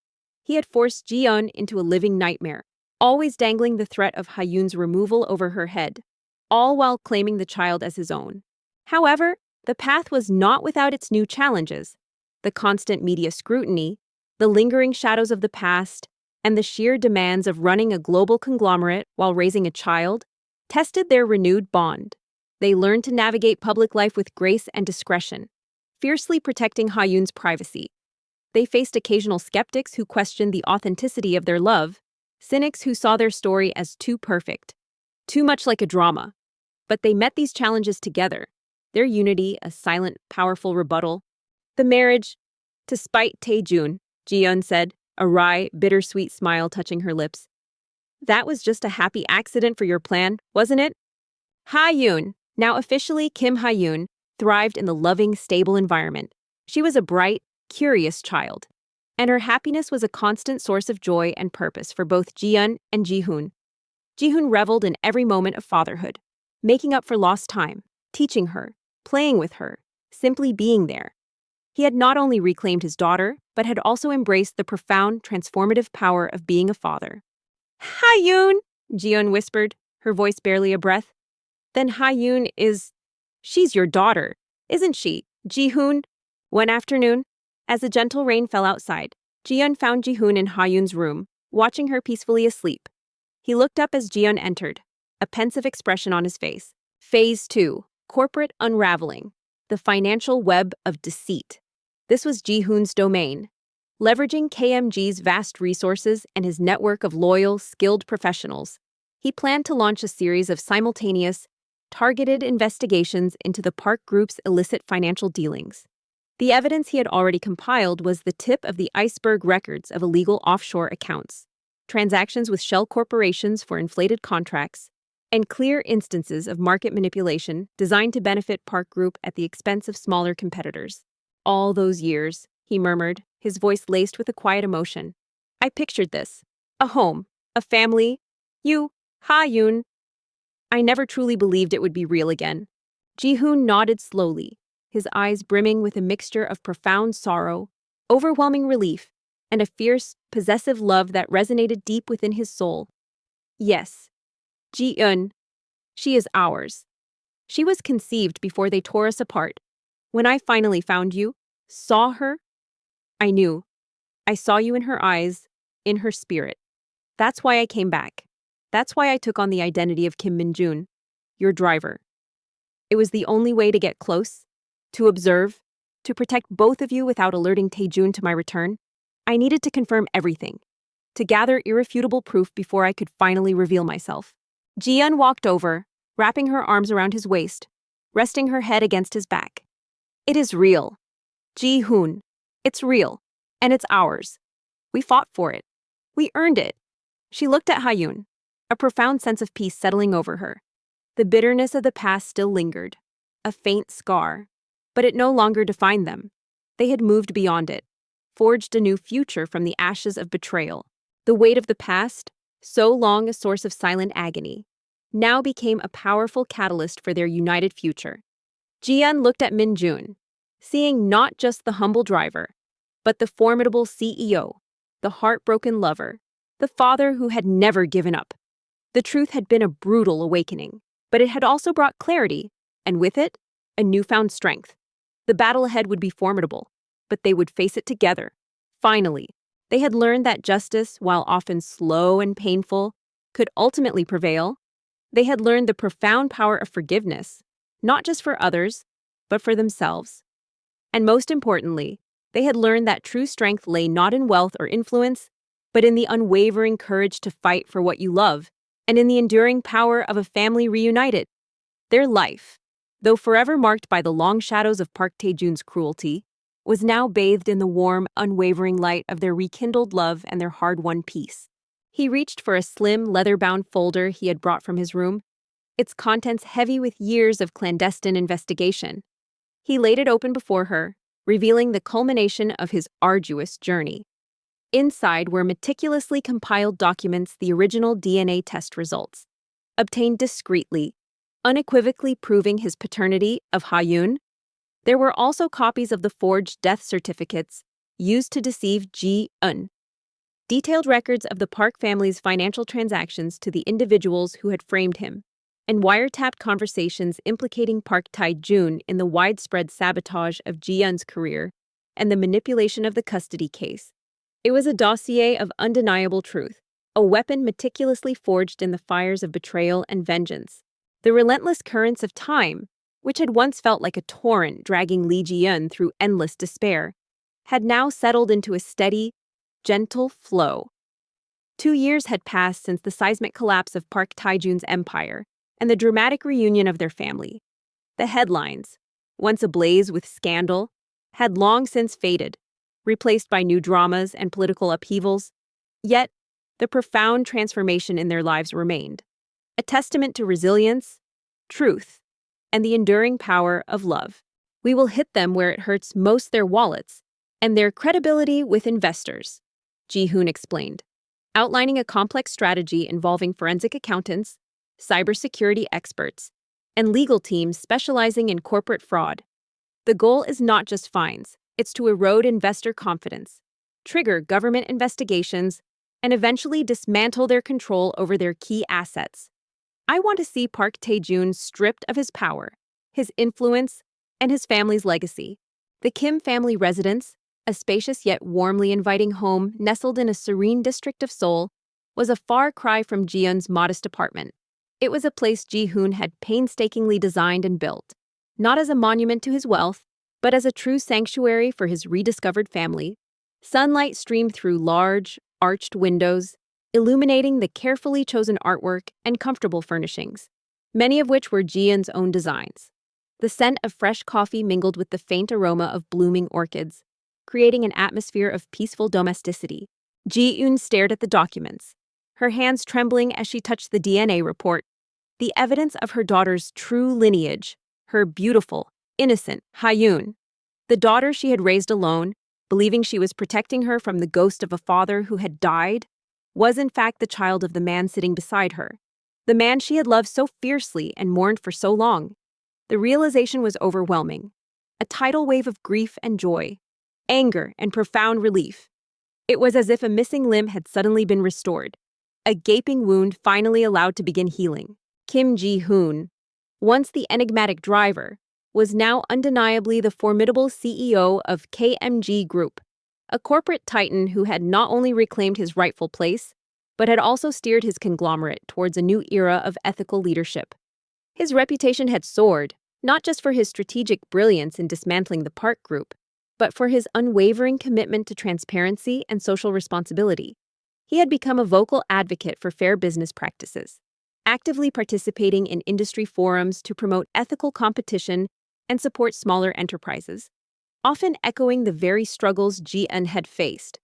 [SPEAKER 1] He had forced Ji-eun into a living nightmare, always dangling the threat of Ha-yoon's removal over her head, all while claiming the child as his own. However, the path was not without its new challenges. The constant media scrutiny, the lingering shadows of the past, and the sheer demands of running a global conglomerate while raising a child tested their renewed bond. They learned to navigate public life with grace and discretion, fiercely protecting Ha-yoon's privacy. They faced occasional skeptics who questioned the authenticity of their love, cynics who saw their story as too perfect, too much like a drama. But they met these challenges together, their unity a silent, powerful rebuttal. The marriage, to spite Tae-jun, Ji-eun said, a wry, bittersweet smile touching her lips. That was just a happy accident for your plan, wasn't it? Ha-yoon, now officially Kim Ha-yoon, thrived in the loving, stable environment. She was a bright, curious child, and her happiness was a constant source of joy and purpose for both Ji-eun and Ji-hoon. Ji-hoon reveled in every moment of fatherhood, making up for lost time, teaching her, playing with her, simply being there. He had not only reclaimed his daughter, but had also embraced the profound, transformative power of being a father. Ha-yoon, Ji-eun whispered, her voice barely a breath. Then Ha-yoon she's your daughter, isn't she, Ji-hoon? One afternoon, as a gentle rain fell outside, Ji-eun found Ji-hoon in Ha-yoon's room, watching her peacefully asleep. He looked up as Ji-eun entered, a pensive expression on his face. Phase 2, corporate unraveling, the financial web of deceit. This was Ji-hoon's domain. Leveraging KMG's vast resources and his network of loyal, skilled professionals, he planned to launch a series of simultaneous, targeted investigations into the Park Group's illicit financial dealings. The evidence he had already compiled was the tip of the iceberg records of illegal offshore accounts, transactions with shell corporations for inflated contracts, and clear instances of market manipulation designed to benefit Park Group at the expense of smaller competitors. All those years, he murmured, his voice laced with a quiet emotion. I pictured this. A home, a family, you, Ha-yoon. I never truly believed it would be real again. Ji-hoon nodded slowly, his eyes brimming with a mixture of profound sorrow, overwhelming relief, and a fierce, possessive love that resonated deep within his soul. Yes, Ji-eun, she is ours. She was conceived before they tore us apart. When I finally found you, saw her, I knew. I saw you in her eyes, in her spirit. That's why I came back. That's why I took on the identity of Kim Min-jun. your driver. It was the only way to get close, to observe, to protect both of you without alerting Taejun to my return. I needed to confirm everything, to gather irrefutable proof before I could finally reveal myself. Ji-eun walked over, wrapping her arms around his waist, resting her head against his back. It is real. Ji-hoon. It's real. And it's ours. We fought for it. We earned it. She looked at Hyun, a profound sense of peace settling over her. The bitterness of the past still lingered, a faint scar, but it no longer defined them. They had moved beyond it, forged a new future from the ashes of betrayal. The weight of the past, so long a source of silent agony, now became a powerful catalyst for their united future. Ji-eun looked at Min-jun, seeing not just the humble driver, but the formidable CEO, the heartbroken lover, the father who had never given up. The truth had been a brutal awakening, but it had also brought clarity, and with it, a newfound strength. The battle ahead would be formidable, but they would face it together. Finally, they had learned that justice, while often slow and painful, could ultimately prevail. They had learned the profound power of forgiveness, not just for others, but for themselves. And most importantly, they had learned that true strength lay not in wealth or influence, but in the unwavering courage to fight for what you love, and in the enduring power of a family reunited. Their life, though forever marked by the long shadows of Park Tae-jun's cruelty, was now bathed in the warm, unwavering light of their rekindled love and their hard-won peace. He reached for a slim, leather-bound folder he had brought from his room, its contents heavy with years of clandestine investigation. He laid it open before her, revealing the culmination of his arduous journey. Inside were meticulously compiled documents, the original DNA test results, obtained discreetly, unequivocally proving his paternity of Hyun. There were also copies of the forged death certificates used to deceive Ji-eun, detailed records of the Park family's financial transactions to the individuals who had framed him, and wiretapped conversations implicating Park Tae-jun in the widespread sabotage of Ji-eun's career and the manipulation of the custody case. It was a dossier of undeniable truth, a weapon meticulously forged in the fires of betrayal and vengeance. The relentless currents of time, which had once felt like a torrent dragging Lee Ji-eun through endless despair, had now settled into a steady, gentle flow. 2 years had passed since the seismic collapse of Park Tae-jun's empire and the dramatic reunion of their family. The headlines, once ablaze with scandal, had long since faded, replaced by new dramas and political upheavals. Yet, the profound transformation in their lives remained, a testament to resilience, truth, and the enduring power of love. We will hit them where it hurts most, their wallets, and their credibility with investors, Ji-hoon explained, outlining a complex strategy involving forensic accountants, cybersecurity experts, and legal teams specializing in corporate fraud. The goal is not just fines, it's to erode investor confidence, trigger government investigations, and eventually dismantle their control over their key assets. I want to see Park Tae-jun stripped of his power, his influence, and his family's legacy. The Kim family residence, a spacious yet warmly inviting home nestled in a serene district of Seoul, was a far cry from Ji-eun's modest apartment. It was a place Ji-hoon had painstakingly designed and built, not as a monument to his wealth, but as a true sanctuary for his rediscovered family. Sunlight streamed through large, arched windows, illuminating the carefully chosen artwork and comfortable furnishings, many of which were Ji-eun's own designs. The scent of fresh coffee mingled with the faint aroma of blooming orchids, creating an atmosphere of peaceful domesticity. Ji-eun stared at the documents, her hands trembling as she touched the DNA report, the evidence of her daughter's true lineage, her beautiful, innocent Hyun, the daughter she had raised alone, believing she was protecting her from the ghost of a father who had died, was in fact the child of the man sitting beside her, the man she had loved so fiercely and mourned for so long. The realization was overwhelming, a tidal wave of grief and joy, anger and profound relief. It was as if a missing limb had suddenly been restored, a gaping wound finally allowed to begin healing. Kim Ji-hoon, once the enigmatic driver, was now undeniably the formidable CEO of KMG Group, a corporate titan who had not only reclaimed his rightful place, but had also steered his conglomerate towards a new era of ethical leadership. His reputation had soared, not just for his strategic brilliance in dismantling the Park Group, but for his unwavering commitment to transparency and social responsibility. He had become a vocal advocate for fair business practices, actively participating in industry forums to promote ethical competition and support smaller enterprises, often echoing the very struggles Ji-eun had faced.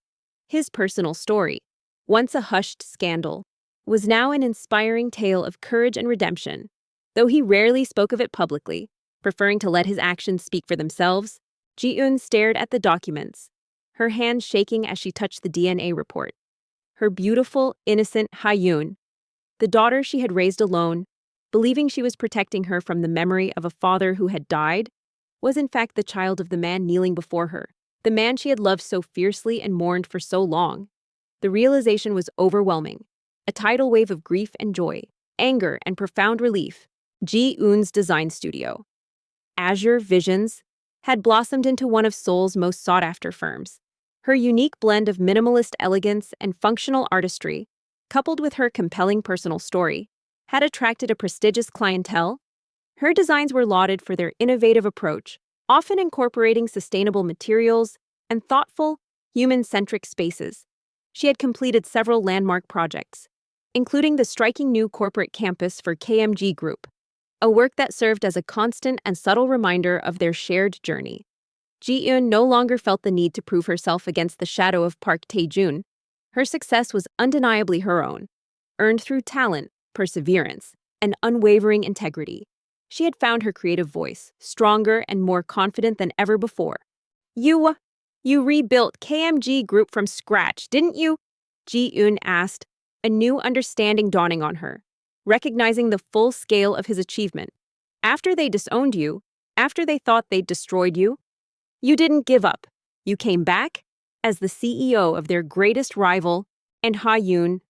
[SPEAKER 1] His personal story, once a hushed scandal, was now an inspiring tale of courage and redemption. Though he rarely spoke of it publicly, preferring to let his actions speak for themselves, Ji-eun stared at the documents, her hand shaking as she touched the DNA report. Her beautiful, innocent Ha-yoon, the daughter she had raised alone, believing she was protecting her from the memory of a father who had died, was in fact the child of the man kneeling before her, the man she had loved so fiercely and mourned for so long. The realization was overwhelming, a tidal wave of grief and joy, anger and profound relief. Ji-eun's design studio, Azure Visions, had blossomed into one of Seoul's most sought-after firms. Her unique blend of minimalist elegance and functional artistry, coupled with her compelling personal story, had attracted a prestigious clientele. Her designs were lauded for their innovative approach, often incorporating sustainable materials and thoughtful, human-centric spaces. She had completed several landmark projects, including the striking new corporate campus for KMG Group, a work that served as a constant and subtle reminder of their shared journey. Ji-eun no longer felt the need to prove herself against the shadow of Park Tae-joon. Her success was undeniably her own, earned through talent, perseverance, and unwavering integrity. She had found her creative voice, stronger and more confident than ever before. You rebuilt KMG Group from scratch, didn't you? Ji-eun asked, a new understanding dawning on her, recognizing the full scale of his achievement. After they disowned you, after they thought they'd destroyed you, you didn't give up. You came back as the CEO of their greatest rival, and Ha-yoon,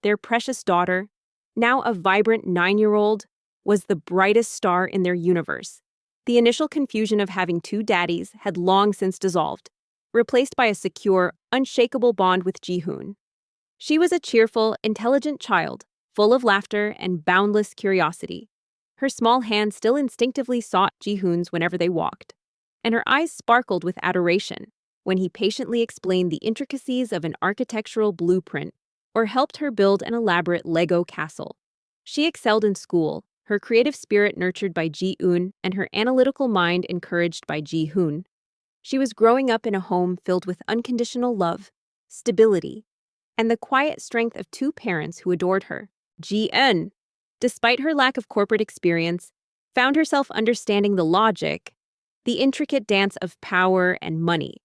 [SPEAKER 1] their precious daughter, now a vibrant 9-year-old, was the brightest star in their universe. The initial confusion of having two daddies had long since dissolved, replaced by a secure, unshakable bond with Ji-hoon. She was a cheerful, intelligent child, full of laughter and boundless curiosity. Her small hand still instinctively sought Ji-hoon's whenever they walked, and her eyes sparkled with adoration when he patiently explained the intricacies of an architectural blueprint or helped her build an elaborate Lego castle. She excelled in school, her creative spirit nurtured by Ji-eun and her analytical mind encouraged by Ji-hoon. She was growing up in a home filled with unconditional love, stability, and the quiet strength of two parents who adored her. Ji-eun, despite her lack of corporate experience, found herself understanding the logic, the intricate dance of power and money.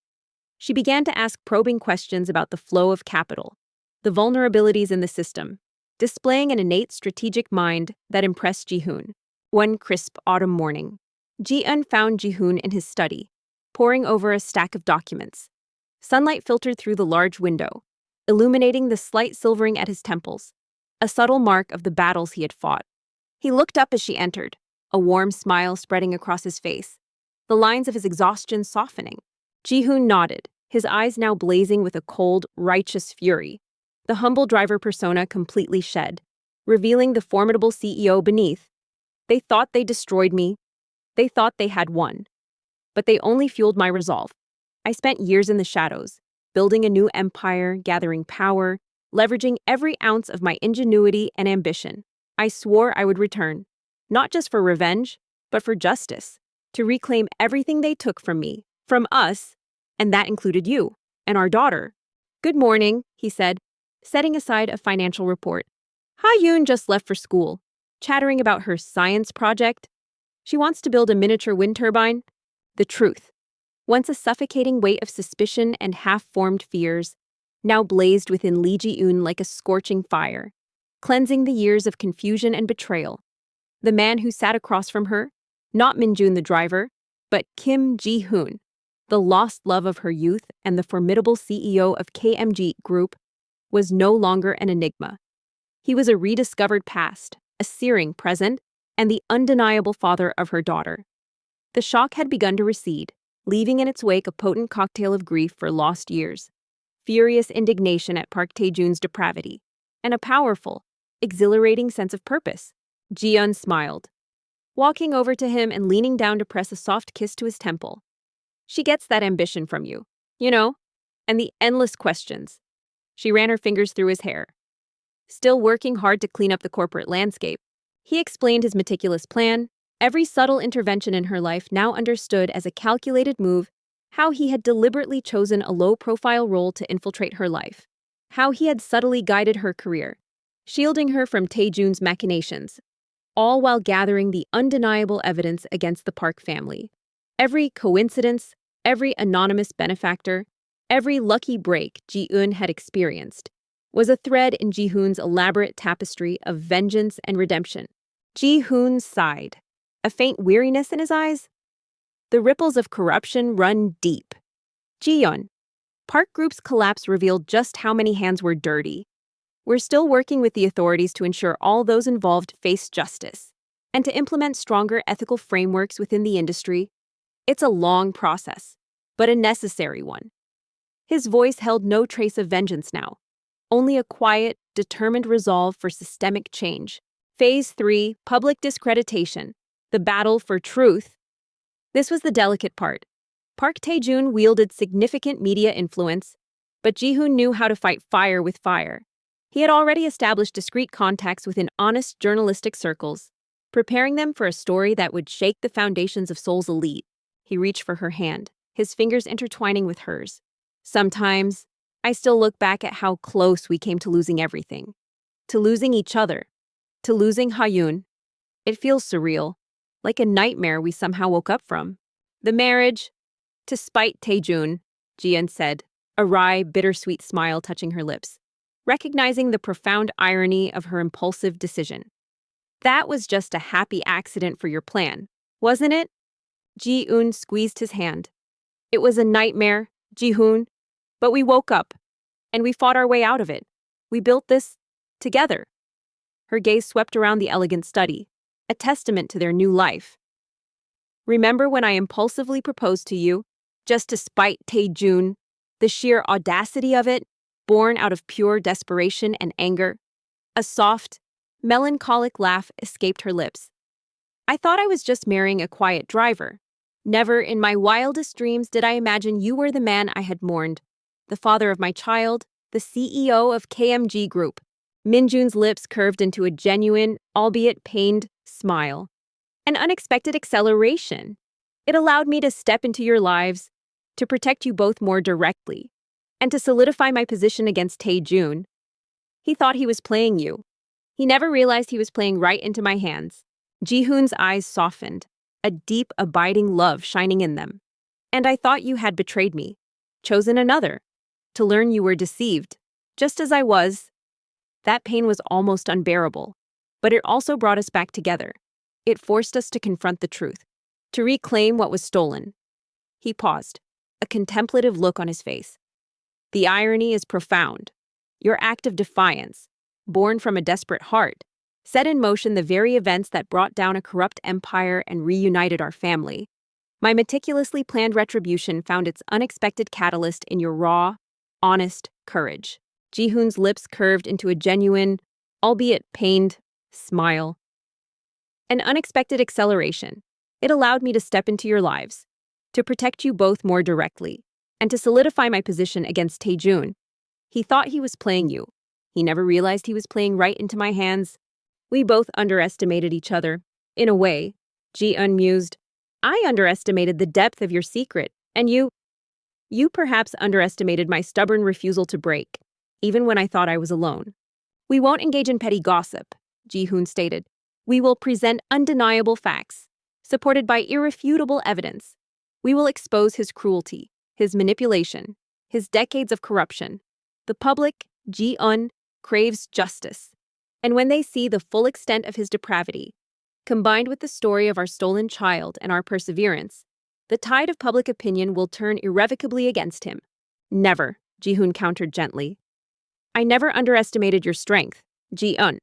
[SPEAKER 1] She began to ask probing questions about the flow of capital, the vulnerabilities in the system, displaying an innate strategic mind that impressed Ji-hoon. One crisp autumn morning, Ji-eun found Ji-hoon in his study, poring over a stack of documents. Sunlight filtered through the large window, illuminating the slight silvering at his temples, a subtle mark of the battles he had fought. He looked up as she entered, a warm smile spreading across his face, the lines of his exhaustion softening. Ji-hoon nodded, his eyes now blazing with a cold, righteous fury, the humble driver persona completely shed, revealing the formidable CEO beneath. They thought they destroyed me. They thought they had won. But they only fueled my resolve. I spent years in the shadows, building a new empire, gathering power, leveraging every ounce of my ingenuity and ambition. I swore I would return, not just for revenge, but for justice, to reclaim everything they took from me, from us, and that included you, and our daughter. Good morning, he said, setting aside a financial report. Ha-yoon just left for school, chattering about her science project. She wants to build a miniature wind turbine. The truth, once a suffocating weight of suspicion and half-formed fears, now blazed within Lee Ji-eun like a scorching fire, cleansing the years of confusion and betrayal. The man who sat across from her, not Min-joon the driver, but Kim Ji-hoon, the lost love of her youth and the formidable CEO of KMG Group, was no longer an enigma. He was a rediscovered past, a searing present, and the undeniable father of her daughter. The shock had begun to recede, leaving in its wake a potent cocktail of grief for lost years, furious indignation at Park Tae-joon's depravity, and a powerful, exhilarating sense of purpose. Ji-eun smiled. walking over to him and leaning down to press a soft kiss to his temple. She gets that ambition from you, you know, and the endless questions. She ran her fingers through his hair. Still working hard to clean up the corporate landscape, he explained his meticulous plan, every subtle intervention in her life now understood as a calculated move, how he had deliberately chosen a low-profile role to infiltrate her life, how he had subtly guided her career, shielding her from Taejun's machinations, all while gathering the undeniable evidence against the Park family. Every coincidence, every anonymous benefactor, every lucky break Ji-eun had experienced was a thread in Ji-hoon's elaborate tapestry of vengeance and redemption. Ji-hoon sighed, a faint weariness in his eyes. The ripples of corruption run deep. Ji-yeon, Park Group's collapse revealed just how many hands were dirty. We're still working with the authorities to ensure all those involved face justice and to implement stronger ethical frameworks within the industry. It's a long process, but a necessary one. His voice held no trace of vengeance now, only a quiet, determined resolve for systemic change. Phase 3, public discreditation, the battle for truth. This was the delicate part. Park Tae-jun wielded significant media influence, but Ji-hoon knew how to fight fire with fire. He had already established discreet contacts within honest journalistic circles, preparing them for a story that would shake the foundations of Seoul's elite. He reached for her hand, his fingers intertwining with hers. Sometimes, I still look back at how close we came to losing everything. To losing each other. To losing Ha-yoon. It feels surreal, like a nightmare we somehow woke up from. The marriage, to spite Tae-jun, Ji-eun said, a wry, bittersweet smile touching her lips, recognizing the profound irony of her impulsive decision. That was just a happy accident for your plan, wasn't it? Ji-eun squeezed his hand. It was a nightmare, Ji-hoon, but we woke up, and we fought our way out of it. We built this together. Her gaze swept around the elegant study, a testament to their new life. Remember when I impulsively proposed to you, just to spite Tae-jun, the sheer audacity of it, born out of pure desperation and anger? A soft, melancholic laugh escaped her lips. I thought I was just marrying a quiet driver. Never in my wildest dreams did I imagine you were the man I had mourned, the father of my child, the CEO of KMG Group. Minjun's lips curved into a genuine, albeit pained, smile. An unexpected acceleration. It allowed me to step into your lives, to protect you both more directly, and to solidify my position against Tae-jun. He thought he was playing you. He never realized he was playing right into my hands. Ji-hoon's eyes softened, a deep, abiding love shining in them. And I thought you had betrayed me, chosen another, to learn you were deceived, just as I was. That pain was almost unbearable, but it also brought us back together. It forced us to confront the truth, to reclaim what was stolen. He paused, a contemplative look on his face. The irony is profound. Your act of defiance, born from a desperate heart, set in motion the very events that brought down a corrupt empire and reunited our family. My meticulously planned retribution found its unexpected catalyst in your raw, honest courage. Ji-hoon's lips curved into a genuine, albeit pained, smile. An unexpected acceleration. It allowed me to step into your lives, to protect you both more directly, and to solidify my position against Tae-jun. He thought he was playing you. He never realized he was playing right into my hands. We both underestimated each other. In a way, Ji-eun mused, I underestimated the depth of your secret, and you perhaps underestimated my stubborn refusal to break, even when I thought I was alone. We won't engage in petty gossip, Ji-hoon stated. We will present undeniable facts, supported by irrefutable evidence. We will expose his cruelty, his manipulation, his decades of corruption. The public, Ji-eun, craves justice. And when they see the full extent of his depravity, combined with the story of our stolen child and our perseverance, the tide of public opinion will turn irrevocably against him. Never, Ji-hoon countered gently. I never underestimated your strength, Ji-eun.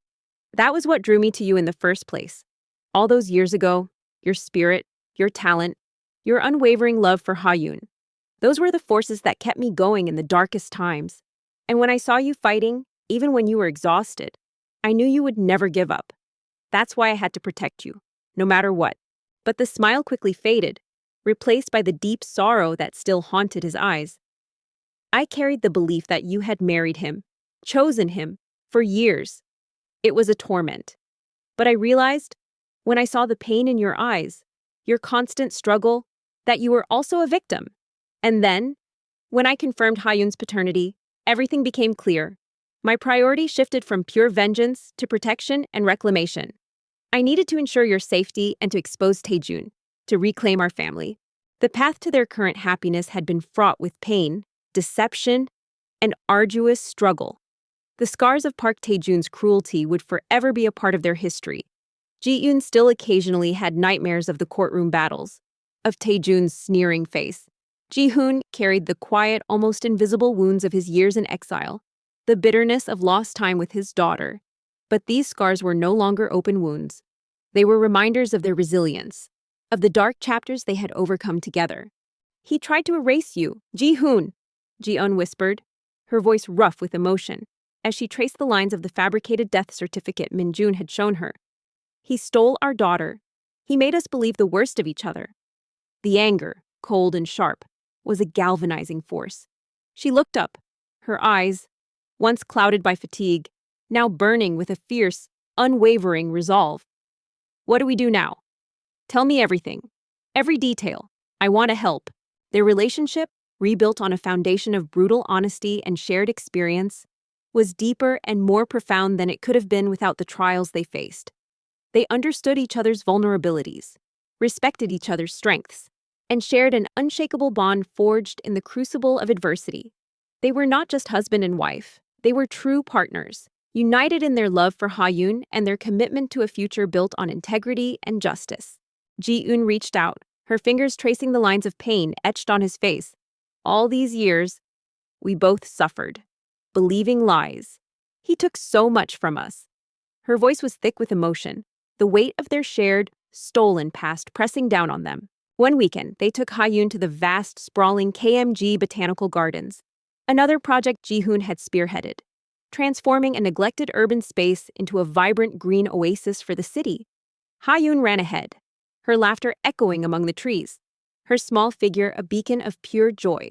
[SPEAKER 1] That was what drew me to you in the first place. All those years ago, your spirit, your talent, your unwavering love for Ha-yoon. Those were the forces that kept me going in the darkest times. And when I saw you fighting, even when you were exhausted, I knew you would never give up. That's why I had to protect you. no matter what. But the smile quickly faded, replaced by the deep sorrow that still haunted his eyes. I carried the belief that you had married him, chosen him, for years. It was a torment. But I realized, when I saw the pain in your eyes, your constant struggle, that you were also a victim. And then, when I confirmed Ha-Yun's paternity, everything became clear. My priority shifted from pure vengeance to protection and reclamation. I needed to ensure your safety and to expose Taejun, to reclaim our family. The path to their current happiness had been fraught with pain, deception, and arduous struggle. The scars of Park Taejun's cruelty would forever be a part of their history. Ji-yoon still occasionally had nightmares of the courtroom battles, of Taejun's sneering face. Ji-hoon carried the quiet, almost invisible wounds of his years in exile, the bitterness of lost time with his daughter. But these scars were no longer open wounds. They were reminders of their resilience, of the dark chapters they had overcome together. He tried to erase you, Ji-hoon, Ji-eun whispered, her voice rough with emotion, as she traced the lines of the fabricated death certificate Min-jun had shown her. He stole our daughter. He made us believe the worst of each other. The anger, cold and sharp, was a galvanizing force. She looked up, her eyes, once clouded by fatigue, now burning with a fierce, unwavering resolve. What do we do now? Tell me everything. Every detail. I want to help. Their relationship, rebuilt on a foundation of brutal honesty and shared experience, was deeper and more profound than it could have been without the trials they faced. They understood each other's vulnerabilities, respected each other's strengths, and shared an unshakable bond forged in the crucible of adversity. They were not just husband and wife, they were true partners, united in their love for Ha-Yun and their commitment to a future built on integrity and justice. Ji-eun reached out, her fingers tracing the lines of pain etched on his face. All these years, we both suffered, believing lies. He took so much from us. Her voice was thick with emotion, the weight of their shared, stolen past pressing down on them. One weekend, they took Ha-Yun to the vast, sprawling KMG Botanical Gardens, another project Ji-hoon had spearheaded, transforming a neglected urban space into a vibrant green oasis for the city. Ha-Yun ran ahead, her laughter echoing among the trees, her small figure a beacon of pure joy.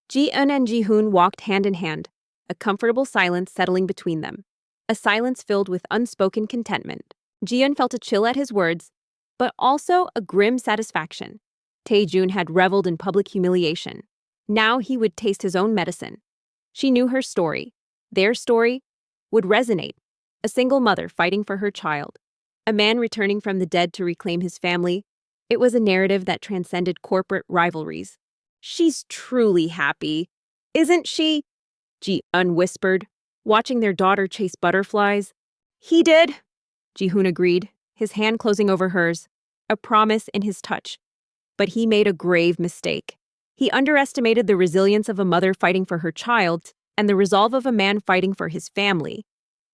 [SPEAKER 1] Ji-eun and Ji-hoon walked hand in hand, a comfortable silence settling between them, a silence filled with unspoken contentment. Ji-eun felt a chill at his words, but also a grim satisfaction. Taejun had reveled in public humiliation. Now he would taste his own medicine. She knew her story. Their story would resonate. A single mother fighting for her child. A man returning from the dead to reclaim his family. It was a narrative that transcended corporate rivalries. She's truly happy, isn't she? Ji-eun whispered, watching their daughter chase butterflies. He did, Ji-hoon agreed, his hand closing over hers, a promise in his touch. But he made a grave mistake. He underestimated the resilience of a mother fighting for her child and the resolve of a man fighting for his family.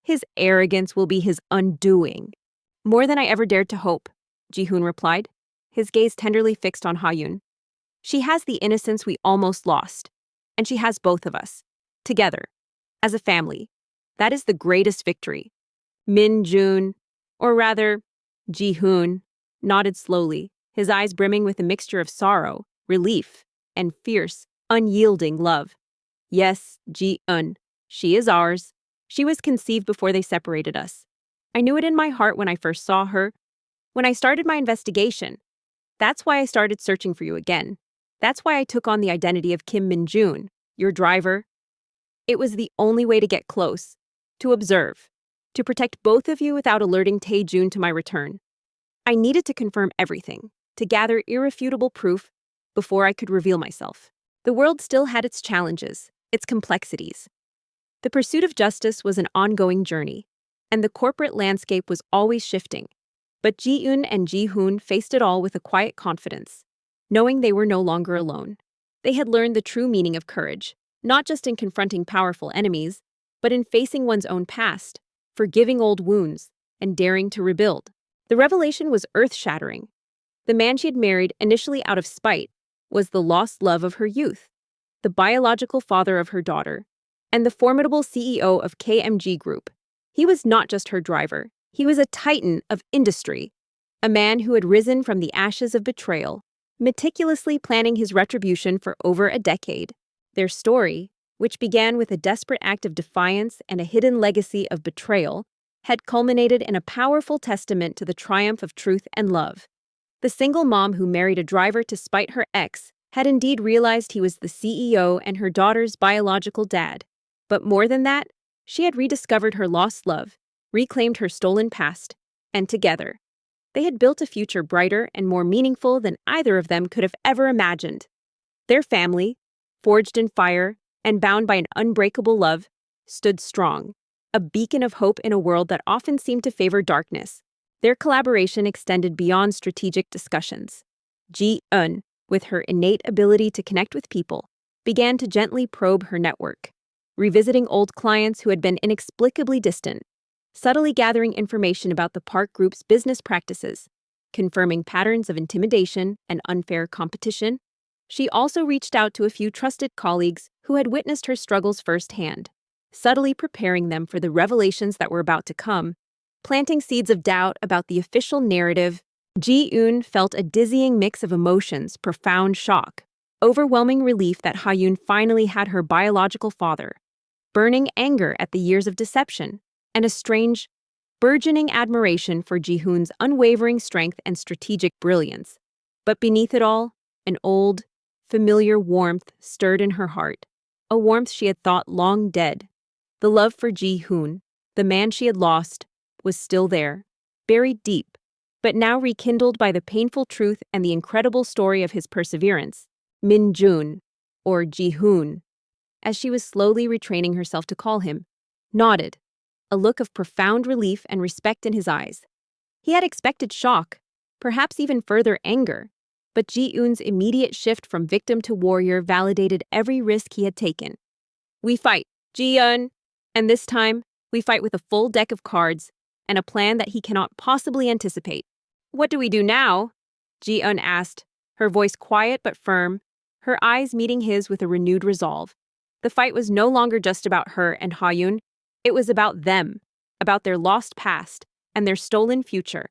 [SPEAKER 1] His arrogance will be his undoing. More than I ever dared to hope, Ji-hoon replied, his gaze tenderly fixed on Ha-Yun. She has the innocence we almost lost, and she has both of us, together, as a family. That is the greatest victory. Min-jun, or rather, Ji-hoon, nodded slowly, his eyes brimming with a mixture of sorrow, relief, and fierce, unyielding love. Yes, Ji-eun, she is ours. She was conceived before they separated us. I knew it in my heart when I first saw her. When I started my investigation, that's why I started searching for you again. That's why I took on the identity of Kim Min-jun, your driver. It was the only way to get close, to observe, to protect both of you without alerting Taejun to my return. I needed to confirm everything, to gather irrefutable proof before I could reveal myself. The world still had its challenges, its complexities. The pursuit of justice was an ongoing journey, and the corporate landscape was always shifting. But Ji-eun and Ji-hoon faced it all with a quiet confidence, knowing they were no longer alone. They had learned the true meaning of courage, not just in confronting powerful enemies, but in facing one's own past, forgiving old wounds, and daring to rebuild. The revelation was earth-shattering. The man she had married, initially out of spite, was the lost love of her youth, the biological father of her daughter, and the formidable CEO of KMG Group. He was not just her driver. He was a titan of industry, a man who had risen from the ashes of betrayal, meticulously planning his retribution for over a decade. Their story, which began with a desperate act of defiance and a hidden legacy of betrayal, had culminated in a powerful testament to the triumph of truth and love. The single mom who married a driver to spite her ex had indeed realized he was the CEO and her daughter's biological dad. But more than that, she had rediscovered her lost love, reclaimed her stolen past, and together, they had built a future brighter and more meaningful than either of them could have ever imagined. Their family, forged in fire and bound by an unbreakable love, stood strong, a beacon of hope in a world that often seemed to favor darkness. Their collaboration extended beyond strategic discussions. Ji-eun, with her innate ability to connect with people, began to gently probe her network, revisiting old clients who had been inexplicably distant, subtly gathering information about the Park Group's business practices, confirming patterns of intimidation and unfair competition. She also reached out to a few trusted colleagues who had witnessed her struggles firsthand, subtly preparing them for the revelations that were about to come, planting seeds of doubt about the official narrative. Ji-eun felt a dizzying mix of emotions: profound shock, overwhelming relief that Ha-yoon finally had her biological father, burning anger at the years of deception, and a strange, burgeoning admiration for Ji-hoon's unwavering strength and strategic brilliance. But beneath it all, an old, familiar warmth stirred in her heart, a warmth she had thought long dead. The love for Ji-hoon, the man she had lost, was still there, buried deep, but now rekindled by the painful truth and the incredible story of his perseverance. Min-jun, or Ji-hoon, as she was slowly retraining herself to call him, nodded, a look of profound relief and respect in his eyes. He had expected shock, perhaps even further anger, but Ji-eun's immediate shift from victim to warrior validated every risk he had taken. "We fight, Ji-eun, and this time, we fight with a full deck of cards and a plan that he cannot possibly anticipate." "What do we do now?" Ji-eun asked, her voice quiet but firm, her eyes meeting his with a renewed resolve. The fight was no longer just about her and Ha-yoon. It was about them, about their lost past and their stolen future.